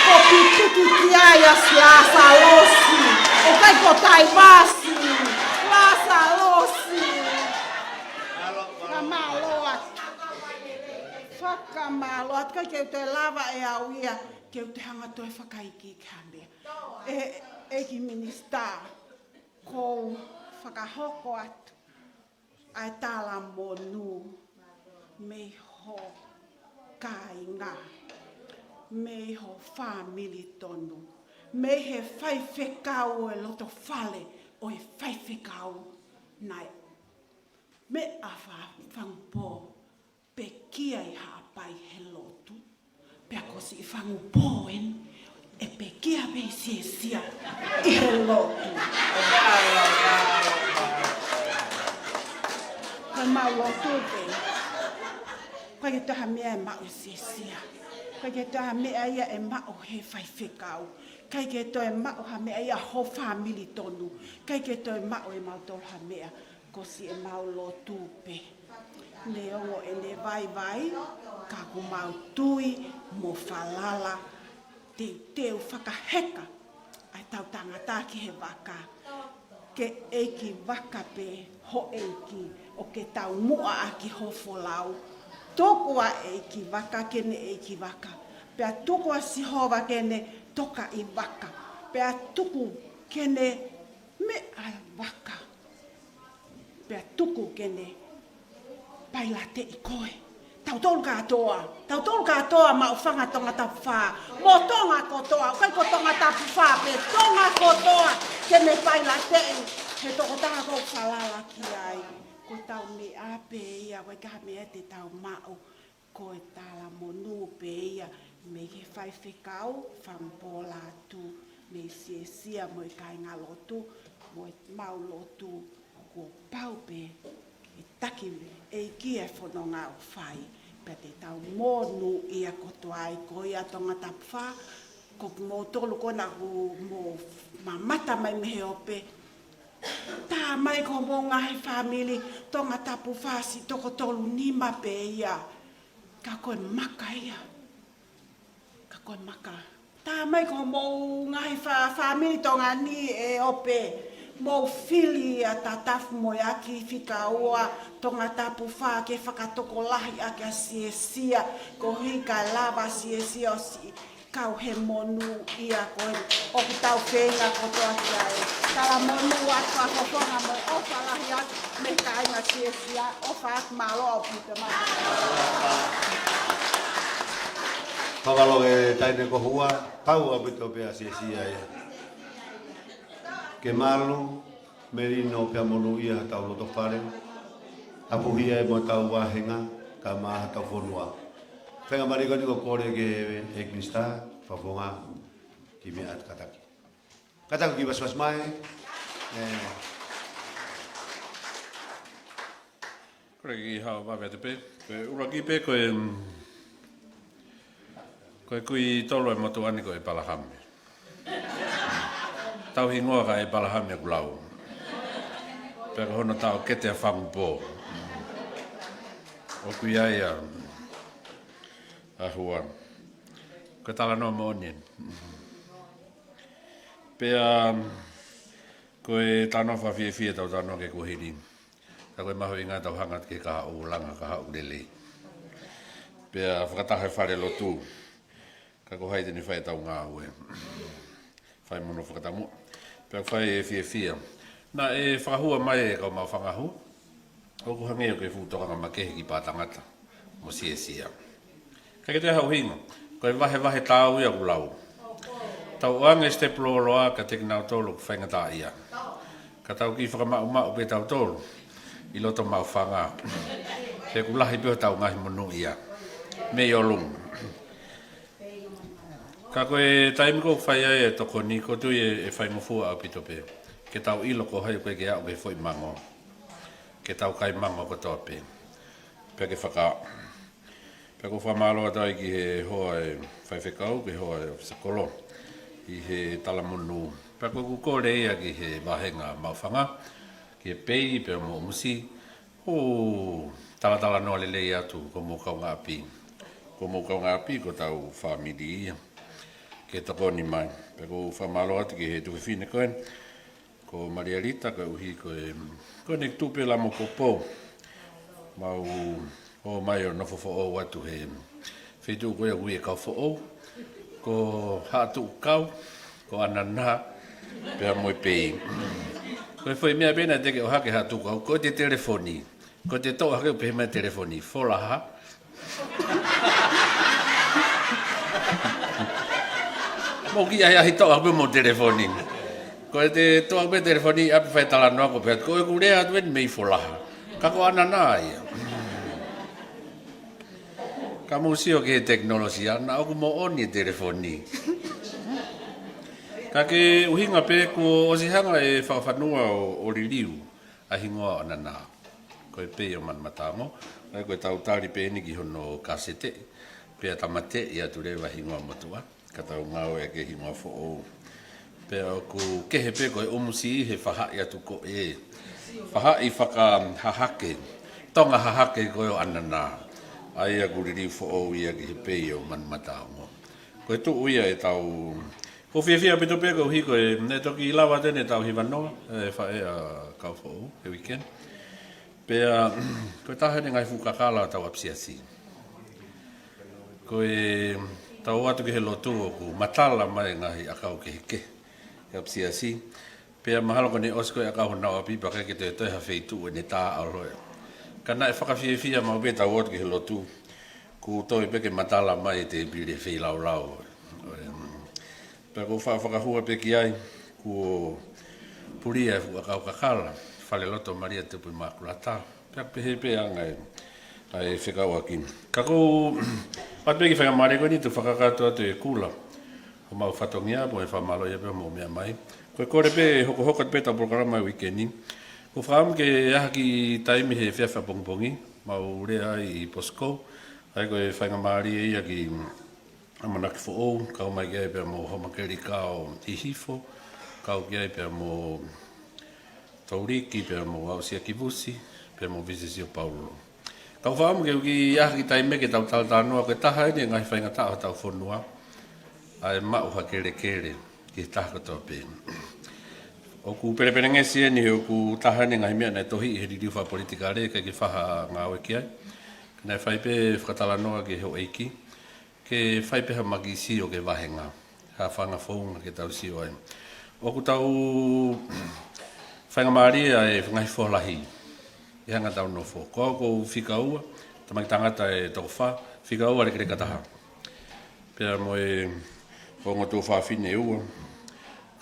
ko pipiki ki ai as lasa losi, o kai ko tai vasi, lasa losi. Whakamaloat, kai keu te lava e au ia, keu te hanga toi Fakaikivia. E ki minista, ko whakahoko atu, ai tala monu, me ho kainga, me ho family tonu, me he whai whekau e loto whale o e whai whekau nai. Me a whangpo, pe kia i hapai he lotu, pe ako si i whangupoen, e pe kia pe siesia i he lotu. Kai mau lotu pe, kai ke taha mea e mau siesia, kai ke taha mea ia e mau he whai whekau, kai ke to e mau ha mea ia ho family tonu, kai ke to e mau tol ha mea, ko si e mau lotu pe. Ne ongo e ne vai, ka ku mau tui, mo falala, teu whakaheka, ai tautanga tā ki he waka, ke eiki waka pe ho eiki, o ke tau mua aki ho folau, tokua eiki waka, kene eiki waka, pea tukua si hova kene toka i waka, pea tuku kene me ai waka, pea tuku kene paila te i koe. Tau tolu katoa ma ufanga tonga tapu wha. Mo tonga kotoa, kai ko tonga tapu wha, pe tonga kotoa, kene paila te i, he toko taha ko falalaki ai. Ko tau me ape ia, wai kaha me e te tau mau, ko e tala monu pe ia, me he whai whekau, whampola tu, me siesia mo i kai ngā lotu, mo i mau lotu, ko pau pe, i taki e kia whanonga o whai, pe te tau mōnu ia kotoa ai ko ia tonga tapu wha, ko mō tolu kona ko mō mamata mai mehe ope, tā mai ko mō ngahi family, tonga tapu wha si toko tolu nima pe ia, ka koe maka ia, ka koe maka. Tā mai ko mō ngahi family tonga ni e ope, Mo Fili a Tatafu Moeaki Fikaua tonga tapu wha ke whakatokolahi a kia siesia ko hika lava siesia o si kau he monu ia ko o ki tau whenga ko toa kia e. Tala monu atu a kokonga mo o whalahi atu me ka inga siesia o whaak malo au pita mata. Whakaloge taine ko hua, tau apito pia siesia ia. Ke malu, merino pia monu ia tau loto whare, apuhia e mo tau Vahenga, ka maha tau whonua. Whenga mariko niko kore ke e Krista, whawhonga ki mea at kataki. Kataki ki waswas mai. Kore ki hao wawe te pe. Koe ura ki pe koe kui tolo e motu ani koe palahame. Tau hingoa ka e palahame ku lau. Pera hono tau kete a whangu pō. O kui ai a hua. Koe tala noa mo onien. Pea koe tano whawhia tau tano ke kuhiri. Ta koe maho inga tau hangat ke kaha'u langa kaha'u LELEI. Pea fakataha whare lotu. Ka ko haide ni whai tau ngāhu e. Whai mono whakatamu. Pea whai e fia. Na e whakahua mai e kau mau whangahu. O ku hangeo ke whūtokanga makehe ki pātangata. Mo sia. Ka ke te hau hinga. Koe wahe tāu ia ku lau. Tau ange step loa ka teki nau tolu ku whaingataa ia. Ka tau ki whakamau pe tau tolu. I loto mau whanga. Te ku lahi pio tau ngahi monu ia. Me yolung. Ka koe taimiko whai ai e Tokoni'i ko tui e whai mofua au pito pe. Ke tau ilo ko hai koe ke au ke foi mango. Ke tau kai mango ko toa pe. Pe ke whaka. Pe ko whamaloa tai ki he hoa e whai whekau, ke hoa e sakolo. I he talamunu. Pe ko ku kore ia ki he Vahenga mauwhanga. Ki he pei pe mo Umusi. Tala noa LELEI atu ko mo kau ngā pi. Ko mo kau ngā pi ko tau famili ia. Ke Tokoni'i mai. Pe ko whamaloa atu ki he fefine koen. Ko Maria Rita ko uhi ko nek tupe la mo popo. Mau o mai o nofo fo'o atu he. Whetu ko ia ui e kau fo'o. Ko hatu kau. Ko Anana. Pea mo pei. Ko foi mea bena teke o hake hatu kau. Ko te telefoni. Ko te tau hake o pehe mai telefoni. Folaha. Mo ki ai ahi tau hake mo telefoni. Ko te tau hake telefoni api whai tala noa ko pea. Ko e kurea atu eni mei folaha. Kako Anana ia. Ka musio ke teknolosia na oku mo oni telefoni. Ka ke uhinga pe ko osihanga e whakawhanua o ririu a hingoa o Anana. Ko e pe o man matango. Ko e tautari pe ni ki hono kasete. Pe a tamate i atu rewa hingoa motua. Ka tau ngau e ke hingoa fo'o. Pe o ku kehe pe ko e Umusi he whahai atu ko e. Whahai whakahahake. Tonga hahake ko e o Anana. Ai a kuriri fo'o ia ki he pe o man matango. Ko e tu uia e tau... Ko fia pito pe ko hiko e ne toki lawa tene tau hiwanoa. E whae a kau fo'o he weekend. Pea, koe tahene ngai fukakala tau apsiasi. Koe tau atu ki he lotu o ku matala mai ngai akau ke hike. He apsiasi. Pea mahalo ko ne osko e akau honau api pake ke te toiha feitu e ne tā aroe. Kana e whakawhiawhia mau pe tau atu ki he lotu. Ku toi peke matala mai te bire whei lau. Pea ko whakahua pe ki ai. Ku puria e fukakau kakala. Fale loto Maria te pui makulata. Pea pehe pe angai ai whekau aki. Kako pat peki whakamare koe ni tu whakakato atu e kula. Ho mau whatongia po e whamalo ia pe mo mea mai. Koe kore pe hoko pe tau programa e weekendi. Ko whakam ke aha ki taimi he whiawha pongpongi. Mau rea i Posko. Ai koe whakamare ia ki amanaki fo'ou. Kau mai kia pe mo Houmakelikao i hifo. Kau kia pe mo Tauriki, pera mo ausia kivusi, pera mo visisio Paulo. Kau whaamu ke uki aha ki taime ke tau talanoa ke taha ene ngai whaingataa tau fonua. Ai mau ha kere ki taha katoa pe. O ku perepere ngesi ni o ku tahane ngai mea na tohi he ririu wha politika re ke whaha ngā oe ki ai. Nei whaipe whakatalanoa ke ho eiki. Ke whaipe ha magi si o ke Vahenga. Ha whanga whaunga ke tau si o ai. O ku tau whainga maari e whangai wholahi. E hanga tau no who. Ko whikaua, tamaki tangata e toko wha, whikaua re kere kataha. Pera mo e hongo tō whawhine e ua.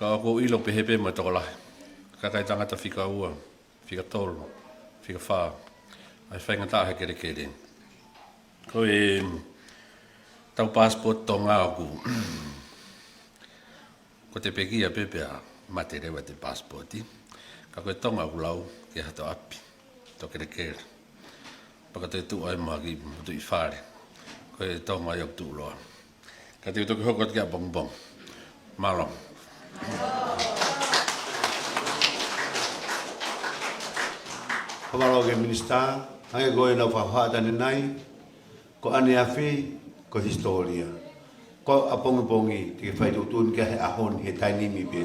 Ka ko ilo pehepe mo toko lahi. Kakai tangata whikaua, whikatolo, whikawha. Ai whainga taha kere kere. Ko e tau passport tō ngā oku. Ko te pekia pepea mate rewa te passporti. Ka koe tonga ulau ke hato api. Tō kere kere. Paka te tu ai magi mutu i whare. Koe tonga iok tu uloa. Ka te utoki hokot kia bong bong. Malong. Kamaro ke minista, hange koe na whawhaatane nai, ko ane awhi, ko historia. Ko apongi pongi, te ke whaitutun kia he ahon, he tainimi pe.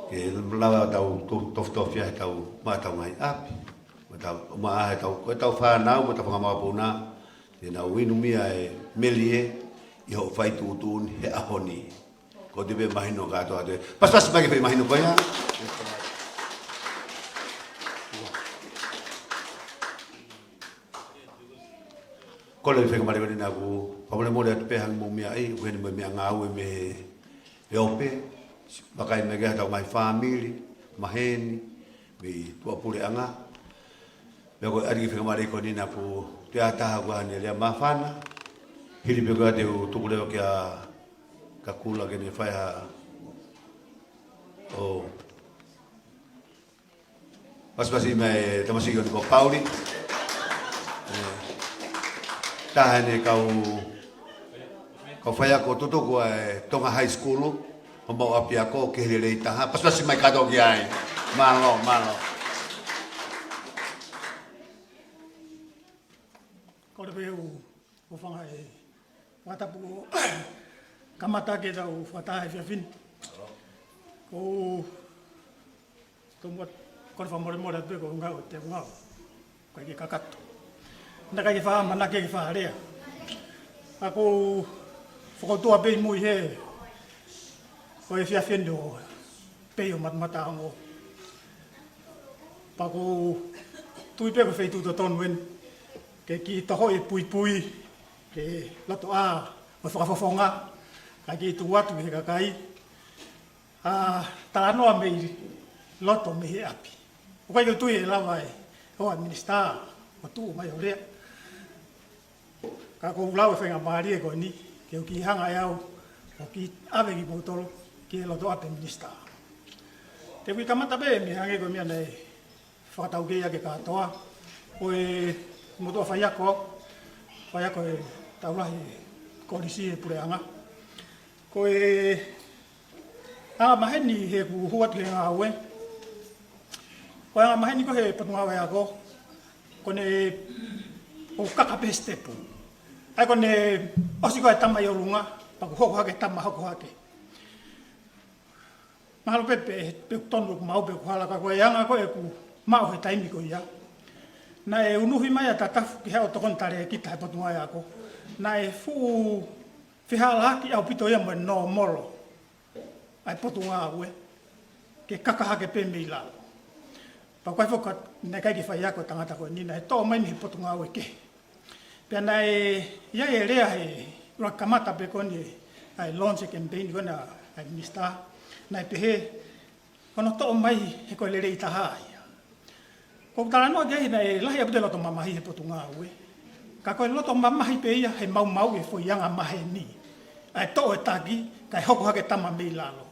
Ke lawa tau toftofia he tau mātau ngai api. Maa he tau, koe tau whanau, mo tau whangamapuna, te nau winumia e melie, i ho whaitutun he ahoni. Ko te pe mahino katoa te. Pas mai ke mahino koe ha? Ko le wheka mare wani naku, pamole mole atu pehang mo mea ai, ueni mo mea ngāu e me e ope, wakai me geha tau mai family, maheni, me tuapure anga. Mea koe ari ki wheka mare ko ni naku, te ataha kua hane lea mawhana, hiri pe koe te tuku leo kia ka kula ke ne whaiha o pasipasi me tamasiki o ni ko Pauli. Taha ne kau whaia ko tutu ko e tonga high school, hombau api ako ke LELEI TAHA, pasipasi mai kato ki ai. Malo. Ko re peu o whanga e watapu kamata ke tau whataha e fefine. Ko tōmua kore whamore atu ko ngau te ngau, koe ke kakato. Naka ke wha manake ke wha rea. Ako whakautua pei mui he, o e whiawhene o pei o matamata ango. Pako tui peko whaitu to tonu en, ke ki toho e pui, ke lato a, o whakafofonga, ka ki tu watu he kakai. Taranoa mei loto me he api. O kai ke tui e lawa e, o a minista, o tu mai o rea. Ka ko ulau e whainga maari e koe ni, ke o ki hanga e au, o ki awe ki potolo, ki e loto ape minista. Te kui kamata pe, mi hange koe mea nei whakatau keia ke katoa, o e motua whaiako e taulahi korisi e pureanga. Ko e maheni he ku huatu he ngā ue, ko e maheni ko he patunga wai ako, ko ne o kakape stepu. Ai ko ne osiko e tama i orunga, paku hoko hake tama hoko hake. Mahalo pepe, peku tonu ku mau peku halaka, ko e anga ko e ku mau he taimi ko ia. Na e unuhi mai a tatafu ki heo tokontare e kita he patunga e ako. Na e fu whihala haki au pito ia mo e no molo. Ai patunga aue, ke kakahake pe mei lalo. Paku ai foka ne kai ki whai ako tangata koe nina, e tō mai ni he patunga aue ke. Pea nai ia e rea he ura kamata pe koni ai launch kemipeini koni ai minista. Nai pehe, kono tō mai he koe LELEI TAHA ia. Ko tala noa kei nai lahi apute loto mamahi he potunga aue. Ka koe loto mamahi pe ia he mau e foianga mahe ni. Ai tō e taki, kai hoko hake tama mei lalo.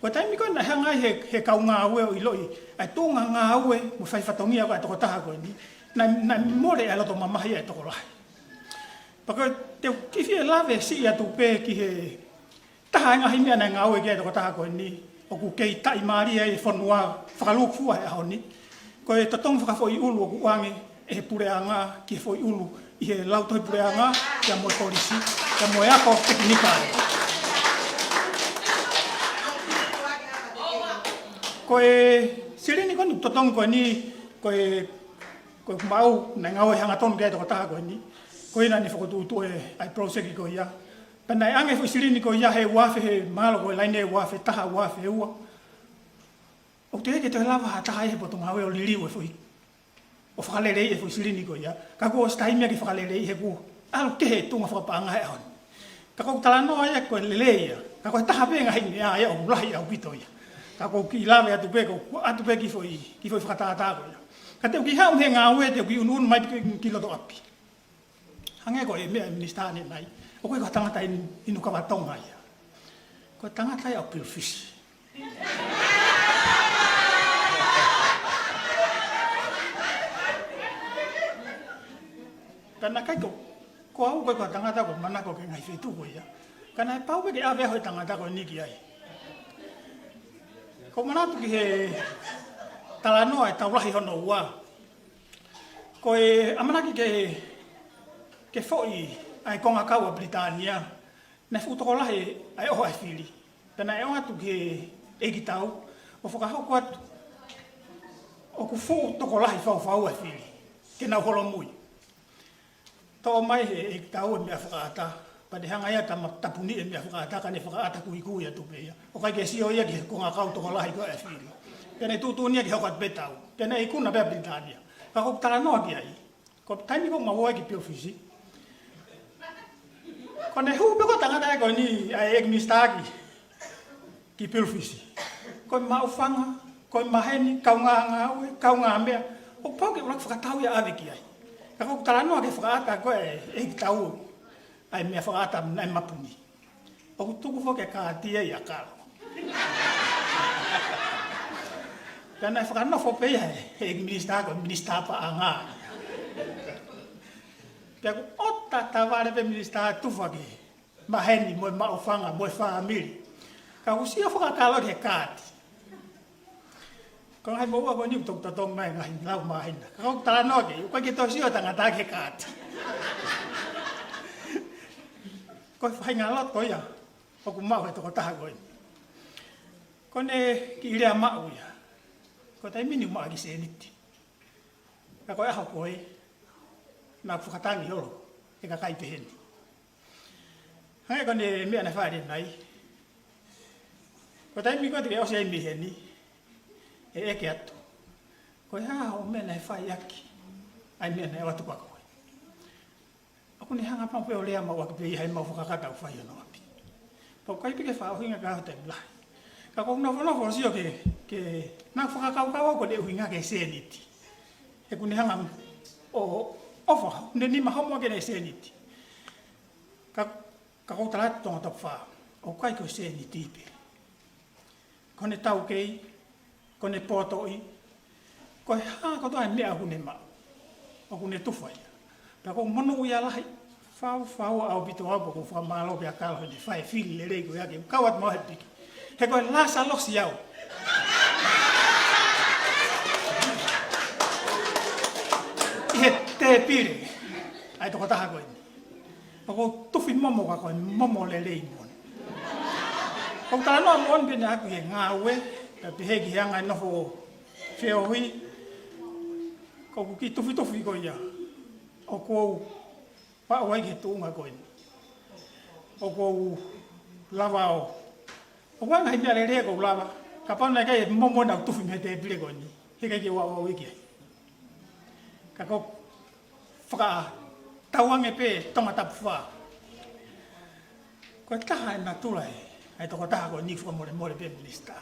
Koe taimi koe nai hangai he kaunga aue o iloi, ai tōnga ngā aue mo whaifatongia koe toko taha koe ni. Nai more e loto mamahi e toko lahi. Pako te kiwhi e lawe si atu pē ki he taha ngahi mea nei ngā ue kia toko taha koe ni. O ku kei tai maari e whanua whakalukfua e ahoni. Ko e tatong whakafoi ulu o ku ange e he pureanga ki he foi ulu i he lautoi pureanga kia moe korisi, kia moe ako Tokoni'i. koe sirini koni totong koe ni koe mau na ngau hanga tonu ke tautaha koe ni koe na ni fokotu ai proseki koe ia pena ange fo sirini koe ia he wafe he malo koe laine wafe taha wafe ua o te ke te lava taha he poto ngau o liliu e foi o whakalelei e fo sirini koe ia ka ko stai mea ki whakalelei he ku alo ke he tunga whakapanga he ahon ka ko talanoa ia koe lelei ia ka ko taha pe ngai ni ia o lahi au pito ia ka ko ki lave atu pe ki foi whakatahata koe ia ka te ki hau he ngā ue te ki unun mai ki loto api hange ko e mea ministane nai o koe ko tangata inu kawatonga ia ko tangata ia o pilfisi kana kai ko au koe ko tangata ko mana ko ke ngai fetu ko ia kana pau ke ave ho tangata ko niki ai ko mana tu ki he talano ai taulahi hono ua ko e amana ki ke foi ai konga kaua Britania na futo lahi ai o ai Fili kana e atu ki e kitau o foka ho kwat o ku fu to ko lahi fau ai Fili ke na holo mui to mai e kitau me afata pa de hanga ia tapuni e me afata ka ne afata ku ya tu pe o kai ke sio ia ki konga kau to ko lahi ko ai Fili kena tutunia ki hokat betau kena ikuna be Britania ka ko talano ki ai ko tani ko mawo ki pilfisi ko ne hu be ko tangata ko ni ai ek mistaki ki pilfisi ko mau fanga ko maheni kau nga me o poke ula fakatau ya ave ki ai ka ko talano ki fakata ko e tau ai me fakata na mapuni o tuku fo ke ka tia ya ka kana whakano fo pe e minista pa anga pe o tata pe minista tu fagi maheni mo maofanga mo family ka usia whakakalo ke kati ko hai mo wa ni tok tong mai ngai lau mahin ka ko talano ke ko ki to sio tangata ke kati ko fai ngalo to ya o ku mau to ta ko ko ne ki ile mau ya ko tai mini ma ki seniti ka ko ha ko e na fukatangi holo e ka kai peheni hai ko ne me na fa nai ko tai mi ko te o se mi heni e ke atu ko ha o me na fa yaki ai me na watu kwa ko aku ni hanga pa pe o le ma wa ke hai ma fukakata fa yo no api po kai pe ke fa o hinga ka te blai ka ko no fo sio ke na fakakau ko de hinga ke seniti e kuni hanga o ofa ne ni mahomo ke seniti ka ko tala to fa o kai ko seniti pe kone tau kei kone potoi ko ha ko to me a kune ma o kune tufai ka ko monu ya lai fau au bito au ko fa malo ke akalo ni fai Fili le ko ya ke kawat mo hepi he ko la sa lo siau te pire ai to taha ko ni ko tufi momo ka ko momo lelei mon ko ta no mon be na ku ngawe ta pe he hanga no fo feohi ko ki tufi ko ya o ko pa wai ke tu nga ko ni o ko lavao o wa ngai le ko lava ka pa na ke momo na tufi me te pire ko ni he ke wa wiki ka ko whaka tauange pe tonga tapuwha. Ko taha e natulai, ai toko taha ko ni whakamore pe minista.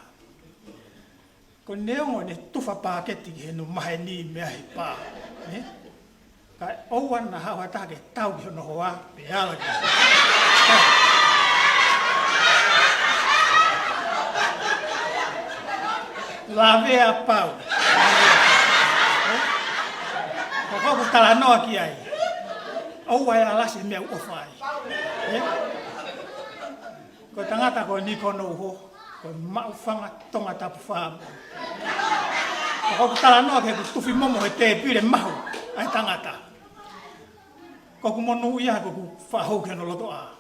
Ko neongo ne tuwha pāketi ki henu mahe ni mea he pā. Ka ouan na hawa taha ke tau ki hono hoa pe ala ki. La vea pau. Ko ko tala no ki ai. O wa ala se me o fai. Ko tangata ko ni kono ho ko ma fanga tonga tapu fa. Ko tala no ke ku tufi momo he te pire mahu ai tangata. Ko ku monu ia ko ku fa ho ke no loto a.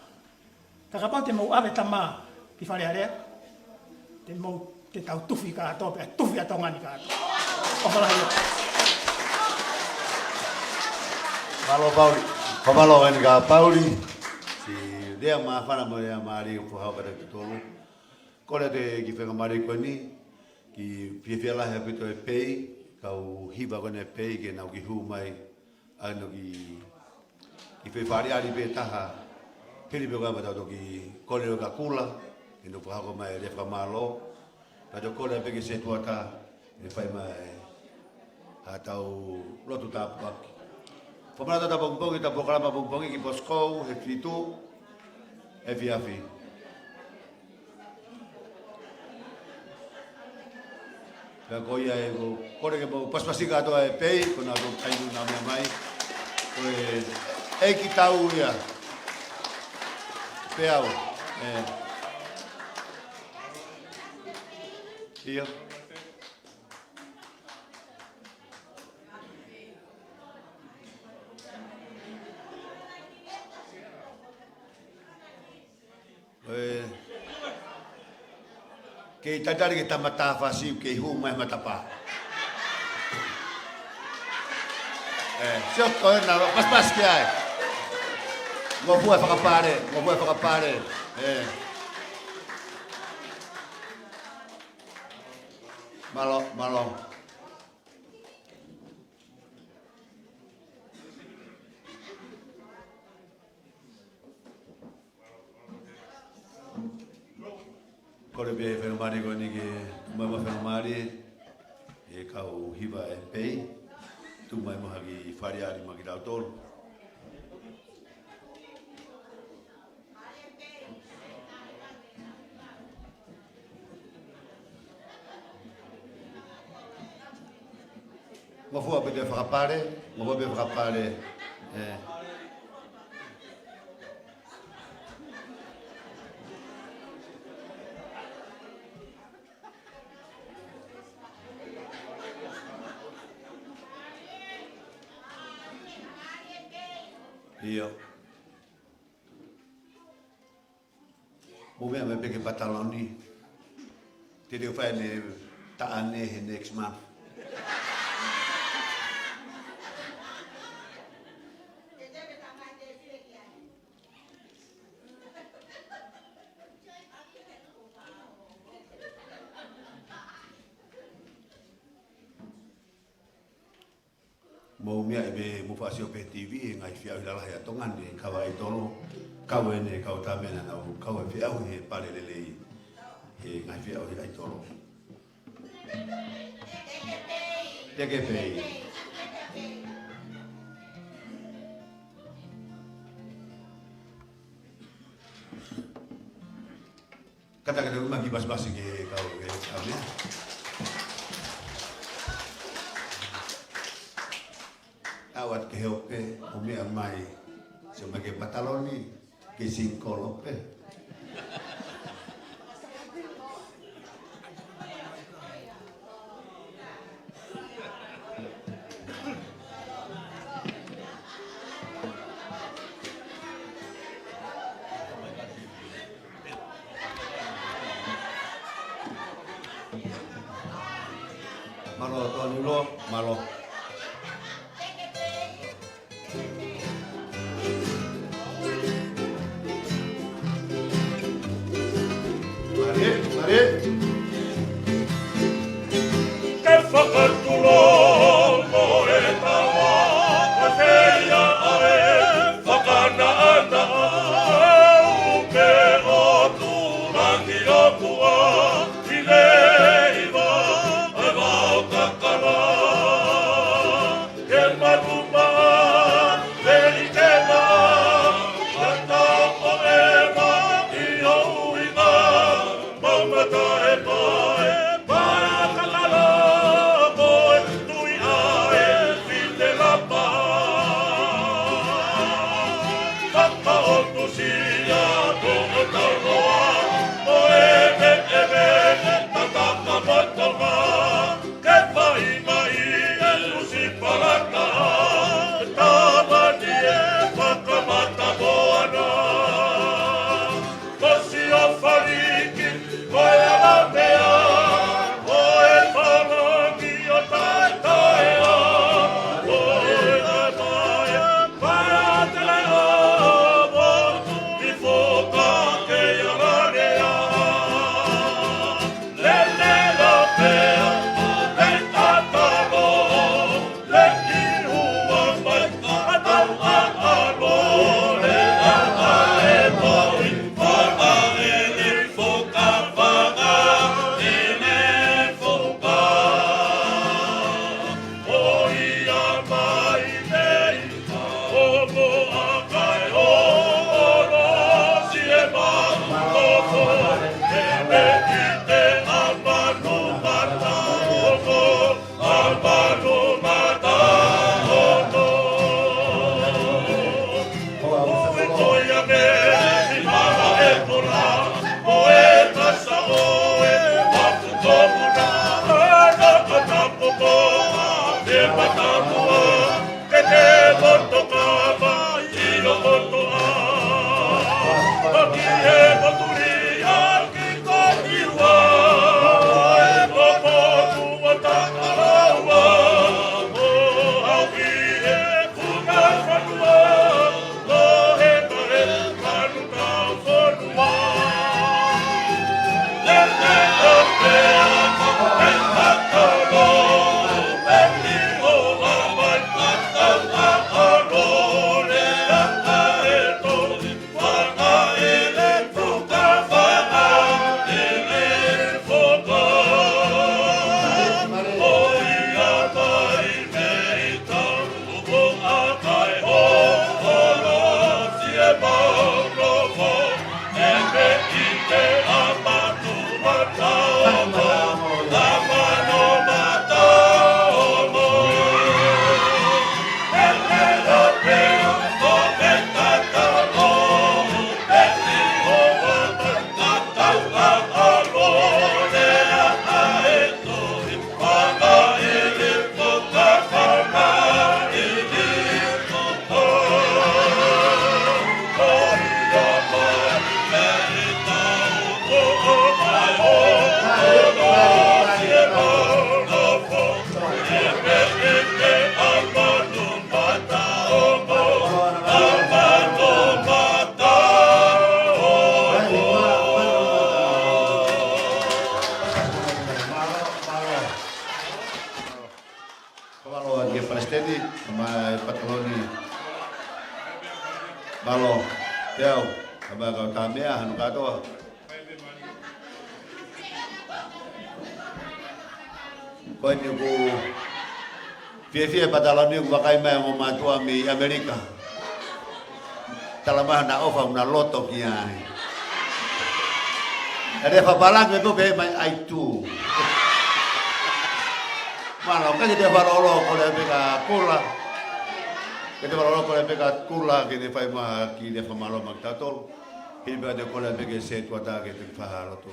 Ta ka pa te mo ave tama ki fale area. Te mo ke tau tufi kātoa, pe tufi atongani kātoa. O whalahia. Malo Pauli, pamalo en ka Pauli. Si dia ma fana mo ya mari fu ha para ki tolu. Kole te ki fenga mari ko ni ki piefela ha pito e pei, ka u hiba ko ne pei ke na ki hu mai ano ki fe fari ali be taha. Fili be ga to ki kole ka kula, ino fu ha ko mai le fa malo. Pa do kole pe ki se tuata e fai mai ha tau lotu tapu. Pemana tak bongkong kita proklama bongkong iki posko he fitu e viafi. Dan koia ego kore ke pas pasika to e pei kona do kainu na me mai. Koe e ki tau ia. Peau. Ia. Ke tadari ke tamata fasi ke hu mai matapa. Sio ko na pas ke ai. Mo bua fakapare. Malo. Kore be fermari ko ni ke mama fermari e kau hiva e pei tu mai mo hagi fariari magi dautor mo fu a be frapare Io. Move me perché pantaloni. Ti devo fare taane next month. Mo mea ebe mo fasio pe TV ngai fia ila la ya tongan ni kawa itolo kawe ne kau tamena na kawe fia o he pale lelei he ngai fia o he itolo teke pei kata rumah kibas basi ke kau ke kau awat ke hope o mea mai se me ke pantaloni ke cinco lope malo Tony lo malo Mama Teo, kaba kau tamea hanu katoa. Kau ni ku fie padala ni wakai mai mo matua mi Amerika. Talamah na ofa una loto kiai. Ada fabalang itu be mai ai tu. Malo kan dia barolo ko le beka kula. Kita barolo ko le beka kula ke dia fai ma ki dia fa malo magtatol. Hiba de ko le beka se tu ata ke tu fa lo tu.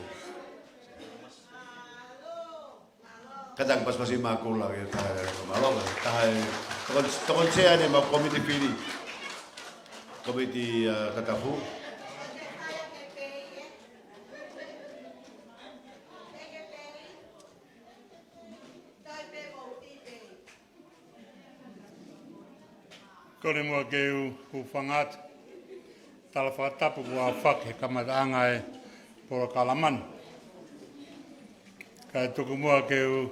Kadang pas masih makula ke ta malo ta tokon se ane ma komite Fili. Komite Tatafu. Kore mua keu ku whangat, tala whakatapu kua whak he kamatahanga e poro kalaman. Kai tuku mua keu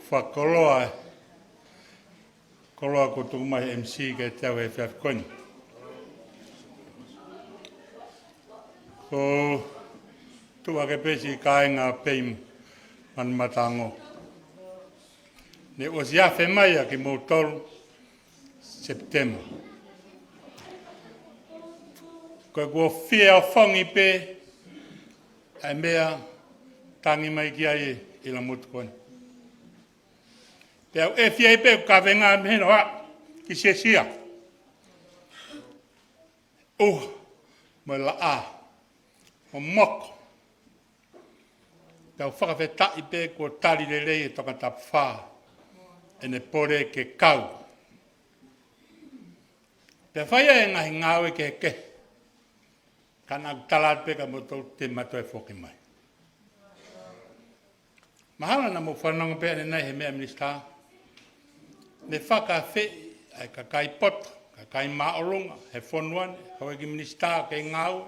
whakoloa, koloa ko tuku mai MC ke tau he whiawhikoni. Ko tua ke pesi kāinga peim man matango. Ne o siafe mai a ki mou tolu, September. Ko go fia fongi pe ai mea tangi mai ki ai I la mutu koni. Te au e fia pe ka venga meno ha ki se sia. Mo la a. O moko. Te au whakawheta I pe ko tali lelei e toka tap wha. Ene pore ke kau. Te whaia e ngahi ngāwe ke. Kana talat pe ka moto te mato e whoki mai. Mahana na mo whananga pe ane nei he mea minista. Ne whakawhi ai kakai poto, kakai maorunga, he whonuane, kawe ki minista ke ngāwe,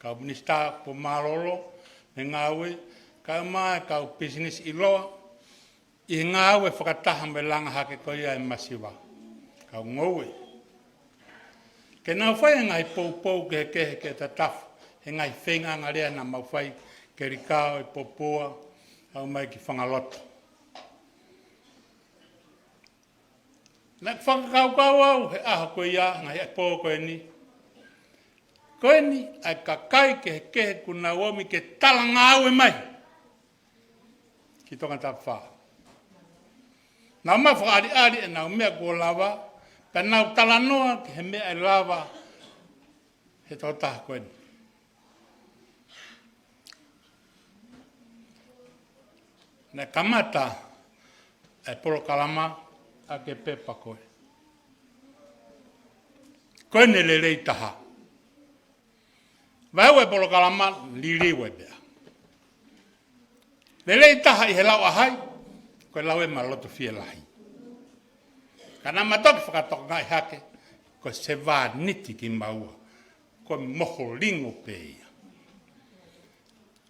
kau minista po maroro, me ngāwe, kau mai, kau business I loa, I ngāwe whakataha me langa hake koia e masiwa. Kau ngowe. Ke nau whai ngai pou ke tatafu, he ngai whenga ngarea na mau whai ke rikao I popoa, au mai ki whangaloto. Nek whakakau au, he aha koe ia, ngai e pō koe ni. Koe ni, ai kakai ke kuna omi ke talanga au e mai. Ki tonga tap wha. Nau mai whakaari e nau mea kua lava, pe nau talanoa ki he mea e lava he tautaha koe ni. Ne kamata e polo kalama a ke pepa koe. Koe ne LELEI TAHA. Vau e polo kalama liliwe bea. LELEI TAHA I he lau ahai, koe lau e maloto fie lahi. Kana matoki whakatoka ngai hake, ko se wā niti ki maua, ko moho lingo pēia.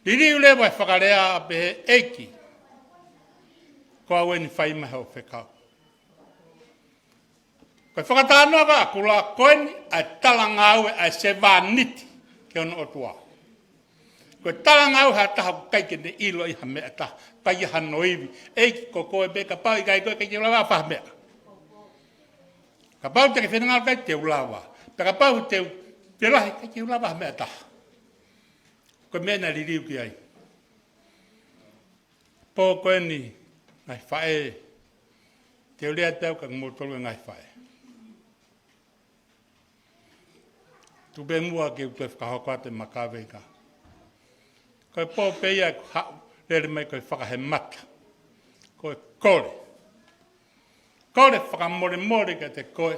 Liri ulewa e whakarea pe he eiki, ko awe ni whaimahe o whekau. Ko whakatānoa ka akula koeni a talanga aue a se wā niti ke ono Otua. Ko talanga aue ha taha ku kaike ne ilo I ha mea taha, pai ha noivi, eiki ko koe beka pau I kai koe kaike ulawa wha mea. Ka pau te ke whenanga kai te ulawa. Pe ka pau te lahi kai te ulawa mea taha. Ko mena ririu ki ai. Pō koe ni ngai whae. Te ulea tau ka ngomotolu ngai whae. Tu be mua ke utu e whakahokoa te makaweka. Koe pō peia kaha'u. Lere mai koe whakahe mata. Koe kore. Kore whakamore ka te koe,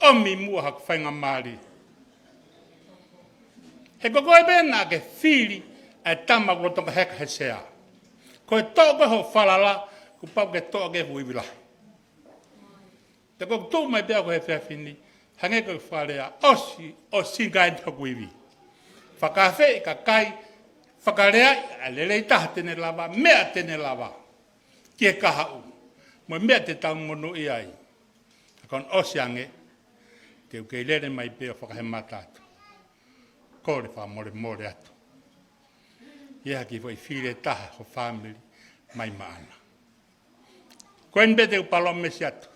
omi mua haku whainga maari. He ko koe bēnā ke Fili e tama kua toka heka he sea. Koe tōka ho falala, ku pau ke tōka ke huiwilahi. Te koe tō mai bea ko he fefine, hange koe whalea osi ngai toku iwi. Whakawhi kakai, whakarea a LELEI TAHA tene lava, mea tene lava. Ki he kaha'u. Mo mea te tau mono I ai. Kon osi ange, te uke lere mai peo whakahe matatu. kore wha more atu. Ia ki foi Fili taha ho family mai maana. Koen bete upalo mesi atu.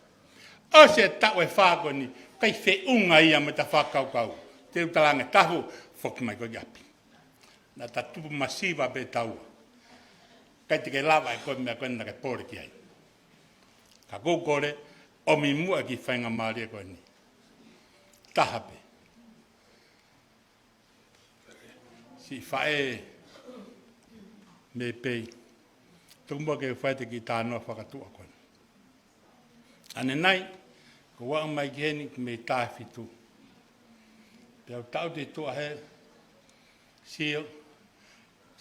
O se tau e whākoni, kai whe unga ia me ta whakaukau. Te utalanga tahu, whoki mai koi api. Na ta tupu masiva pe taua. Kai te ke lava e koe mea koe na ke pōre ki ai. Ka kōkore, o mi mua ki whainga maari e koe ni. Taha pe. Si whae me pei. Tuku mua ke whae te ki tānoa whakatua koe. Ane nai, ko wā mai ki heni me tāwhi tu. Te au tau te tua he, sio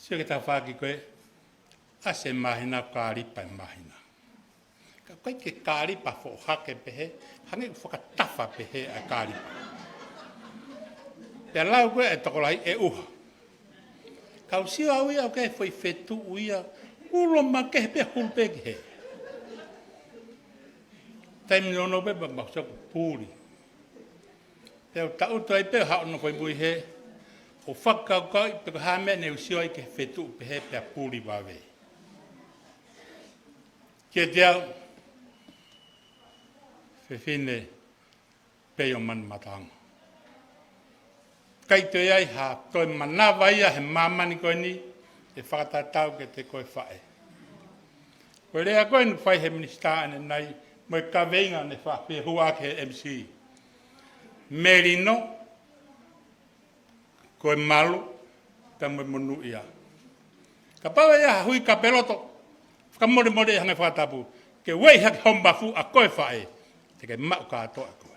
ke tā whaki koe, ase mahina kāripa e mahina. Ka koe ke kāripa fo hake pehe, hange whakatafa pehe a kāripa. Pea lau koe e tokolai e uha. Kau sio au ia o ke foi fetu uia, ulo ma ke pe hulpe ki he. Taimi no pe ba so puri. Te ta uto ai pe ha no foi bui he. O Faka'ofo'ofa pe ha me ne usio ai ke fetu pe he pe puri ba ve. Ke dia fefine pe o man matang. Kai te ai ha to manava ia he mamani ko ni e whakatatau ke te koe whae. Ko rea koe nu whai he minista ane nai mo ka venga ne fa pe Houmakelikao MC Merino ko malu ta mo monu ia ka pa ia hui ka peloto ka more hanga fa tapu ke wei hak homba fu a ko fa e te ke ma ka to ko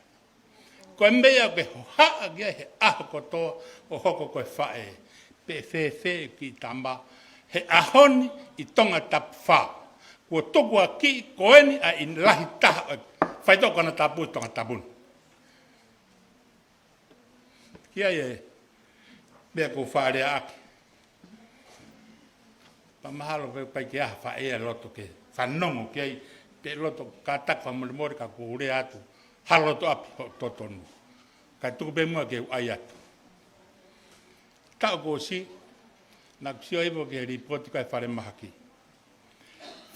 ko mbea ke ha ge he a ko to o hoko ko fa e pe fe ki tamba he ahoni I tonga tap fa ko toku aki koeni a in lahi taha fai toko na tapu tonga tapun. Kia e bea ko whaarea aki. Pa mahalo pe pai ki aha whaea loto ke whanongo ki ai pe loto ka tak whamurimori ka ko ure atu haloto api totonu. Ka tuku pe mua ke ai atu. Tau ko si na kusio evo ke ripoti kai whare mahaki.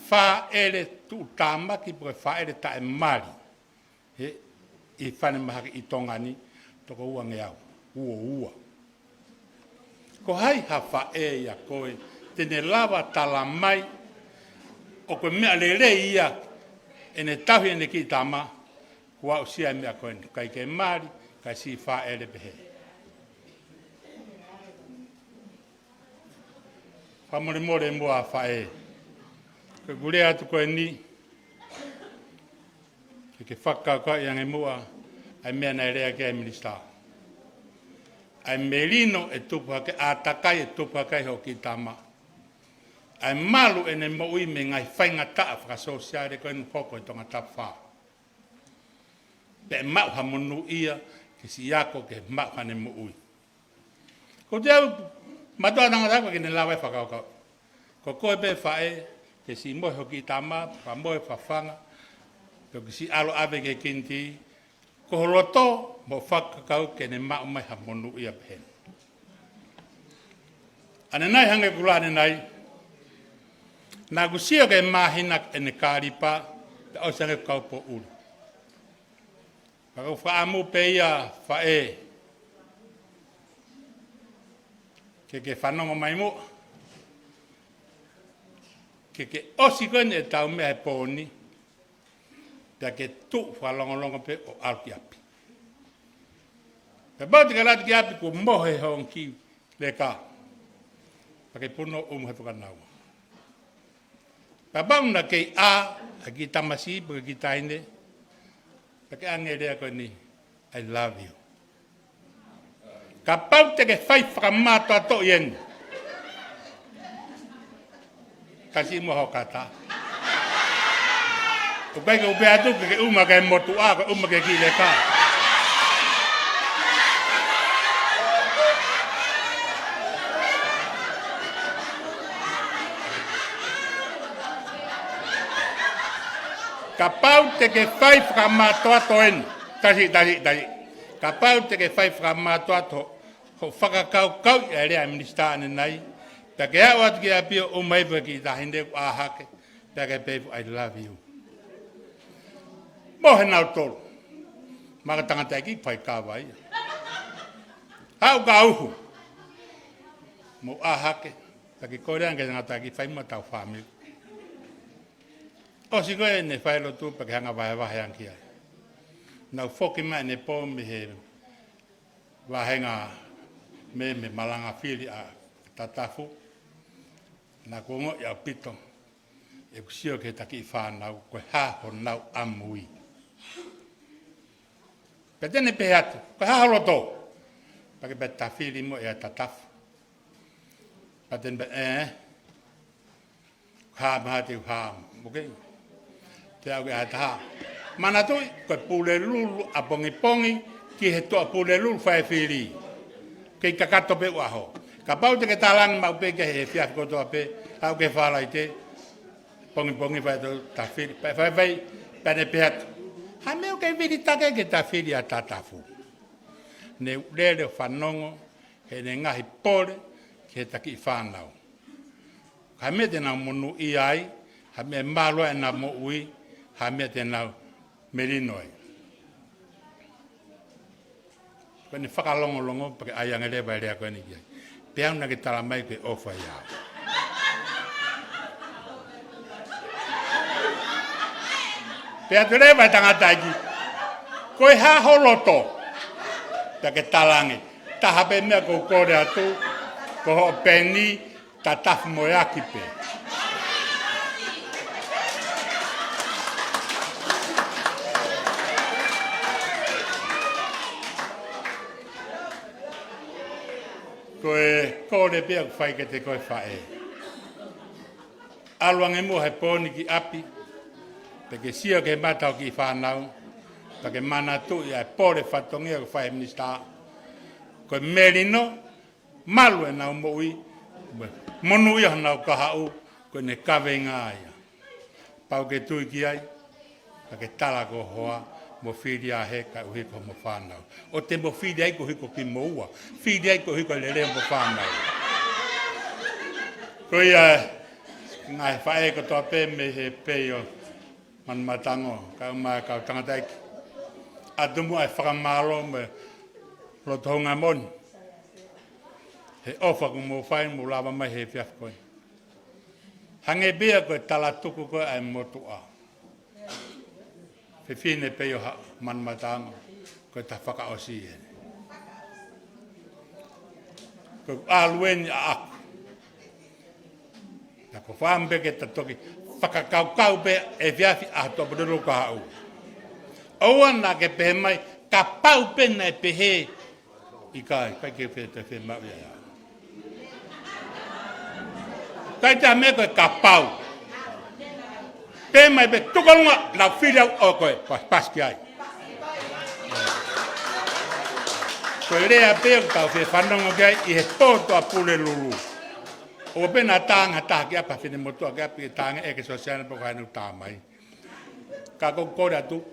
Fa ele tu tamaki po fa ele ta mari he I fane mahaki I tongani toko ua ngeau ua ko hai ha fa e ya koe tene lava tala mai o ko mea LELEI ia ene tahi ene ki tama kua usia mea koe kai ke mari kai si fa ele behe fa more mua fa e ke gure atu koe ni ke Faka'ofo'ofa yang e mua ai mea nei rea ke ai minista ai Merino e tupu hake a takai e tupu hake ho ki tama ai malu ene mo'i me ngai whainga taa whakasosiare koe nu hoko I tonga tapwha pe mau ha monu ia ke si yako ke mau hane mo'i ko te au matua nanga tako ke ne lawa e Faka'ofo'ofa ko koe pe whae ke si moe hoki tama, pa moe whawhanga, ko si alo ave ke kinti, ko holoto mo whakakau ke ne mau mai ha monu ia pehen. Ane nai hange kulane nai, na kusio ke mahinak ene kāripa, te osange kaupo ulu. Pakau whaamu pe ia whae, ke whanongo mai mo, ke osi koe ne tau mea he pōni, pia ke tu whalongolongo pe o alki api. Pe bauti ka lati ki api ko mohe hong ki le ka, pa ke puno umu he whakanau. Pe bau na kei a ki tamasi, pa ki taine, pa ke ange rea koe ni, I love you. Ka pau te ke whai whakamato ato ien, kasi mo hokata. O kai ko pe atu ke uma ke motua ko uma ke kile ka. Kapau te ke fai framato atoen. Kasi. Kapau te ke fai framato ato Ho whakakau e rea minista ane nei. Pake hau atu ki apio o maipa ki tahinde ku ahake. Pake pepu, I love you. Mohe nau tolu. Maka tangata ki pai kawai. Hau ka uhu. Mo ahake. Pake korean ke tangata ki whai matau whamil. O si koe ne whaelo tu pake hanga wahe ankia. Nau whoki mai ne po me he Vahenga me malanga Fili a Tatafu. Na kongo ia pito. E kusio ke taki whanau koe haho nau amui. Petene peatu, koe haho loto. Pake beta Fili mo ia Tatafu. Paten be mahati okay. Te au ke taha. Mana tui, koe pule lulu a pongi ki he toa pule lulu whae Fili. Kei kakato pe uaho. Ka pau te ke talangi mau pe ke he fiaf kotoa pe, au ke whalai te, pongi whae to ta Fili. Whae pene peatu. Ha meo ke viri take ke ta Fili a Tatafu. Ne lele whanongo, he ne ngahi pole, ki he taki whanau. Ha mea te nau monu I ai, ha mea malua e na mo ui, ha mea te nau melinoi. Koe ne whakalongolongo, pake aianga lewa e rea koe ni kia. Peau na ke tala mai koe ofa iau. Pea te lewa e tangata iki. Koe ha holoto, pake talangi. Taha pe mea kou kore atu, ko ho peni, Tatafu Moeaki pe. Koe kore pia ku whai ke te koe whae. Aluange mua he pōni ki api, peke sio ke matau ki whanau, peke mana tu ia e pōre whatongia ku whae minista. Koe merino, malu e nau moui, monu ia nau kaha'u, koe ne kawenga ia. Pau ke tui ki ai, peke tala ko hoa, mo Fili a he ka uhiko mo whanau. O te mo Fili ai ko hiko ki mo ua. Fili ai ko hiko lere mo whanau. Koe ngai whae ko toa pe me he peo man matango. Ka umai kau tangataiki. Atumu ai whakamalo me rotohunga moni. He ofa ko mo whae mo lava mai he fiaf koe. Hange bea koe tala tuku koe ai motua. Fefine peo man matanga ko ta Faka'ofo'ofa. Ko aluen ak. Na ko fambe ke ta toki fakakau pe e viafi a to bodoro kaha'u. Oan na ke pe mai ka pau pe na pe he I kai ke fe ma ya. Kai ta me ko ka pau. Pe mai be tukalunga na Fili o koe pas ki ai. Koe rea pe ka fe whanongo ki ai I he tōtua pule lulu. O pe na tanga taha ki apa whine motua ki api tanga e ke sosiana po kai nu tāmai. Ka kou kore atu,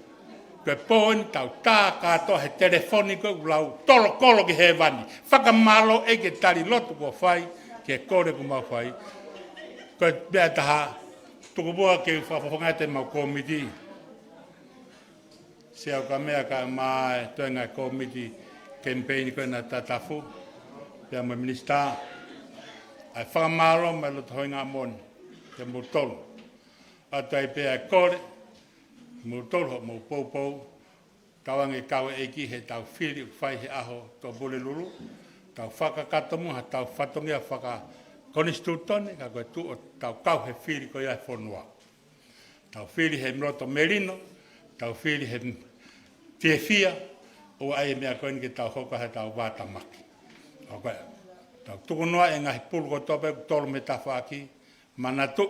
koe pōni tau tā kātoa he telefoniko lau tolo kolo ki he wani. Whakamalo e ke tari lotu ko whai, ke kore ku mau whai. Koe bea taha, tukubua ke whawhawhangai te mau komiti. Seau ka mea ka mai toenga komiti kemipeini koe na Tatafu. Pea mo minista. Ai whakamalo mai loto hoinga moni. Te mutolo. Atu ai pea kore. Mutolo mo poupou. Kawangi kawe eki he tau Fili whai he aho to bule lulu. Tau whakakatomu ha tau whatongia konistutone, ka koe tu o tau kau he Fili ko ia fonua. Tau Fili he mroto merino, tau Fili he fiefia, o ai mea koe ni ke tau hoka he tau wātamaki. Tau tukunua e ngahi pulu ko tope tolu me tawhaki, manatu,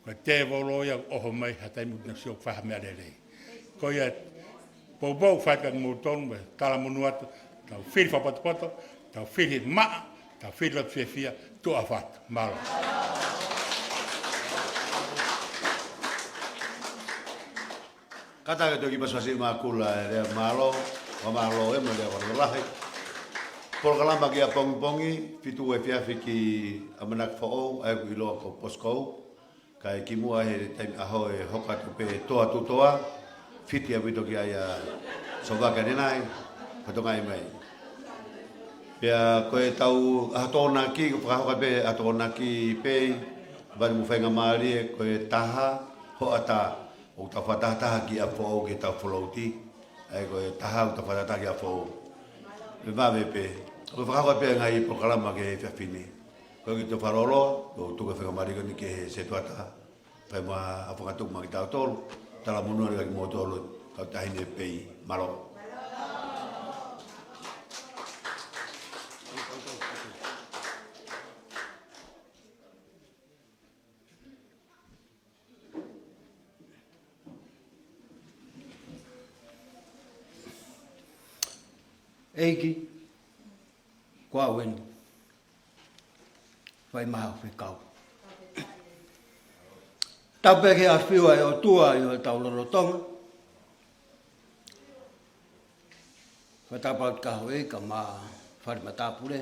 koe te volo ia oho mai hatai mutina siok whaha mea lelei. Ko ia poupou whaika ngu tonu me tala munu atu, tau Fili whapoto, tau Fili maa, tau Fili lot fiefia, tu afat, malo. Kata ke toki paswasi makula e rea malo, wa malo e mo lea waralahi. Polokalama ki a pongi fitu e fiafi ki amanak fo'o ai ku iloa ko poskou. Kai ki mua he taimi aho e hoka tupe toa tutoa. Fiti a wito ki ai a sovaka nenai. Patongai mai. Pea koe tau ahatona ki, whakahoka pe ahatona ki pei. Bani mu whainga maari e koe taha ho ata. O ta whataha ki a fo'o ki tau wholauti. Ai koe taha o ta whataha ki a fo'o. Me vawe pe. Koe whakahoka pe ngai pokalama ke fefine. Koe ki te wharoro, o tuka whainga maari koni ke he se tuataha. Pai mua a whakatuk ma ki tau tolu. Tala munua ni kaki mo tolu. Kau tahine pei malo. Eiki, kua weni, whai maha whikau. Tau peke a whiua e Otua i o tau lorotonga. Whatapaut kaha'u e ka maa wharematapure,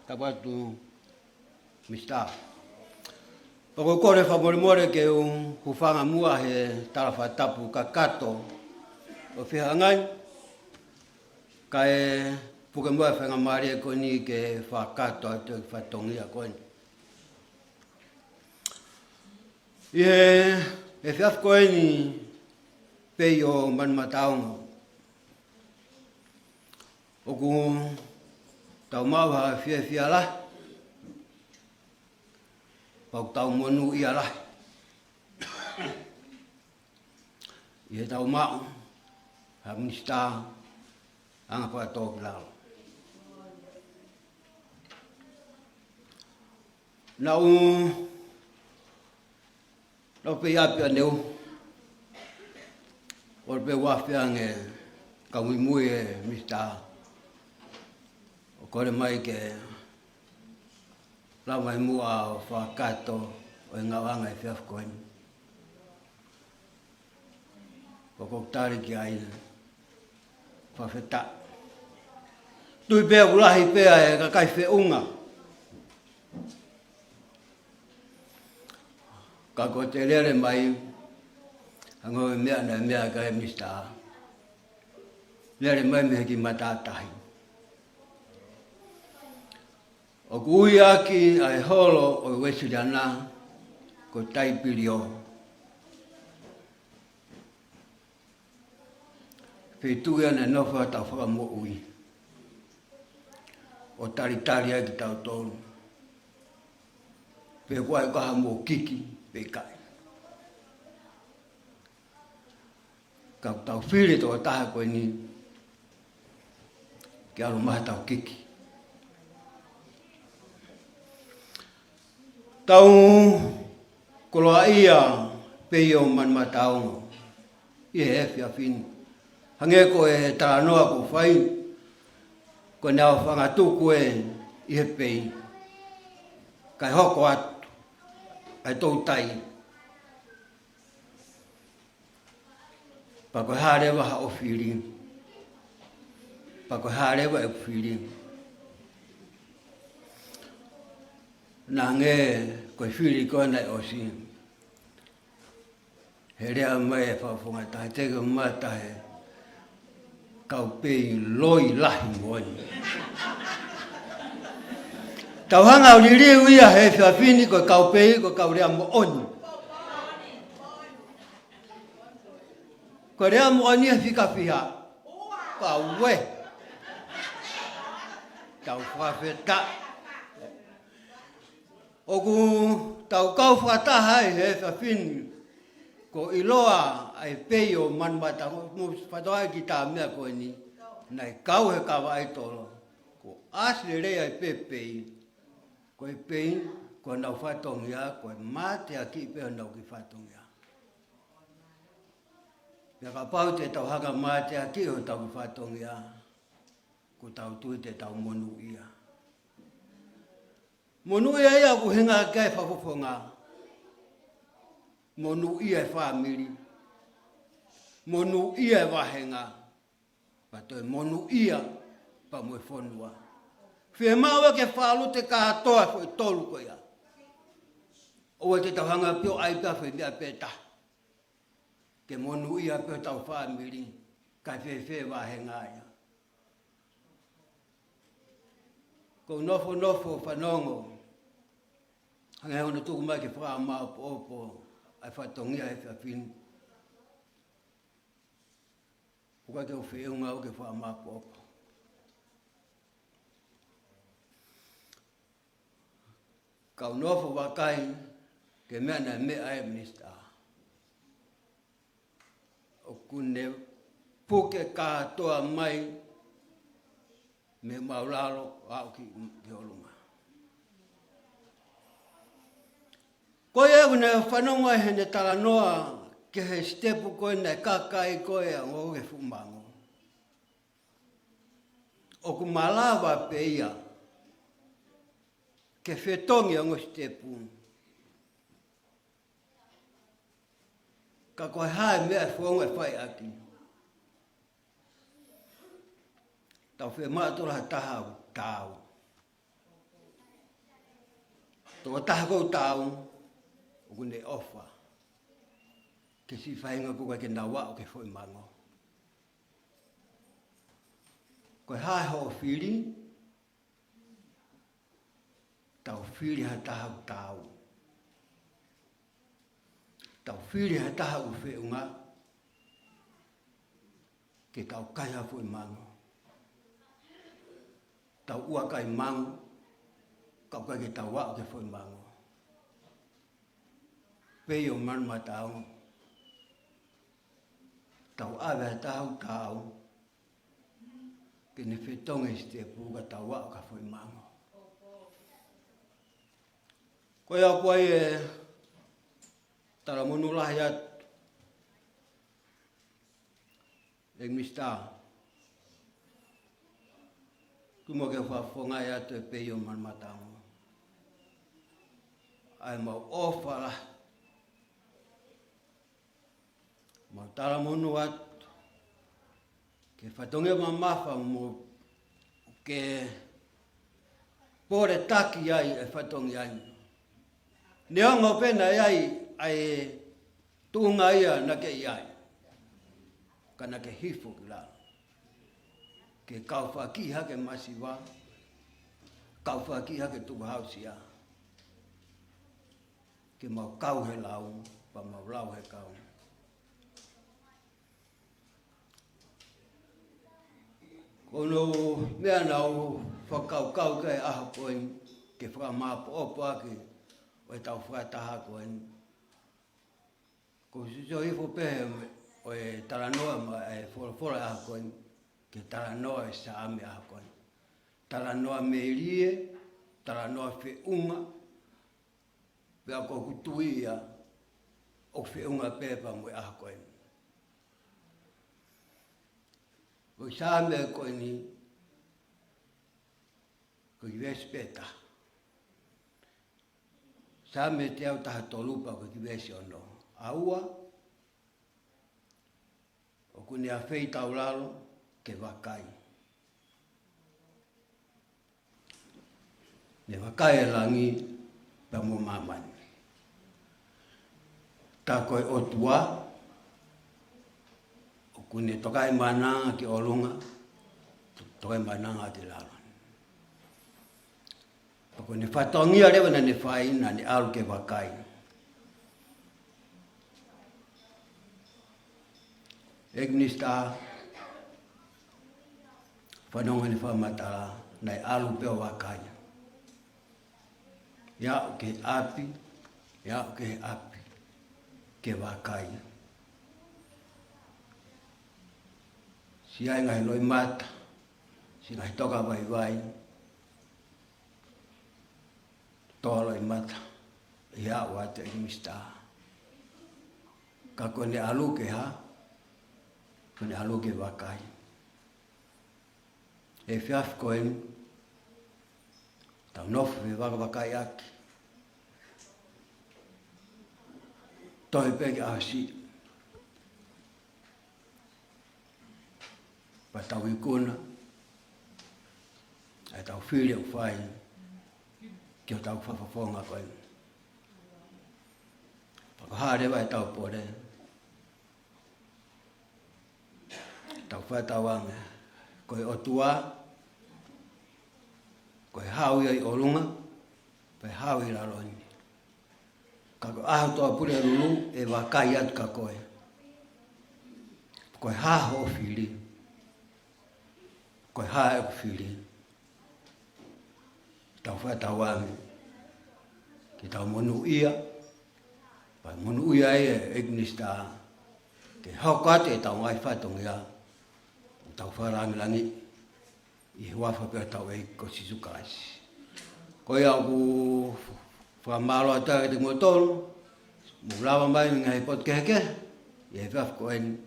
tapatu mista. Pako kore whamoremore ke hufanga mua he tarafa tapu kakato o whihangai. Kai puke mua whenga maari e koni ke whakato atu e whatongia koni. E whiaf koeni pei o manmataonga. Oku tau mau ha whia lah. Pau tau monu ia lah. Ie tau mau ha minista anga pa tōki lao. Nau pe api aneu. Or pe wafi ange kawimui e mista. O kore mai ke lau mai mua o whakato o e ngawanga e whiaf koeni. O koktari ki aina. Whawheta. Tui pēa ulahi pēa e kakai whiunga. Ka ko te lere mai, hango e mea na mea ka e mista. Lere mai me ki matatahi. O kuiaki ai holo o wesiriana ko taipirio. Whituia na nofa tau whakamo ui. O taritari ai ki tau tolu. Pe kuai kaha mo kiki, pe kai. Kau tau Fili tō taha koe ni. Ki aru maha tau kiki. Tau koloa ia pe o manmataonga. Ie hefi a fini. Hange ko e taranoa ko whai, ko nao whangatuku e i he pei. Kai hoko atu, ai Toutai. Pako harewa ha o Fili. Pako harewa e Fili. Nā nge ko Fili ko nai o si. He rea mai e whawhunga tahe, teke mai tahe. Kau pei loi lahi moani. Tau hanga o liriu ia he whiawhini ko kau pei ko kau rea mooni. Ko rea mooni e whikawhiha. Kau we. Tau whawheta. Oku tau kau whataha he whiawhini. Ko iloa ai pei o manmata mo whatoa ki tā mea koe ni. Nai kau he kawa ai tolo. Ko asle rei ai pei. Ko e pei, ko nau whatongia, ko e mate a ki peo nau ki whatongia. Pea ka pau te tau haka mate a ki o tau ki whatongia. Ko tau tui te tau monu ia. Monu ia ia ku hinga kai whapoponga. Monu ia e famili. Monu ia e Vahenga. Pato e monu ia pa MOE FONUA. Whia maua ke whaalu te kahatoa fo i tolu ko ia. Oa te tauhanga pio ai pia whi mea peta. Ke monu ia pio tau whaamiri. Kai whewhe Vahenga ia. Ko nofo whanongo. Hangai hona tuku mai ke whaa maa opo ai whatongia e whiawhinu. Kuka ke uwheunga o ke whaa maa opo. Kau nofo wakai ke mea na mea e minista. O kune puke kahatoa mai me maulalo au ki olunga. Koe e une whanonga he ne talanoa ke he stepu koe nei kakai koe a ngō he fumango. O ku malawa pe ia ke whetongi a ngō stepu. Ka koe hae mea whonga e whai aki. Tau whi mātura ha taha o tāu. Tō taha kou tāu, o kune ofa. Ke si whainga kuka ke nawa o ke whoi mango. Koe hae ho o Fili, tau Fili ha taha o tāu. Tau Fili ha taha o whiunga, ke tau kai ha whoi mango. Tau ua kai mango, kau kai ke tau wao ke whoi mango. Pei o manuma tau, tau awe tau tau, ke ne whetonga te puka tau wao ka whoi mango. Koe au koe e tara monu lahi atu, e mista. Kumo ke whafonga e atu e pei o manmatamo. Ai mau ofa la. Mau tala monu atu. Ke whatonge mamafa mo ke pore taki ai e whatongi ai. Neongo pena ai ai tuunga ia na ke iai. Kana ke hifo ki la. Ke kau whakiha ke masiwa, kau whakiha ke tukuhausia. Ke mau kau he lau, pa mau lau he kau. Kono mea nau whakau kai aha koen, ke whakamāpo ake, o e tau whakataha koen. Ko siso hifo pehe, o e taranoa ma e whora aha koen, ke taranoa e sa ame aha koe. Taranoa me rie, taranoa whiunga, pia ko kutuia, o whiunga pepa mo aha koe. O sa ame koe ni, ko i vespeta. Sa ame te au taha tolupa ko i vesi ono. Aua, o kune a whei taulalo, ke wakai. Ne wakai e langi pa mo mamani. Tā koe Otua, o kune tokai mananga ki olunga, tokai mananga ki lalan. Pa kune whatongia rewa na ne whai na ne alu ke wakai. Egnista, whanonga ni whamatara, nei alu peo wakai. Ia ke api, ke wakai. Si ai ngai loi mata, si ngai toka vai, toa loi mata, ia wate i mista. Ka kone alu ke ha, kone alu ke wakai. E whiaf koen, tau nofu e wakai aki. Toi peke ahasi. Pa tau ikuna, ai tau Fili o whai, ki o tau whawhawhonga koe. Pakahare wai tau pore. Tau whaitawanga, koe Otua, koe hau i orunga, koe hau i laloni. Ka koe aho toa pure rulu e wakai atu ka koe. Koe haho o Fili. Koe hae o Fili. Tau whaitawanga, ki tau monu ia, pai monu ia e minista, ke hokate e tau ngai whaitongia, tau langilangi'ia. I wafa pe tau e ko sisukaisi. Ko ia ku whamalo ata te ngotol, mulawa mai ngai pot keke, i e waf ko en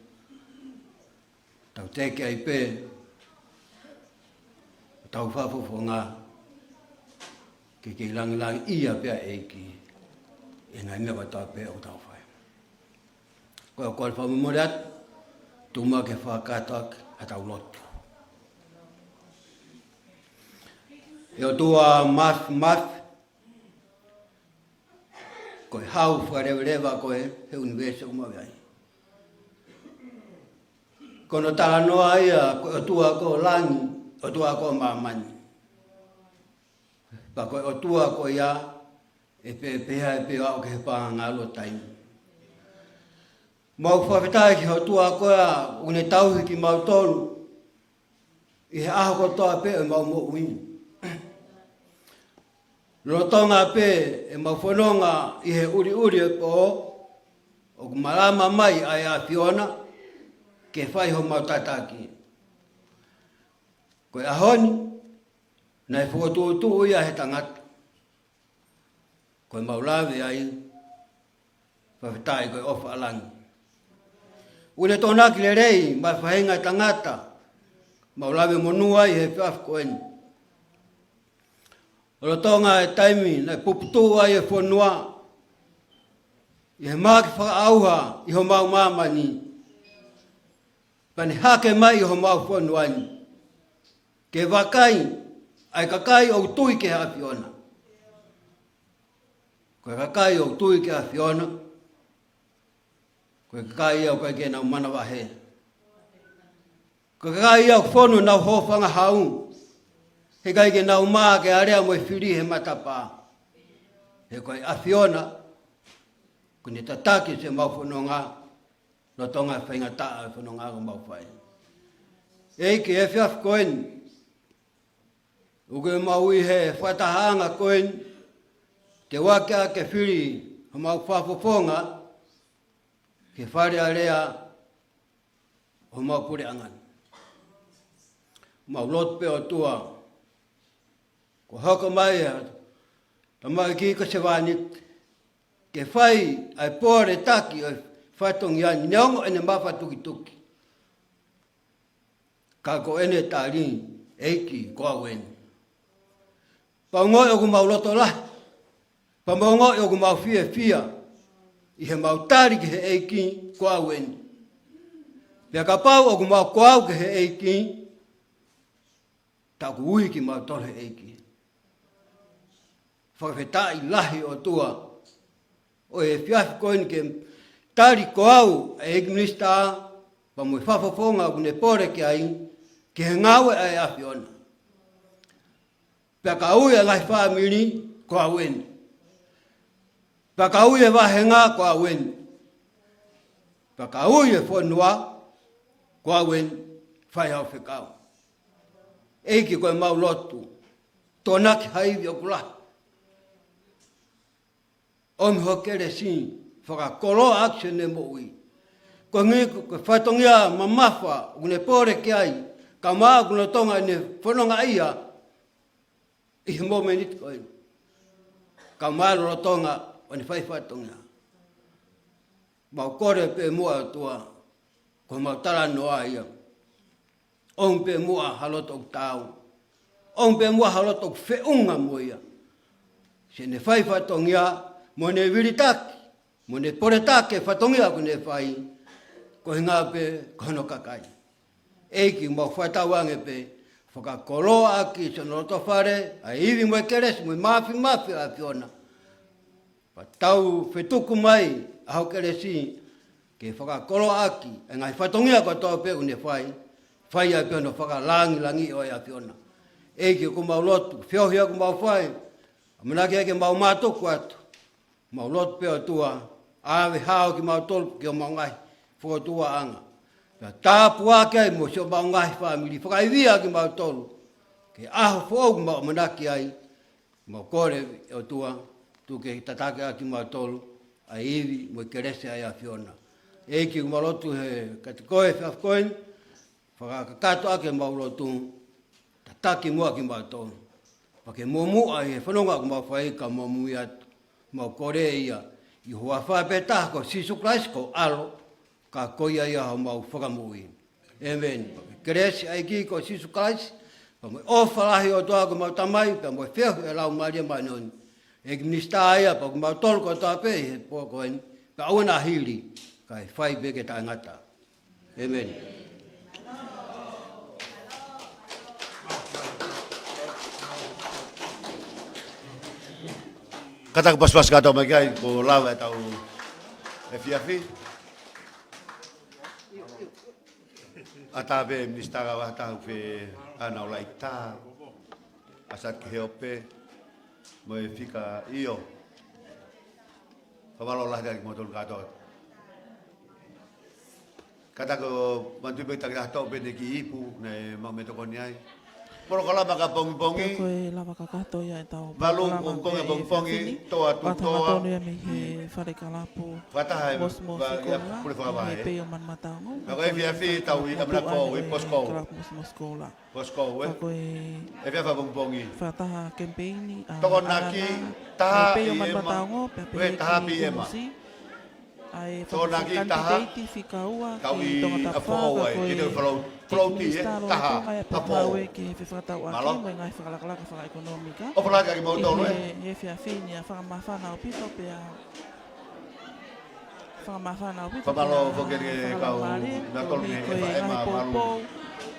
tau teke ai pe, tau whafofonga, ke langilangi'ia pe e ki, e ngai mea tau pe o tau whai. Ko ia koi whamumoriat, tuma ke whakatak a tau lotu. E Otua maf, koe hau wharewerewa koe he universe o mawai. Kono tala noa ia koe Otua ko langi, Otua ko mamani. Pa koe Otua ko ia e peha e peha o ke he pangalo taimi. Mau whawhetai ki Otua ko ia une tauhi ki mau tolu, i he aho ko toa pe e mau mo uini. Rotonga pe e mawhanonga i he uri e po o kumarama mai ai a Fiona ke whai ho mautataki. Koe ahoni, nei whuotu ia he tangata. Koe maulawe ai, whawhetai koe ofa alangi. Ule tōna ki le rei, mai Vahenga tangata, maulawe monua i he whiaf koeni. Rotonga e taimi, nei puputu ai e whanua, i he maki whakaauha i ho mau mamani, pani hake mai i ho mau whanuani. Ke wakai, ai kakai o tui ke ha Fiona. Koe kakai o tui ke ha Fiona, koe kakai au koe ke nau mana wahe. Koe kakai au whonu nau hofanga haungu. He kai ke nau maa ke area mo Fili he matapa. He koe a Fiona, kune tataki se mau whanonga, no tonga whainga taa whanonga ko mau whai. Eiki e whiaf koen, uke mau i he fakataha'anga koen, te wake a ke Fili, ho mau whafofonga, ke whare area, ho mau pure angan. Mau lot pe Otua, ko hoko mai a tamai ki ko se wanit ke whai ai pore taki o whatongi ani neongo ene mawha tuki. Ka ko ene tāri eiki ko aweni. Pa ngoi o ku mau loto lah, pa ngoi o ku mau fia, i he mau tāri ke he eiki ko aweni. Pea ka pau o ku mau koau ke he eiki, ta ku ui ki mau tore eiki. Whakawhetai lahi Otua, o e whiafi koini ke tari koau e minista, pa mui whafafonga o kune pore ki ai, ke he ngawe ai a Fiona. Pea ka ui e lai whamiri, ko a weni. Pea ka ui e Vahenga, ko a weni. Pea ka ui e Fonua, ko a weni, whai hau whekau. Eiki koe mau lotu, tōnaki haivi o kulahi. Omi hokere si, whakakolo action e mo ui. Ko ngi ko whaitongia mamafa, une pore ki ai, ka maa kuna tonga ne whanonga ia, i he momenit koe. Ka maa lo tonga, o ne whaitongia. Mau kore pe mua Otua, ko mau tala noa ia. On pe mua halotok tau. On pe mua halotok whiunga mo ia. Se ne whaitongia, mo ne viritaki, mo ne poretake whatongia ko ne whai, ko hinga pe kono kakai. Eiki mo whaitawange pe, Whakakoloa aki so no to whare, a iwi mo keres, mo mafi a fiona. Pa tau whetuku mai, a hau keresi, ke whakakoloa aki, e ngai whatongia ko tō pe une whai a fiona, langilangi'ia a fiona. Eki ko mau lotu, whiohia ko mau whai, a manaki ake mau mātoku atu, mau lotu pe Otua, awe hao ki mau tolu ki o mau ngai, tukuhausia. Tāpu ake ai mo sio mau NGAAHI FAMILI, Fakaivia ki mau tolu, ke aho fōu ki mau manaki ai, mau kore Otua, tu ke tatake aki mau tolu, a iwi mo kerese ai a fiona. Eki mau lotu he katikoe whiafkoen, whakakato ake mau lotu, tataki mua ki mau tolu. Pake momu ai he whanonga ki mau whaika mau mui atu, mau kore ia, i hoa whapetaha ko Sisu Christ ko alo, ka koia ia hau mau whakamui. Amen. Keresi ai ki ko Sisu Christ, pa mo ofa lahi o toa ko mau tamai, pa mo whiahu e lau maria mai noni. E ki minista aia, pa ko mau tolu ko toa pe, he po koen, ka auna hili, ka e whai beke ta ngata. Amen. Kata pas-pas kata mereka ko lawa tau FIAFI. Atabe ministara wa tau fe ana LELEI TAHA. Asat ke hope MOE FONUA io. Pamalo lah dari motor kata. Kata ko bantu be tak dah tau be de ki ipu na mau me Tokoni'i. Poro kala maka pongi-pongi. Koe lava kakato ia e tau. Balu pongi pongi toa tu toa. Wata me he Fakalakalaka. Fakataha ya pule whakawahe. Me peo man matango. Ako e fiafi tau i amna ko i posko. Moskola. Posko we. Ako e fiafa pongi. Fakataha kemipeini. Tokoni'i taha peo man matango. We taha pi ema. ai Tokoni'i taha kanititeiti fikaua ki tongatafa ki flauti taha apo ki fefakataha'anga malo mo ngai Fakalakalaka Fakaikonomika o fala ka ki mo tolo e fiafini a whakamawhana o pito pia whakamawhana o pito Pamalo fokere kau na tolu ni e ema malu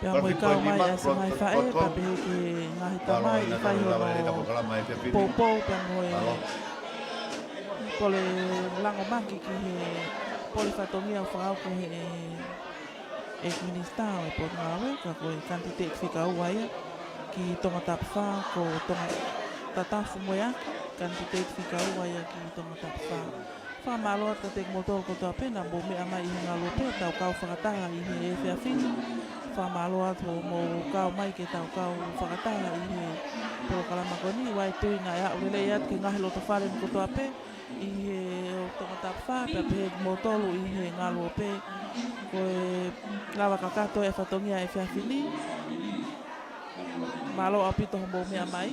pia mo kau mai a sa mai fae pa pe ki ngahi tamai i whai hono popo pia mo pole lango maki ki he pole fatongia o whakau ko he e minister e po ngawe ka ko kanititeiti fikaua ia ki tongatafa ko Tatafu Moeaki kanititeiti fikaua ia ki tongatafa whamaloa ta tek motor ko toa pena bo mea mai i ngalo pe tau kau whakataha i he e whiawhini whamaloa to mo kau mai ke tau kau whakataha i he polo kalamakoni wai tui ngai a ulelei at ki ngahi loto whare ko toa pe i he tongatafa pe pe motolu i he ngalo pe ko e lawa kakato e whatongia e whiawhini malo apito mo mea mai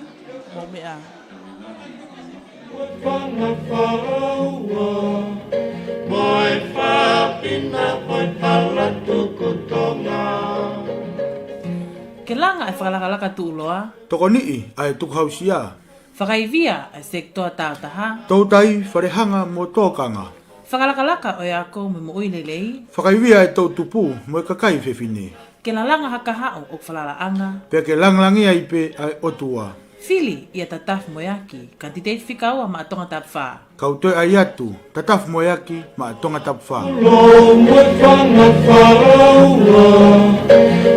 mo mea Moe whapina moe pala tukutonga. Ke langa e Fakalakalaka tuuloa. Tokoni'i ai tukuhausia. Fakaivia e sektoa tautaha. Toutai falehanga mo tokanga. Fakalakalaka o ako me MOE LELEI. Fakaivia e tupu mo kakai fefine. Ke lalanga kaha'u o falala'anga. Pe ke langilangi'ia ipe ai Otua. Fili ia Tatafu Moeaki kanititeiti fikaua ma atonga tapfa. Kautoi ai atu Tatafu Moeaki ma atonga tapfa.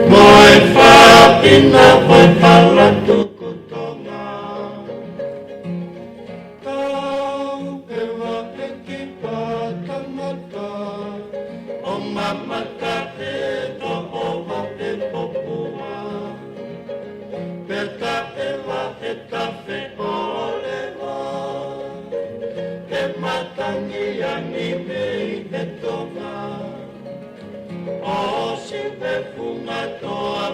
Moe whapina moe pala tukutonga. Kau e wake ki patamata o mamata e to o wake popua. Peta e wahe tafe ole wa e matangilangi'ia e tonga. O si me funga toa